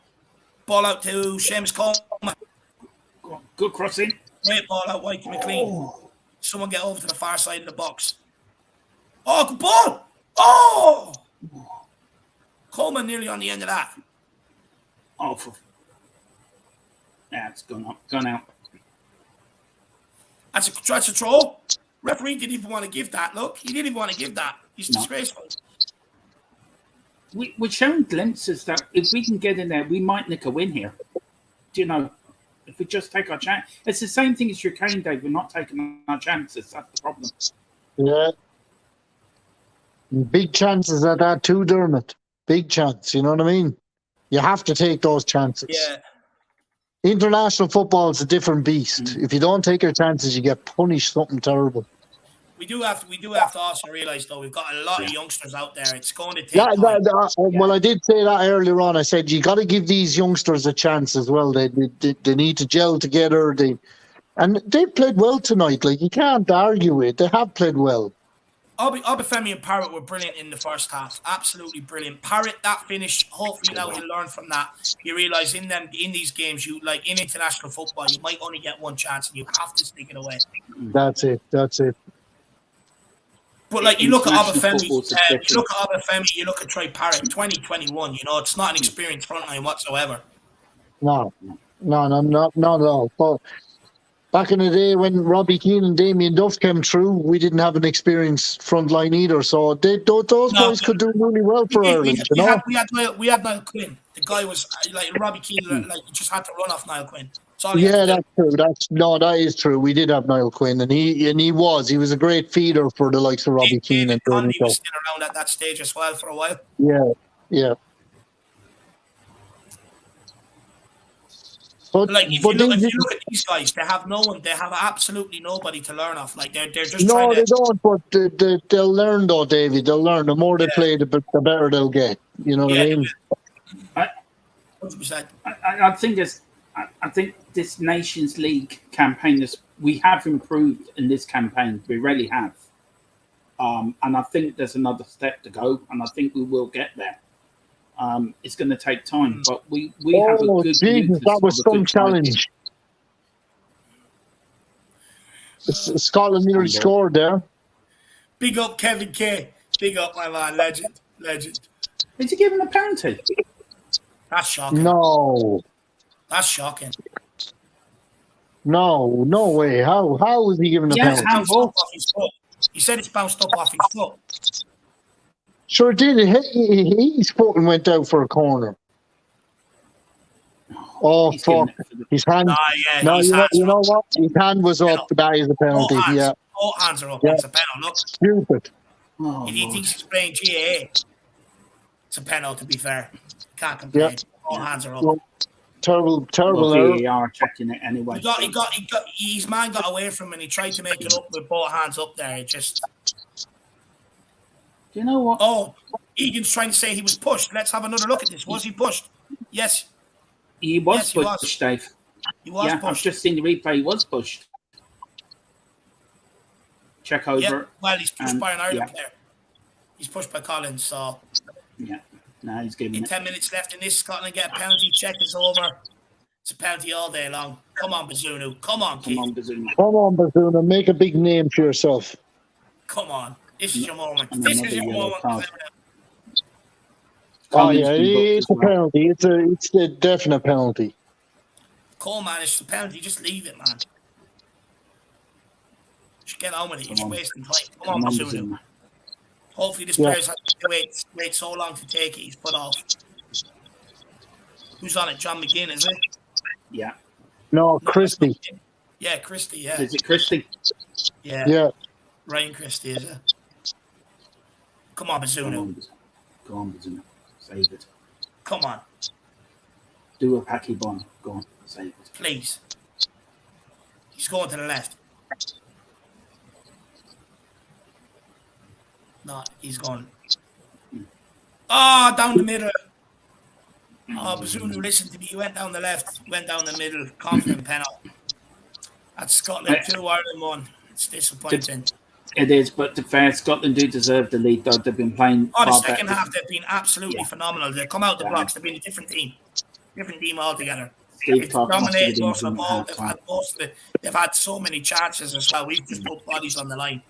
[SPEAKER 1] Ball out to Seamus Coleman.
[SPEAKER 2] Good crossing.
[SPEAKER 1] Great ball out wide to McLean. Someone get over to the far side of the box. Oh, good ball! Oh! Coleman nearly on the end of that.
[SPEAKER 2] Oh, yeah, it's gone out.
[SPEAKER 1] That's a throw. Referee didn't even want to give that. Look, he didn't even want to give that. He's disgraceful.
[SPEAKER 2] We're showing glimpses that if we can get in there, we might nick a win here. Do you know? If we just take our chance. It's the same thing as your Kane, Dave. We're not taking our chances. That's the problem.
[SPEAKER 3] Yeah. Big chances at that too, Dermot. Big chance. You know what I mean? You have to take those chances.
[SPEAKER 1] Yeah.
[SPEAKER 3] International football is a different beast. If you don't take your chances, you get punished something terrible.
[SPEAKER 1] We do have to also realise, though, we've got a lot of youngsters out there. It's going to take time.
[SPEAKER 3] Well, I did say that earlier on. I said you got to give these youngsters a chance as well. They need to gel together. And they played well tonight. Like, you can't argue it. They have played well.
[SPEAKER 1] Obafemi and Parrott were brilliant in the first half. Absolutely brilliant. Parrott, that finish, hopefully now he'll learn from that. You realise in these games, in international football, you might only get one chance and you have to stick it away.
[SPEAKER 3] That's it.
[SPEAKER 1] But like you look at Obafemi, you look at Troy Parrott, 2021, it's not an experienced front line whatsoever.
[SPEAKER 3] No, not at all. But back in the day when Robbie Keane and Damien Duff came through, we didn't have an experienced front line either. So those guys could do really well for Ireland.
[SPEAKER 1] We had Niall Quinn. The guy was like Robbie Keane, like you just had to run off Niall Quinn.
[SPEAKER 3] That's true. That is true. We did have Niall Quinn, and he was a great feeder for the likes of Robbie Keane and Damien Duff.
[SPEAKER 1] He was still around at that stage as well for a while.
[SPEAKER 3] Yeah. But if you look at these guys, they have no one. They have absolutely nobody to learn off. Like they're just they don't. But they'll learn though, Davey. They'll learn. The more they play, the better they'll get. You know what I mean?
[SPEAKER 1] 100%.
[SPEAKER 2] I think this Nations League campaign we have improved in this campaign. We really have, and I think there's another step to go, and I think we will get there. It's going to take time, but we have a good.
[SPEAKER 3] Jesus, that was some challenge. Scotland nearly scored there.
[SPEAKER 1] Big up Kevin Kay. Big up my man, legend.
[SPEAKER 2] Is he giving a penalty?
[SPEAKER 1] That's shocking.
[SPEAKER 3] No.
[SPEAKER 1] That's shocking.
[SPEAKER 3] No way. How is he giving a penalty?
[SPEAKER 1] He said it's bounced up off his foot.
[SPEAKER 3] Sure did. His foot went out for a corner. Oh,
[SPEAKER 2] He's giving
[SPEAKER 3] fuck.
[SPEAKER 2] it for the
[SPEAKER 3] His hand.
[SPEAKER 1] Yeah,
[SPEAKER 3] No,
[SPEAKER 1] his
[SPEAKER 3] you
[SPEAKER 1] hands are
[SPEAKER 3] know
[SPEAKER 1] up.
[SPEAKER 3] what? His hand was up. That is a penalty.
[SPEAKER 1] Both hands,
[SPEAKER 3] Yeah.
[SPEAKER 1] both hands are up.
[SPEAKER 3] Yeah.
[SPEAKER 1] It's a penalty. Look,
[SPEAKER 3] Stupid.
[SPEAKER 2] Oh,
[SPEAKER 1] if he
[SPEAKER 2] Lord.
[SPEAKER 1] thinks he's playing GAA, it's a penalty. To be fair, can't
[SPEAKER 3] Yeah.
[SPEAKER 1] complain. Both hands are up.
[SPEAKER 3] Well, terrible
[SPEAKER 2] Well,
[SPEAKER 3] error.
[SPEAKER 2] VAR checking it anyway.
[SPEAKER 1] His man got away from him and he tried to make it up with both hands up there. It just.
[SPEAKER 2] Do you know what?
[SPEAKER 1] Oh, Egan's trying to say he was pushed. Let's have another look at this. Was he pushed? Yes.
[SPEAKER 2] He was
[SPEAKER 1] Yes, he was.
[SPEAKER 2] pushed, Dave.
[SPEAKER 1] He was
[SPEAKER 2] Yeah, I've
[SPEAKER 1] pushed.
[SPEAKER 2] just seen the replay. He was pushed. Check over.
[SPEAKER 1] Yeah. Well, he's pushed by an Ireland
[SPEAKER 2] yeah.
[SPEAKER 1] player. He's pushed by Collins. So
[SPEAKER 2] Yeah. No, he's giving
[SPEAKER 1] in
[SPEAKER 2] it.
[SPEAKER 1] 10 minutes left in this, Scotland get a penalty. Check is over. It's a penalty all day long. Come on, Bazunu. Come on, kid.
[SPEAKER 2] Come on, Bazuma.
[SPEAKER 3] Come on, Bazuna. Make a big name for yourself.
[SPEAKER 1] Come on. This is your moment.
[SPEAKER 2] And
[SPEAKER 1] This
[SPEAKER 2] another
[SPEAKER 1] is your
[SPEAKER 2] yellow
[SPEAKER 1] moment.
[SPEAKER 2] card.
[SPEAKER 3] Oh,
[SPEAKER 2] Collins
[SPEAKER 3] yeah.
[SPEAKER 2] been booked
[SPEAKER 3] It's
[SPEAKER 2] as
[SPEAKER 3] a
[SPEAKER 2] well.
[SPEAKER 3] penalty. It's a definite penalty.
[SPEAKER 1] Coleman, it's a penalty. Just leave it, man. Just get on with it. You're wasting time. Come on, Bazunu.
[SPEAKER 2] Bazuma.
[SPEAKER 1] Hopefully this
[SPEAKER 3] Yeah.
[SPEAKER 1] player's had to wait so long to take it. He's put off. Who's on it? John McGinn, is it?
[SPEAKER 2] Yeah.
[SPEAKER 3] No, Christie.
[SPEAKER 1] Yeah, Christie, yeah.
[SPEAKER 2] Is it Christie?
[SPEAKER 1] Yeah.
[SPEAKER 3] Yeah.
[SPEAKER 1] Ryan Christie, is it? Come on,
[SPEAKER 2] Go
[SPEAKER 1] Bazunu.
[SPEAKER 2] on, Bazuma. Go on, Bazuma. Save it.
[SPEAKER 1] Come on,
[SPEAKER 2] Do a packy bomb. Go on. Save it.
[SPEAKER 1] please. He's going to the left. No, he's going. Oh, down the middle. Oh, Bazunu, listen to me. He went down the left, went down the middle. Confident penalty. That's Scotland 2, Ireland 1. It's disappointing.
[SPEAKER 2] It is, but to fair, Scotland do deserve the lead, though. They've been playing.
[SPEAKER 1] Oh, the
[SPEAKER 2] far
[SPEAKER 1] second
[SPEAKER 2] better.
[SPEAKER 1] half, they've been absolutely phenomenal. They've come out the blocks. They've been a different team. Different team altogether.
[SPEAKER 2] Steve
[SPEAKER 1] They've
[SPEAKER 2] Clark must have
[SPEAKER 1] dominated
[SPEAKER 2] been
[SPEAKER 1] most of
[SPEAKER 2] in
[SPEAKER 1] the ball.
[SPEAKER 2] half
[SPEAKER 1] They've
[SPEAKER 2] time.
[SPEAKER 1] had most of it. They've had so many chances as well. We've just put bodies on the line.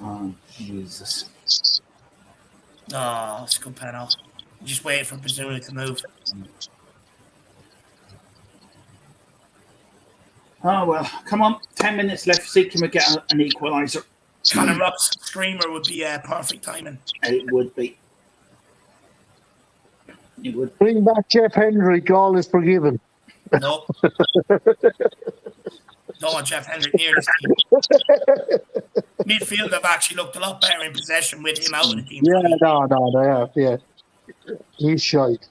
[SPEAKER 2] Oh, Jesus.
[SPEAKER 1] Oh, it's a good penalty. Just waiting for Bazunu to move.
[SPEAKER 2] Oh, well, come on. 10 minutes left. See, can we get an equaliser?
[SPEAKER 1] Conor Rock's screamer would be perfect timing.
[SPEAKER 2] It would be. It would.
[SPEAKER 3] Bring back Jeff Hendrick. All is forgiven.
[SPEAKER 1] Nope. Don't want Jeff Hendrick near this team. Midfield have actually looked a lot better in possession with him out of the team.
[SPEAKER 3] Yeah, no, they have. Yeah. He's shite.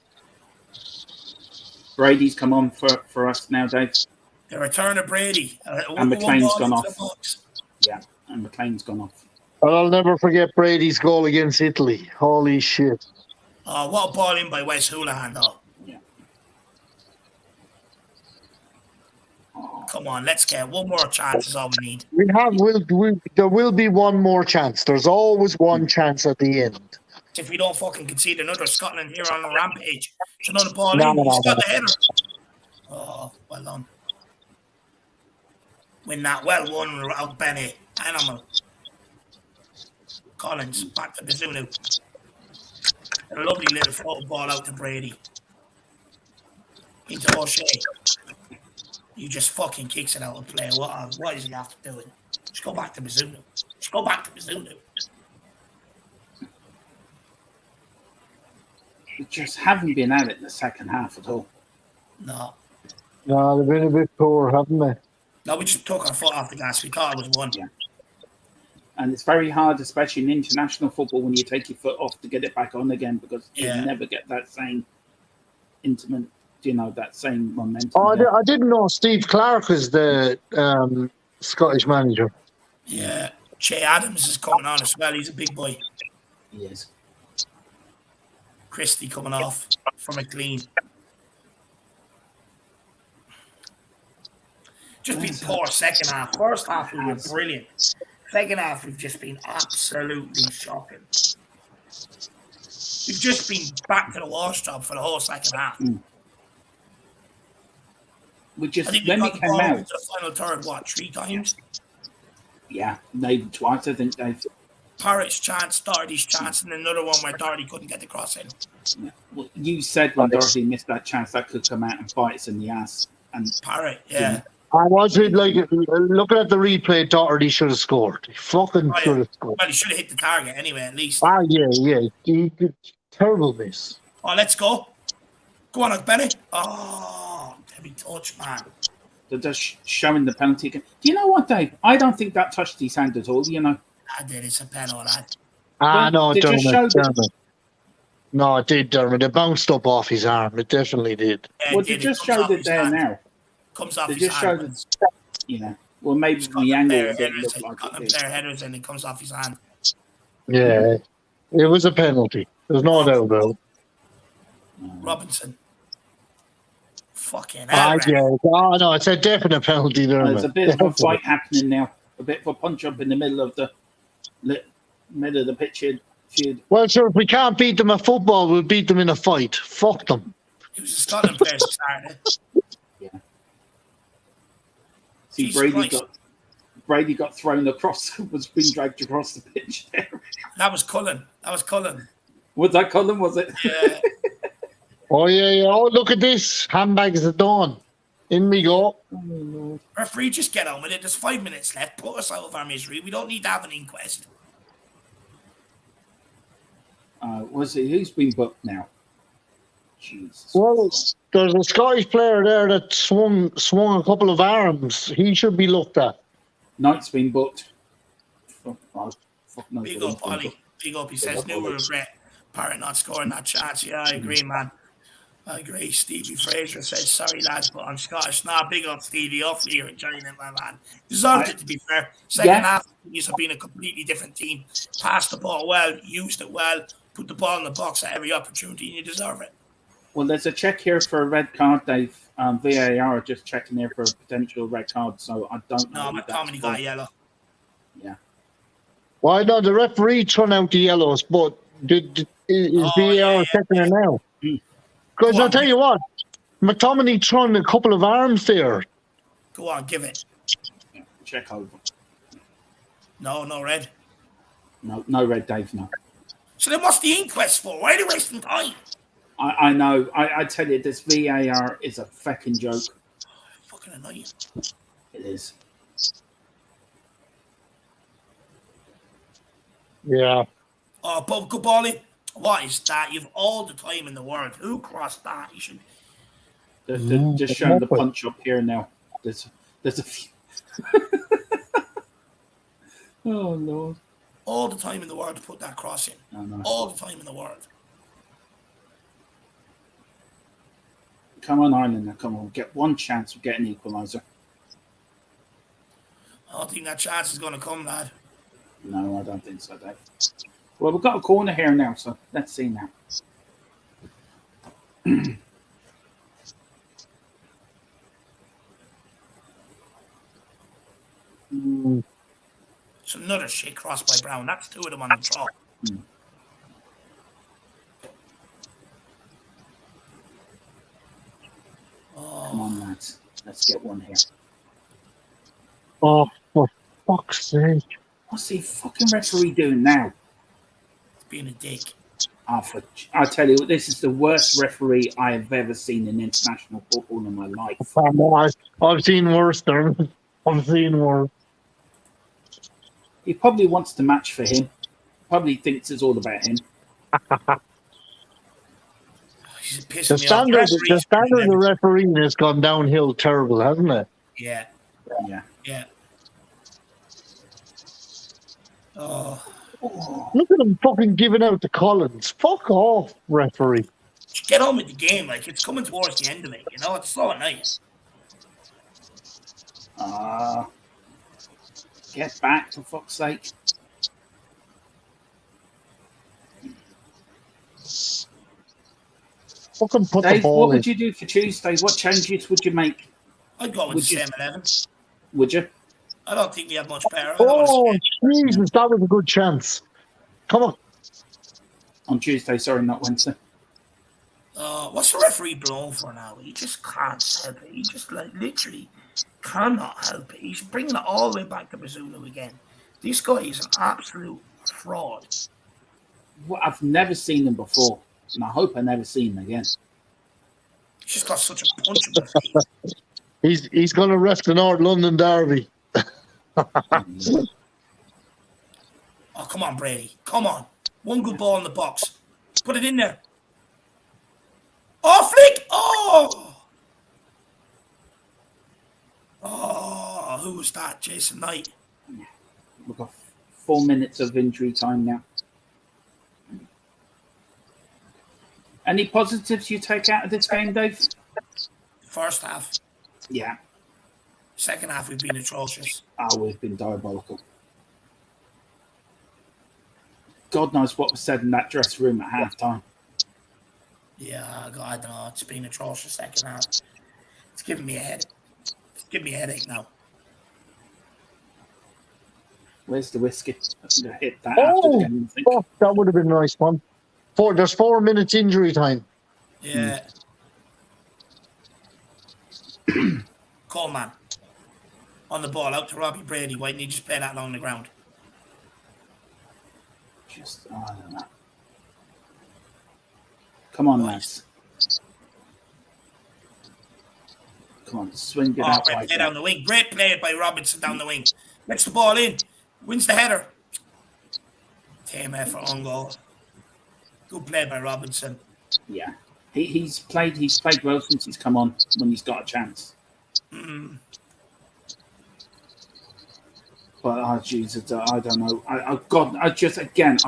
[SPEAKER 2] Brady's come on for us now, Dave.
[SPEAKER 1] The return of Brady.
[SPEAKER 2] And McLean's gone off.
[SPEAKER 1] Box.
[SPEAKER 2] Yeah, and McLean's gone off.
[SPEAKER 3] But I'll never forget Brady's goal against Italy. Holy shit.
[SPEAKER 1] Oh, what a ball in by Wes Houlihan, though.
[SPEAKER 2] Yeah.
[SPEAKER 1] Come on, let's get one more chance is all we need.
[SPEAKER 3] There will be one more chance. There's always one chance at the end.
[SPEAKER 1] If we don't fucking concede another, Scotland here on a rampage. It's another ball
[SPEAKER 3] No,
[SPEAKER 1] in.
[SPEAKER 3] no,
[SPEAKER 1] He's
[SPEAKER 3] no,
[SPEAKER 1] got the header. Oh, well done. Win that. Well won, out Benny. Animal. Collins, back to Bazunu. A lovely little floating ball out to Brady. Into O'Shea. He just fucking kicks it out of play. What does he have to do? Just go back to Bazunu. Just go back to Bazunu.
[SPEAKER 2] We just haven't been at it in the second half at all.
[SPEAKER 1] No.
[SPEAKER 3] No, they've been a bit poor, haven't they?
[SPEAKER 1] No, we just took our foot off the gas. We thought it was one.
[SPEAKER 2] Yeah. And it's very hard, especially in international football, when you take your foot off to get it back on again, because you never get that same intimate, that same momentum.
[SPEAKER 3] Oh, I didn't know Steve Clark was the Scottish manager.
[SPEAKER 1] Yeah. Che Adams is coming on as well. He's a big boy.
[SPEAKER 2] He is.
[SPEAKER 1] Christie coming off from a clean. Just been poor second half. First half, we were brilliant. Second half, we've just been absolutely shocking. We've just been back to the wash job for the whole second half.
[SPEAKER 2] We just,
[SPEAKER 1] I think
[SPEAKER 2] when
[SPEAKER 1] we
[SPEAKER 2] we
[SPEAKER 1] got the
[SPEAKER 2] came
[SPEAKER 1] ball
[SPEAKER 2] out,
[SPEAKER 1] into the final third, 3 times?
[SPEAKER 2] yeah, maybe twice, I think, Dave.
[SPEAKER 1] Parrott's chance, Doherty's chance, and another one where Doherty couldn't get the cross in.
[SPEAKER 2] Yeah. Well, you said when Doherty missed that chance, that could come out and bite us in the ass. And
[SPEAKER 1] Parrott, yeah.
[SPEAKER 3] I was looking at the replay. Doherty should have scored. He fucking should have scored.
[SPEAKER 1] Well, he should have hit the target anyway, at least.
[SPEAKER 3] Yeah. He did terrible miss.
[SPEAKER 1] Oh, let's go. Go on, Benny. Oh, heavy touch, man.
[SPEAKER 2] They're just showing the penalty again. Do you know what, Dave? I don't think that touched his hand at all, you know.
[SPEAKER 1] I did. It's a pen on that.
[SPEAKER 3] No,
[SPEAKER 2] they just
[SPEAKER 3] Dermot.
[SPEAKER 2] showed it.
[SPEAKER 3] No, it did, Dermot. It bounced up off his arm. It definitely did.
[SPEAKER 1] Yeah,
[SPEAKER 2] Well, they just showed it there now.
[SPEAKER 1] Comes off
[SPEAKER 2] they
[SPEAKER 1] his
[SPEAKER 2] just
[SPEAKER 1] hand.
[SPEAKER 2] showed it, you know. Well, maybe the angle didn't look like
[SPEAKER 1] got them
[SPEAKER 2] it.
[SPEAKER 1] player headers and it comes off his hand.
[SPEAKER 3] Yeah, it was a penalty. There's no doubt about it.
[SPEAKER 1] Robinson. Fucking hell.
[SPEAKER 3] Yeah. Oh, no, it's a definite penalty, Dermot.
[SPEAKER 2] There's a bit of a fight happening now. A bit of a punch up in the middle of the pitch here.
[SPEAKER 3] Well, sir, if we can't beat them at football, we'll beat them in a fight. Fuck them.
[SPEAKER 1] He was a Scotland player to start it.
[SPEAKER 2] Yeah. See, Brady got thrown across, was being dragged across the pitch there.
[SPEAKER 1] That was Cullen.
[SPEAKER 2] Was that Cullen, was it?
[SPEAKER 1] Yeah.
[SPEAKER 3] Oh, yeah. Oh, look at this. Handbags at dawn. In we go.
[SPEAKER 1] Referee, just get on with it. There's 5 minutes left. Put us out of our misery. We don't need to have an inquest.
[SPEAKER 2] Who's been booked now? Jesus.
[SPEAKER 3] Well, there's a Scottish player there that swung a couple of arms. He should be looked at.
[SPEAKER 2] Knight's been booked.
[SPEAKER 1] Big up, Ollie. Big up. He says, new regret. Parrot not scoring that chance. Yeah, I agree, man. I agree. Stevie Fraser says, sorry, lads, but I'm Scottish. Nah, big up, Stevie. Off here enjoying it, my man. Deserved it, to be fair. Second half, you have been a completely different team. Passed the ball well, used it well, put the ball in the box at every opportunity, and you deserve it.
[SPEAKER 2] Well, there's a check here for a red card, Dave. VAR are just checking there for a potential red card, so I don't know.
[SPEAKER 1] No, McTominay got a yellow.
[SPEAKER 2] Yeah.
[SPEAKER 3] Well, I know the referee turned out the yellows, but is VAR checking it now? Because I'll tell you what, McTominay thrown a couple of arms there.
[SPEAKER 1] Go on, give it.
[SPEAKER 2] Yeah, check over.
[SPEAKER 1] No red.
[SPEAKER 2] No red, Dave, no.
[SPEAKER 1] So then what's the inquest for? Why are they wasting time?
[SPEAKER 2] I know. I tell you, this VAR is a fucking joke.
[SPEAKER 1] Fucking annoying.
[SPEAKER 2] It is.
[SPEAKER 3] Yeah.
[SPEAKER 1] Oh, but good balling. What is that? You've all the time in the world. Who crossed that? You should.
[SPEAKER 2] They're just showing the punch up here now. There's a few. Oh Lord!
[SPEAKER 1] All the time in the world to put that cross in.
[SPEAKER 2] I know.
[SPEAKER 1] All the time in the world.
[SPEAKER 2] Come on, Ireland! Come on, get one chance of getting equalizer.
[SPEAKER 1] I don't think that chance is going to come, lad.
[SPEAKER 2] No, I don't think so, Dave. Well, we've got a corner here now, so let's see now.
[SPEAKER 1] It's another shit cross by Brown. That's two of them on the draw.
[SPEAKER 2] Oh. Come on, lads. Let's get one here.
[SPEAKER 3] Oh, for fuck's sake.
[SPEAKER 2] What's the fucking referee doing now?
[SPEAKER 1] Being a dick.
[SPEAKER 2] I tell you, this is the worst referee I have ever seen in international football in my life.
[SPEAKER 3] I've seen worse, Dermot. I've seen worse.
[SPEAKER 2] He probably wants to match for him. Probably thinks it's all about him.
[SPEAKER 3] The standard of refereeing has gone downhill terrible, hasn't it?
[SPEAKER 1] Yeah. Oh.
[SPEAKER 3] Look at him fucking giving out to Collins. Fuck off, referee.
[SPEAKER 1] Just get on with the game. Like, it's coming towards the end of it. You know, it's so nice.
[SPEAKER 2] Get back, for fuck's sake.
[SPEAKER 3] Fucking put
[SPEAKER 2] Dave,
[SPEAKER 3] the ball
[SPEAKER 2] what
[SPEAKER 3] in.
[SPEAKER 2] would you do for Tuesday? What changes would you make?
[SPEAKER 1] I'd go with the same 11.
[SPEAKER 2] Would you?
[SPEAKER 1] I don't think we have much better.
[SPEAKER 3] Oh, Jesus, that was a good chance. Come on.
[SPEAKER 2] On Tuesday, sorry, not Wednesday.
[SPEAKER 1] What's the referee blowing for now? He just can't help it. He just, like, literally cannot help it. He's bringing it all the way back to Bazunu again. This guy is an absolute fraud.
[SPEAKER 2] Well, I've never seen him before, and I hope I never see him again.
[SPEAKER 1] He's just got such a punch in the face.
[SPEAKER 3] He's going to ref the North London Derby.
[SPEAKER 1] Oh, come on, Brady. Come on. One good ball in the box. Put it in there. Oh, flick! Oh! Oh, who was that? Jason Knight.
[SPEAKER 2] We've got 4 minutes of injury time now. Any positives you take out of this game, Dave?
[SPEAKER 1] First half.
[SPEAKER 2] Yeah.
[SPEAKER 1] Second half, we've been atrocious.
[SPEAKER 2] Oh, we've been diabolical. God knows what was said in that dressing room at halftime.
[SPEAKER 1] Yeah, God, I don't know. It's been atrocious second half. It's giving me a headache. It's giving me a headache now.
[SPEAKER 2] Where's the whiskey? I think I hit that
[SPEAKER 3] Oh,
[SPEAKER 2] after the game, I think.
[SPEAKER 3] fuck, that would have been a nice one. There's 4 minutes injury time.
[SPEAKER 1] Yeah. Coleman. On the ball, out to Robbie Brady. Why didn't he just play that along the ground?
[SPEAKER 2] I don't know. Come on, lads. Come on, swing it out.
[SPEAKER 1] Great play down the wing. Great play by Robinson down the wing. Gets the ball in. Wins the header. Team effort on goal. Good play by Robinson.
[SPEAKER 2] Yeah. He's played well since he's come on when he's got a chance.
[SPEAKER 1] Mm.
[SPEAKER 2] But Jesus, I don't know. I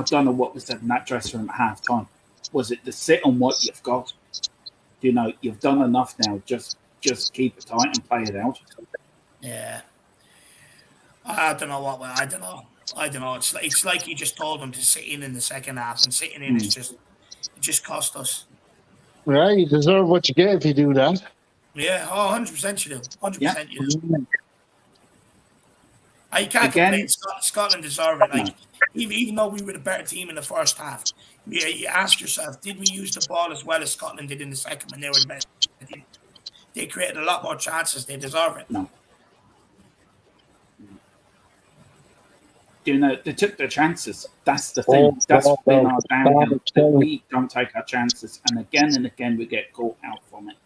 [SPEAKER 2] don't know what was said in that dressing room at halftime. Was it to sit on what you've got? You've done enough now. Just keep it tight and play it out.
[SPEAKER 1] Yeah. I don't know. It's like you just told them to sit in the second half, and sitting in is just cost us.
[SPEAKER 3] Yeah, you deserve what you get if you do that.
[SPEAKER 1] Yeah, 100% you do. 100% you do. You can't
[SPEAKER 2] Again,
[SPEAKER 1] complain. Scotland deserve it. Like, even though we were the better team in the first half, you ask yourself, did we use the ball as well as Scotland did in the second when they were the best team? They created a lot more chances. They deserve it.
[SPEAKER 2] No. They took their chances. That's the thing. That's been our downhill. That we don't take our chances, and again we get caught out from it.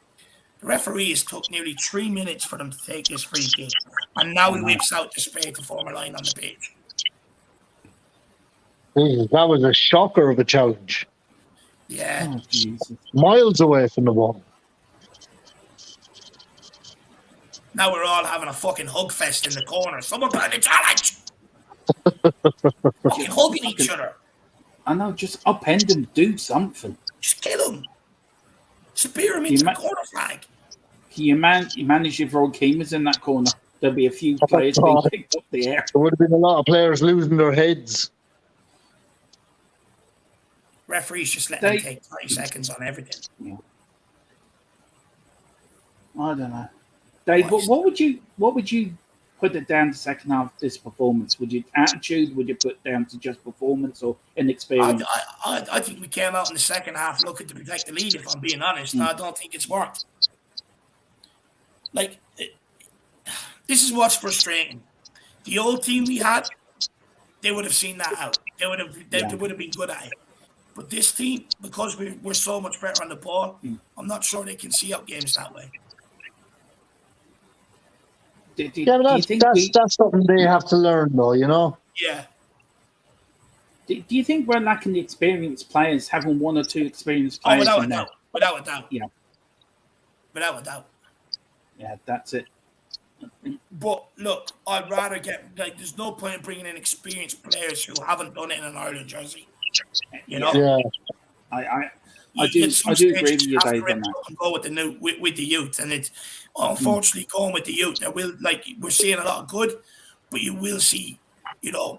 [SPEAKER 1] The referees took nearly 3 minutes for them to take this free kick, and now he whips out the spray to form a line on the pitch.
[SPEAKER 3] That was a shocker of a challenge.
[SPEAKER 1] Yeah.
[SPEAKER 2] Oh, Jesus.
[SPEAKER 3] Miles away from the ball.
[SPEAKER 1] Now we're all having a fucking hug fest in the corner. Someone put in a challenge. Fucking hugging each other.
[SPEAKER 2] I know, just upend him, do something.
[SPEAKER 1] Just kill him. Spear him into the corner flag.
[SPEAKER 2] Can you manage your throw keemers in that corner? There'll be a few players being picked up the air.
[SPEAKER 3] There would have been a lot of players losing their heads.
[SPEAKER 1] Referees just let them take 30 seconds on everything.
[SPEAKER 2] Yeah. I don't know. Dave, what would you put it down to second half of this performance? Would you attitude? Would you put down to just performance or inexperience?
[SPEAKER 1] I think we came out in the second half looking to protect the lead, if I'm being honest. I don't think it's worked. Like, this is what's frustrating. The old team we had, they would have seen that out. They would have been good at it. But this team, because we're so much better on the ball, I'm not sure they can see out games that way.
[SPEAKER 3] That's something they have to learn, though, you know?
[SPEAKER 1] Yeah.
[SPEAKER 2] Do you think we're lacking the experienced players, having one or two experienced players?
[SPEAKER 1] Without a doubt. Without a doubt.
[SPEAKER 2] Yeah.
[SPEAKER 1] Without a doubt.
[SPEAKER 2] Yeah, that's it.
[SPEAKER 1] But look, I'd rather there's no point in bringing in experienced players who haven't done it in an Ireland jersey. You know?
[SPEAKER 3] Yeah.
[SPEAKER 2] I do agree with you, Dave, on that.
[SPEAKER 1] Go with the youth, and it's unfortunately going with the youth. We're seeing a lot of good, but you will see,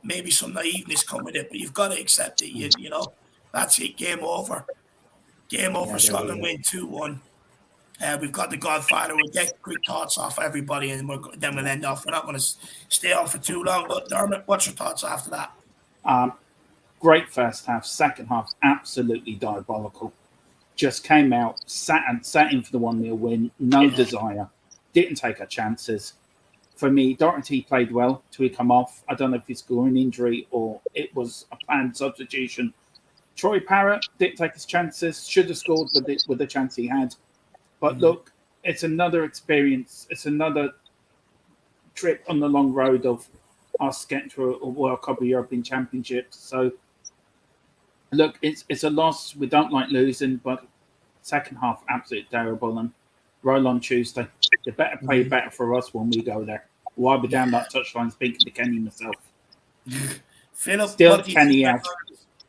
[SPEAKER 1] maybe some naiveness come with it. But you've got to accept it. You know, that's it. Game over. Game over. Yeah, Scotland win 2-1. We've got the Godfather. We'll get quick thoughts off everybody, and then we'll end off. We're not going to stay on for too long. But Dermot, what's your thoughts after that?
[SPEAKER 2] Great first half. Second half, absolutely diabolical. Just came out, sat in for the 1-0 win. No desire. Didn't take our chances. For me, Doherty played well till he come off. I don't know if he's scoring injury or it was a planned substitution. Troy Parrott didn't take his chances. Should have scored with the chance he had. But look, it's another experience. It's another trip on the long road of us getting to a World Cup or European Championships. So, look, it's a loss. We don't like losing, but second half absolutely terrible, and roll on Tuesday. They better play better for us when we go there. Well, I'll be down that touchline speaking to Kenny myself.
[SPEAKER 1] Philip,
[SPEAKER 2] Still Kenny out.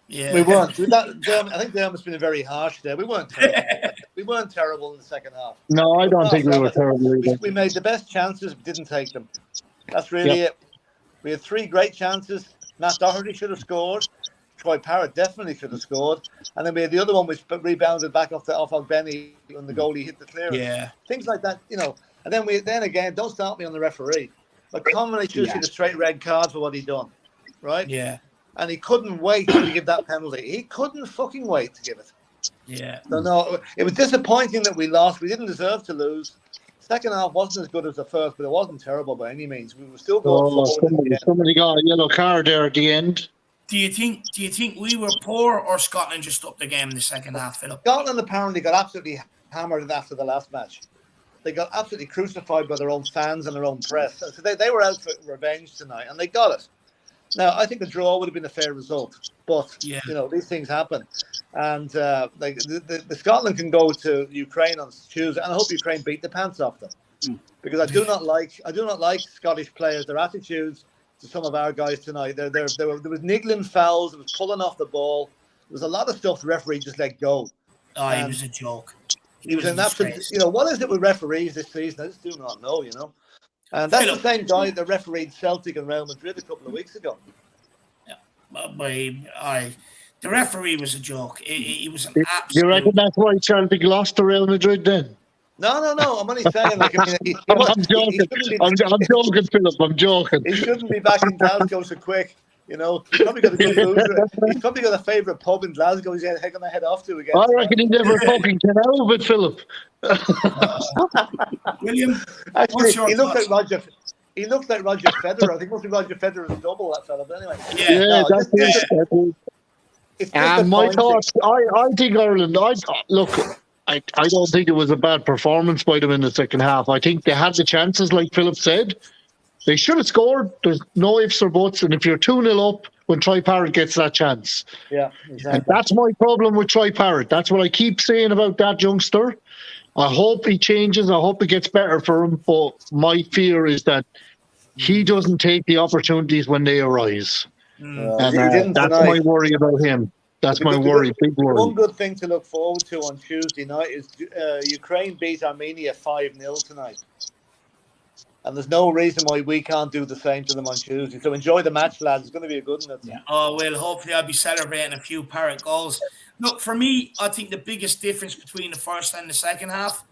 [SPEAKER 1] Yeah,
[SPEAKER 4] We weren't. I think Dermot's been very harsh there. We weren't terrible. We weren't terrible in the second half.
[SPEAKER 3] No, I don't think we were terrible either.
[SPEAKER 4] We made the best chances, but didn't take them. That's really it. We had 3 great chances. Matt Doherty should have scored. Troy Parrott definitely should have scored. And then we had the other one which rebounded back off Ogbenny when the goalie hit the clearance.
[SPEAKER 1] Yeah.
[SPEAKER 4] Things like that, you know. And then again, don't start me on the referee. But commonly should have seen a straight red card for what he done. Right?
[SPEAKER 1] Yeah.
[SPEAKER 4] And he couldn't wait to give that penalty. He couldn't fucking wait to give it.
[SPEAKER 1] Yeah.
[SPEAKER 4] So no, it was disappointing that we lost. We didn't deserve to lose. Second half wasn't as good as the first, but it wasn't terrible by any means. We were still going forward.
[SPEAKER 3] Somebody got a yellow card there at the end.
[SPEAKER 1] Do you think we were poor, or Scotland just upped the game in the second half, Philip?
[SPEAKER 4] Scotland apparently got absolutely hammered after the last match. They got absolutely crucified by their own fans and their own press. So they were out for revenge tonight, and they got it. Now, I think a draw would have been a fair result, but you know, these things happen. And the Scotland can go to Ukraine on Tuesday, and I hope Ukraine beat the pants off them, because I do not like Scottish players, their attitudes to some of our guys tonight. There was niggling fouls, there was pulling off the ball, there was a lot of stuff the referee just let go.
[SPEAKER 1] Oh, he was a joke.
[SPEAKER 4] He was an absolute. You know, what is it with referees this season? I just do not know. You know. And that's the same guy that refereed Celtic and Real Madrid a couple of weeks ago.
[SPEAKER 1] Yeah, but the referee was a joke. He was an absolute.
[SPEAKER 3] You reckon that's why Celtic lost to Real Madrid then?
[SPEAKER 4] No. I'm only saying. Like, I mean,
[SPEAKER 3] I'm joking. I'm joking, Philip. I'm joking.
[SPEAKER 4] He shouldn't be back in Glasgow so quick. You know, he's probably got a good loser. He's probably got a favourite pub in Glasgow. He's going to head off to again.
[SPEAKER 3] I reckon he never fucking get out of it, Philip.
[SPEAKER 1] William,
[SPEAKER 4] actually, he looked like Roger. He looked like Roger Federer. I think most of Roger Federer's double that fella. But anyway,
[SPEAKER 3] my thoughts. I think Ireland. I don't think it was a bad performance by them in the second half. I think they had the chances, like Philip said. They should have scored. There's no ifs or buts. And if you're 2-0 up, when Troy Parrott gets that chance.
[SPEAKER 4] Yeah, exactly.
[SPEAKER 3] And that's my problem with Troy Parrott. That's what I keep saying about that youngster. I hope he changes. I hope it gets better for him. But my fear is that he doesn't take the opportunities when they arise. And that's my worry about him. That's my worry, big worry.
[SPEAKER 4] One good thing to look forward to on Tuesday night is Ukraine beat Armenia 5-0 tonight. And there's no reason why we can't do the same to them on Tuesday. So enjoy the match, lads. It's going to be a good one.
[SPEAKER 1] Yeah. Oh, well, hopefully I'll be celebrating a few Parrott goals. Look, for me, I think the biggest difference between the first and the second half,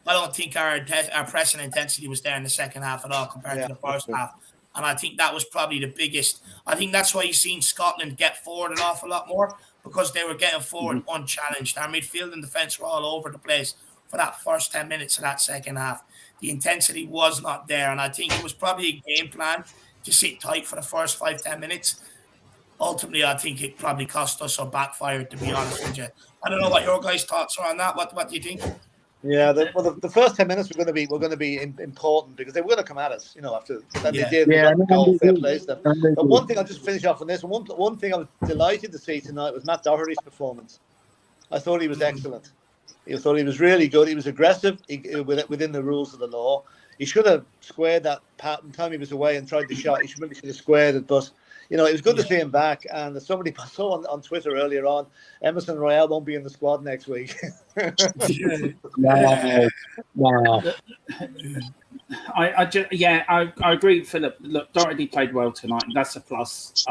[SPEAKER 1] I don't think our pressing intensity was there in the second half at all compared to the first half. And I think that was probably the biggest. I think that's why you've seen Scotland get forward an awful lot more, because they were getting forward unchallenged. Our midfield and defence were all over the place for that first 10 minutes of that second half. The intensity was not there, and I think it was probably a game plan to sit tight for the first 5-10 minutes. Ultimately, I think it probably cost us or backfired, to be honest with you. I don't know what your guys' thoughts are on that. What do you think?
[SPEAKER 4] Yeah, the first 10 minutes were going to be important, because they were going to come at us, you know, after that they did. But one thing, I'll just finish off on this. One thing I was delighted to see tonight was Matt Doherty's performance. I thought he was excellent. I thought he was really good. He was aggressive within the rules of the law. He should have squared that time he was away and tried the shot. He should have squared it. But, you know, it was good to see him back. And somebody saw on Twitter earlier on, Emerson Royale won't be in the squad next week.
[SPEAKER 3] Wow.
[SPEAKER 2] I agree, Philip. Look, Doherty played well tonight, and that's a plus.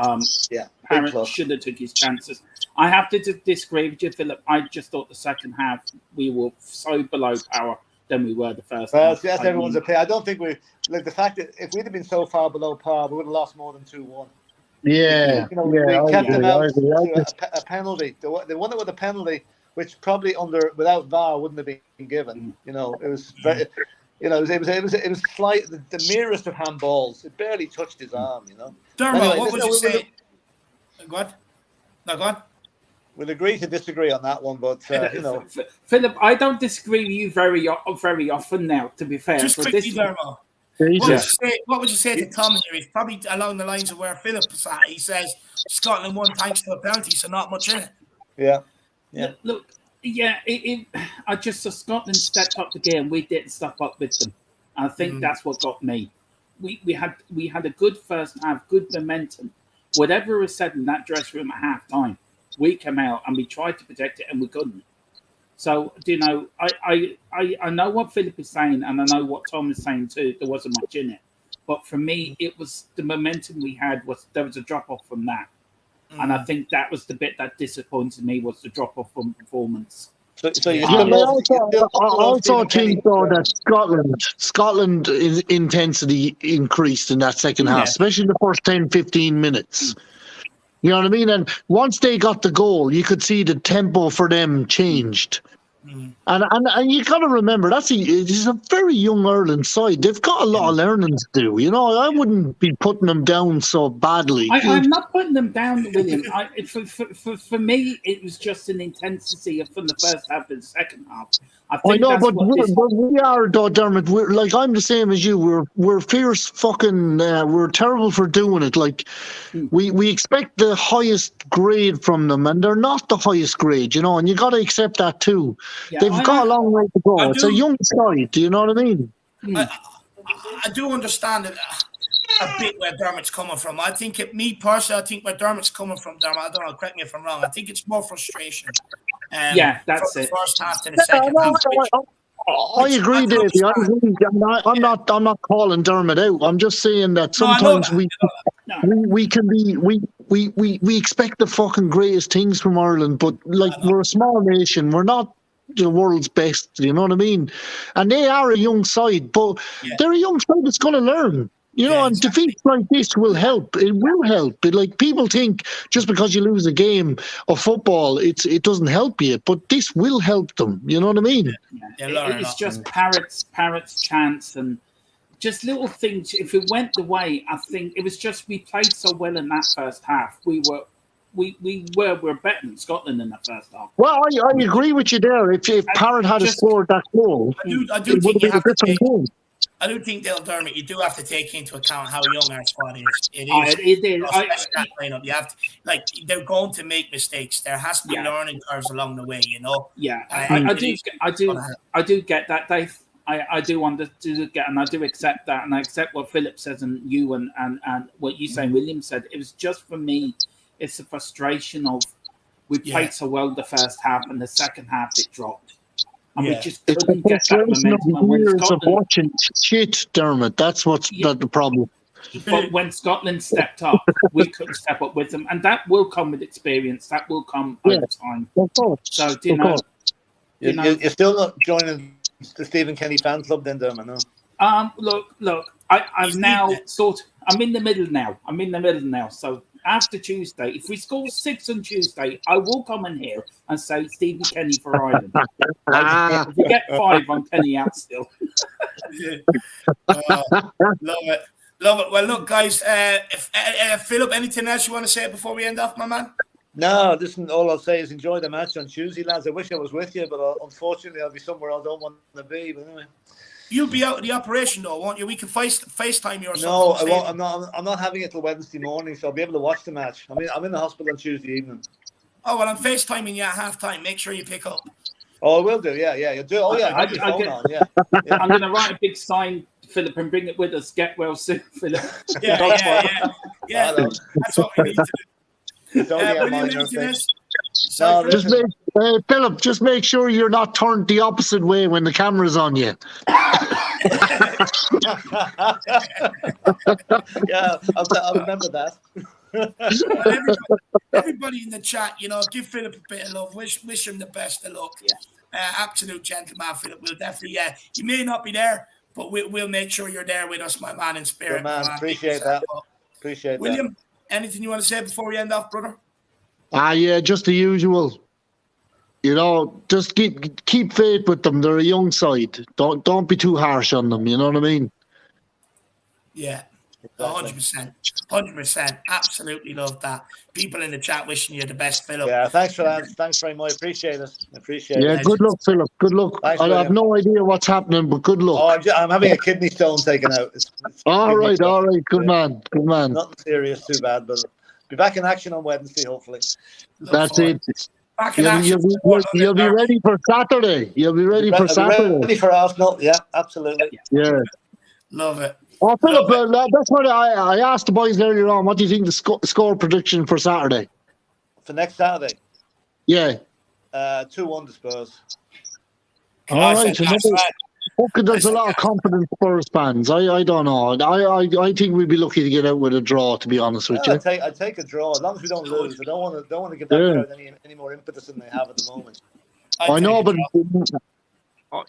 [SPEAKER 2] Parrott should have took his chances. I have to disagree with you, Philip. I just thought the second half we were so below power than we were the first half.
[SPEAKER 4] That's everyone's opinion. I don't think the fact that if we'd have been so far below par, we would have lost more than 2-1.
[SPEAKER 3] Yeah,
[SPEAKER 4] we kept them out to a penalty. The one that was a penalty, which probably without VAR wouldn't have been given. You know, it was very. You know, it was slight, the merest of handballs. It barely touched his arm. You know.
[SPEAKER 1] Dermot, anyway, what would you say? Go on. We'll
[SPEAKER 4] agree to disagree on that one, but you know,
[SPEAKER 2] Philip, I don't disagree with you very often now. To be fair,
[SPEAKER 1] just quickly, Dermot. What would you say to Tom here? He's probably along the lines of where Philip is at. He says Scotland won thanks to a penalty, so not much in it.
[SPEAKER 4] Yeah.
[SPEAKER 2] Look, Yeah, I just saw Scotland stepped up the gear and we didn't step up with them. And I think that's what got me. We had a good first half, good momentum. Whatever was said in that dressing room at half time, we came out and we tried to protect it and we couldn't. So, you know, I know what Philip is saying and I know what Tom is saying too. There wasn't much in it. But for me, it was the momentum we had there was a drop off from that. And I think that was the bit that disappointed me was the drop off from performance.
[SPEAKER 4] So you
[SPEAKER 3] I also think though that Scotland intensity increased in that second half, especially the first 10, 15 minutes. You know what I mean? And once they got the goal, you could see the tempo for them changed. And you got to remember, it's a very young Ireland side. They've got a lot of learning to do. You know, I wouldn't be putting them down so badly.
[SPEAKER 2] I'm not putting them down, William. For me, it was just an intensity from the first half and the second half. I know, but
[SPEAKER 3] we are, though, Dermot. We're like, I'm the same as you. We're fierce fucking. We're terrible for doing it. Like, we expect the highest grade from them, and they're not the highest grade, you know. And you got to accept that too. Yeah, they've got a long way to go. It's a young side. Do you know what I mean?
[SPEAKER 1] I do understand it a bit where Dermot's coming from. I think me personally, I think where Dermot's coming from, Dermot, I don't know, correct me if I'm wrong. I think it's more frustration.
[SPEAKER 2] That's
[SPEAKER 1] from
[SPEAKER 2] it.
[SPEAKER 1] The first half to the second half.
[SPEAKER 3] I agree, Davey. I'm not calling Dermot out. I'm just saying that sometimes we expect the fucking greatest things from Ireland, but like we're a small nation. We're not the world's best. You know what I mean? And they are a young side, but they're a young side that's going to learn. You know, and defeats like this will help. It will help. Like people think just because you lose a game of football, it doesn't help you, but this will help them. You know what I mean?
[SPEAKER 2] It's just Parrott's chance and just little things. If it went the way, I think it was just we played so well in that first half. We were better than Scotland in the first half.
[SPEAKER 3] Well, I agree with you there. If Parrott had scored that goal,
[SPEAKER 1] I do think you have to take. I do think, Dermot, you do have to take into account how young our squad is. It is. You have to, like, they're going to make mistakes. There has to be learning curves along the way, you know.
[SPEAKER 2] Yeah, I do get that, Dave. I do get, and I do accept that, and I accept what Philip says, and you and what you say, William said. It was just for me. It's a frustration of we played so well the first half, and the second half it dropped. And we just couldn't get that momentum.
[SPEAKER 3] Years of watching shit, Dermot. That's what's the problem.
[SPEAKER 2] But when Scotland stepped up, we couldn't step up with them, and that will come with experience. That will come over time. So, do you know?
[SPEAKER 4] You're still not joining the Stephen Kenny fan club, then, Dermot? No.
[SPEAKER 2] Look. I'm now I'm in the middle now. So. After Tuesday, if we score 6 on Tuesday, I will come in here and say Stephen Kenny for Ireland. If we get 5, I'm Kenny out still.
[SPEAKER 1] Love it. Well, look, guys, Philip, anything else you want to say before we end off, my man?
[SPEAKER 4] No, listen, all I'll say is enjoy the match on Tuesday, lads. I wish I was with you, but unfortunately I'll be somewhere I don't want to be. But anyway.
[SPEAKER 1] You'll be out of the operation, though, won't you? We can FaceTime you or something.
[SPEAKER 4] No, I won't. I'm not having it till Wednesday morning, so I'll be able to watch the match. I'm in the hospital on Tuesday evening.
[SPEAKER 1] Oh, well, I'm FaceTiming you at halftime. Make sure you pick up.
[SPEAKER 4] Oh, I will do. Yeah. You'll do. Oh, yeah.
[SPEAKER 2] I'm going to write a big sign, Philip, and bring it with us. Get well soon, Philip.
[SPEAKER 1] Yeah. That's what we need to do.
[SPEAKER 3] Philip, just make sure you're not turned the opposite way when the camera's on you.
[SPEAKER 4] Yeah, I'll remember that.
[SPEAKER 1] Everybody in the chat, give Philip a bit of love. Wish him the best of luck.
[SPEAKER 2] Yeah.
[SPEAKER 1] Absolute gentleman, Philip. We'll definitely, you may not be there, but we'll make sure you're there with us, my man, in spirit.
[SPEAKER 4] Good man. Appreciate that.
[SPEAKER 1] William, anything you want to say before we end off, brother?
[SPEAKER 3] Just the usual. Just keep faith with them. They're a young side. Don't be too harsh on them. You know what I mean?
[SPEAKER 1] Yeah, 100%. Absolutely love that. People in the chat wishing you the best, Philip.
[SPEAKER 4] Yeah, thanks for that. Thanks very much. Appreciate it.
[SPEAKER 3] Yeah, good luck, Philip. Good luck.
[SPEAKER 4] Thanks,
[SPEAKER 3] I have no idea what's happening, but good luck.
[SPEAKER 4] Oh, I'm having a kidney stone taken out. It's
[SPEAKER 3] all right. Good man.
[SPEAKER 4] Nothing serious, too bad, but be back in action on Wednesday, hopefully.
[SPEAKER 3] That's it.
[SPEAKER 1] Back in action.
[SPEAKER 3] You'll be ready for Saturday. You'll be ready for Saturday.
[SPEAKER 4] Ready for Arsenal? Yeah, absolutely.
[SPEAKER 3] Yeah.
[SPEAKER 1] Love it.
[SPEAKER 3] Oh, Philip, that's what I asked the boys earlier on. What do you think the score prediction for Saturday?
[SPEAKER 4] For next Saturday?
[SPEAKER 3] Yeah.
[SPEAKER 4] 2-1 to Spurs.
[SPEAKER 3] All right. There's a lot of confident Spurs fans. I don't know. I think we'd be lucky to get out with a draw, to be honest with you.
[SPEAKER 4] I'd take a draw as long as we don't lose. I don't want to give that crowd any more impetus than they have at the moment.
[SPEAKER 3] I know, but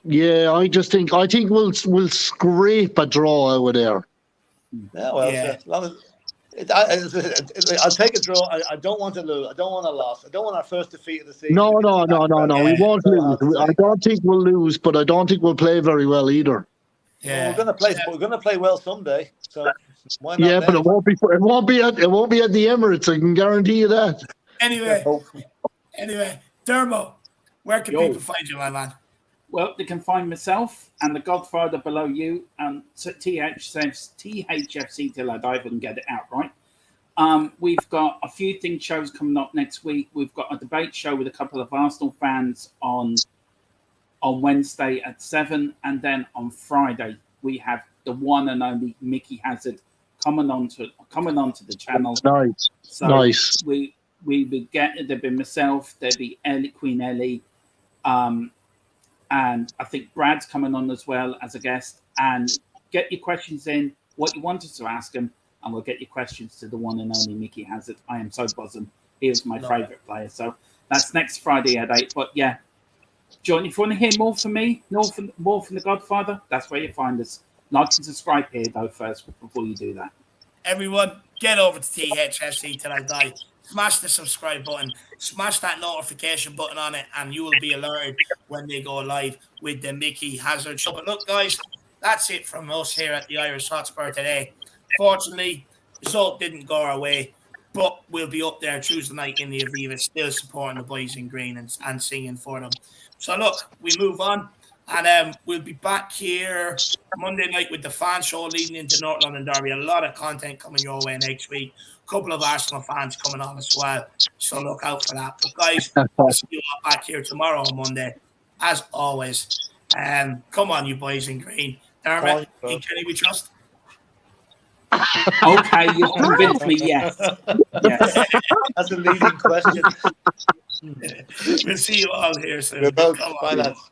[SPEAKER 3] yeah, I think we'll scrape a draw over there.
[SPEAKER 4] Yeah, well, as long as I'll take a draw. I don't want to lose. I don't want a loss. I don't want our first defeat of the season.
[SPEAKER 3] No. We won't lose. I don't think we'll lose, but I don't think we'll play very well either.
[SPEAKER 4] Yeah, we're gonna play well someday. So why not?
[SPEAKER 3] Yeah, but it won't be at the Emirates. I can guarantee you that.
[SPEAKER 1] Anyway, Dermo, where can people find you, my man?
[SPEAKER 2] Well, they can find myself and the Godfather below you, and THFC till I die if I can get it out right. We've got a few shows coming up next week. We've got a debate show with a couple of Arsenal fans on Wednesday at 7, and then on Friday we have the one and only Mickey Hazard coming onto the channel.
[SPEAKER 3] Nice.
[SPEAKER 2] So
[SPEAKER 3] nice.
[SPEAKER 2] We would get there'd be myself, there'd be Queen Ellie, and I think Brad's coming on as well as a guest. And get your questions in, what you want us to ask him, and we'll get your questions to the one and only Mickey Hazard. I am so buzzing. He is my favourite player. So that's next Friday at 8. But yeah, John, if you want to hear more from me, more from the Godfather, that's where you find us. Like and subscribe here, though, first, before you do that.
[SPEAKER 1] Everyone, get over to THFC till I die. Smash the subscribe button, smash that notification button on it, and you will be alerted when they go live with the Mickey Hazard show. But look, guys, that's it from us here at the Irish Hotspur today. Fortunately, the result didn't go our way, but we'll be up there Tuesday night in the Aviva, still supporting the boys in green and singing for them. So look, we move on, and we'll be back here Monday night with the fan show leading into North London Derby. A lot of content coming your way next week. A couple of Arsenal fans coming on as well, so look out for that. But guys, I'll see you all back here tomorrow on Monday, as always. Come on, you boys in green. Dermot, in Kenny we trust?
[SPEAKER 2] Okay, you've convinced me, yes.
[SPEAKER 4] That's a leading question.
[SPEAKER 1] We'll see you all here soon.
[SPEAKER 4] Bye, lads.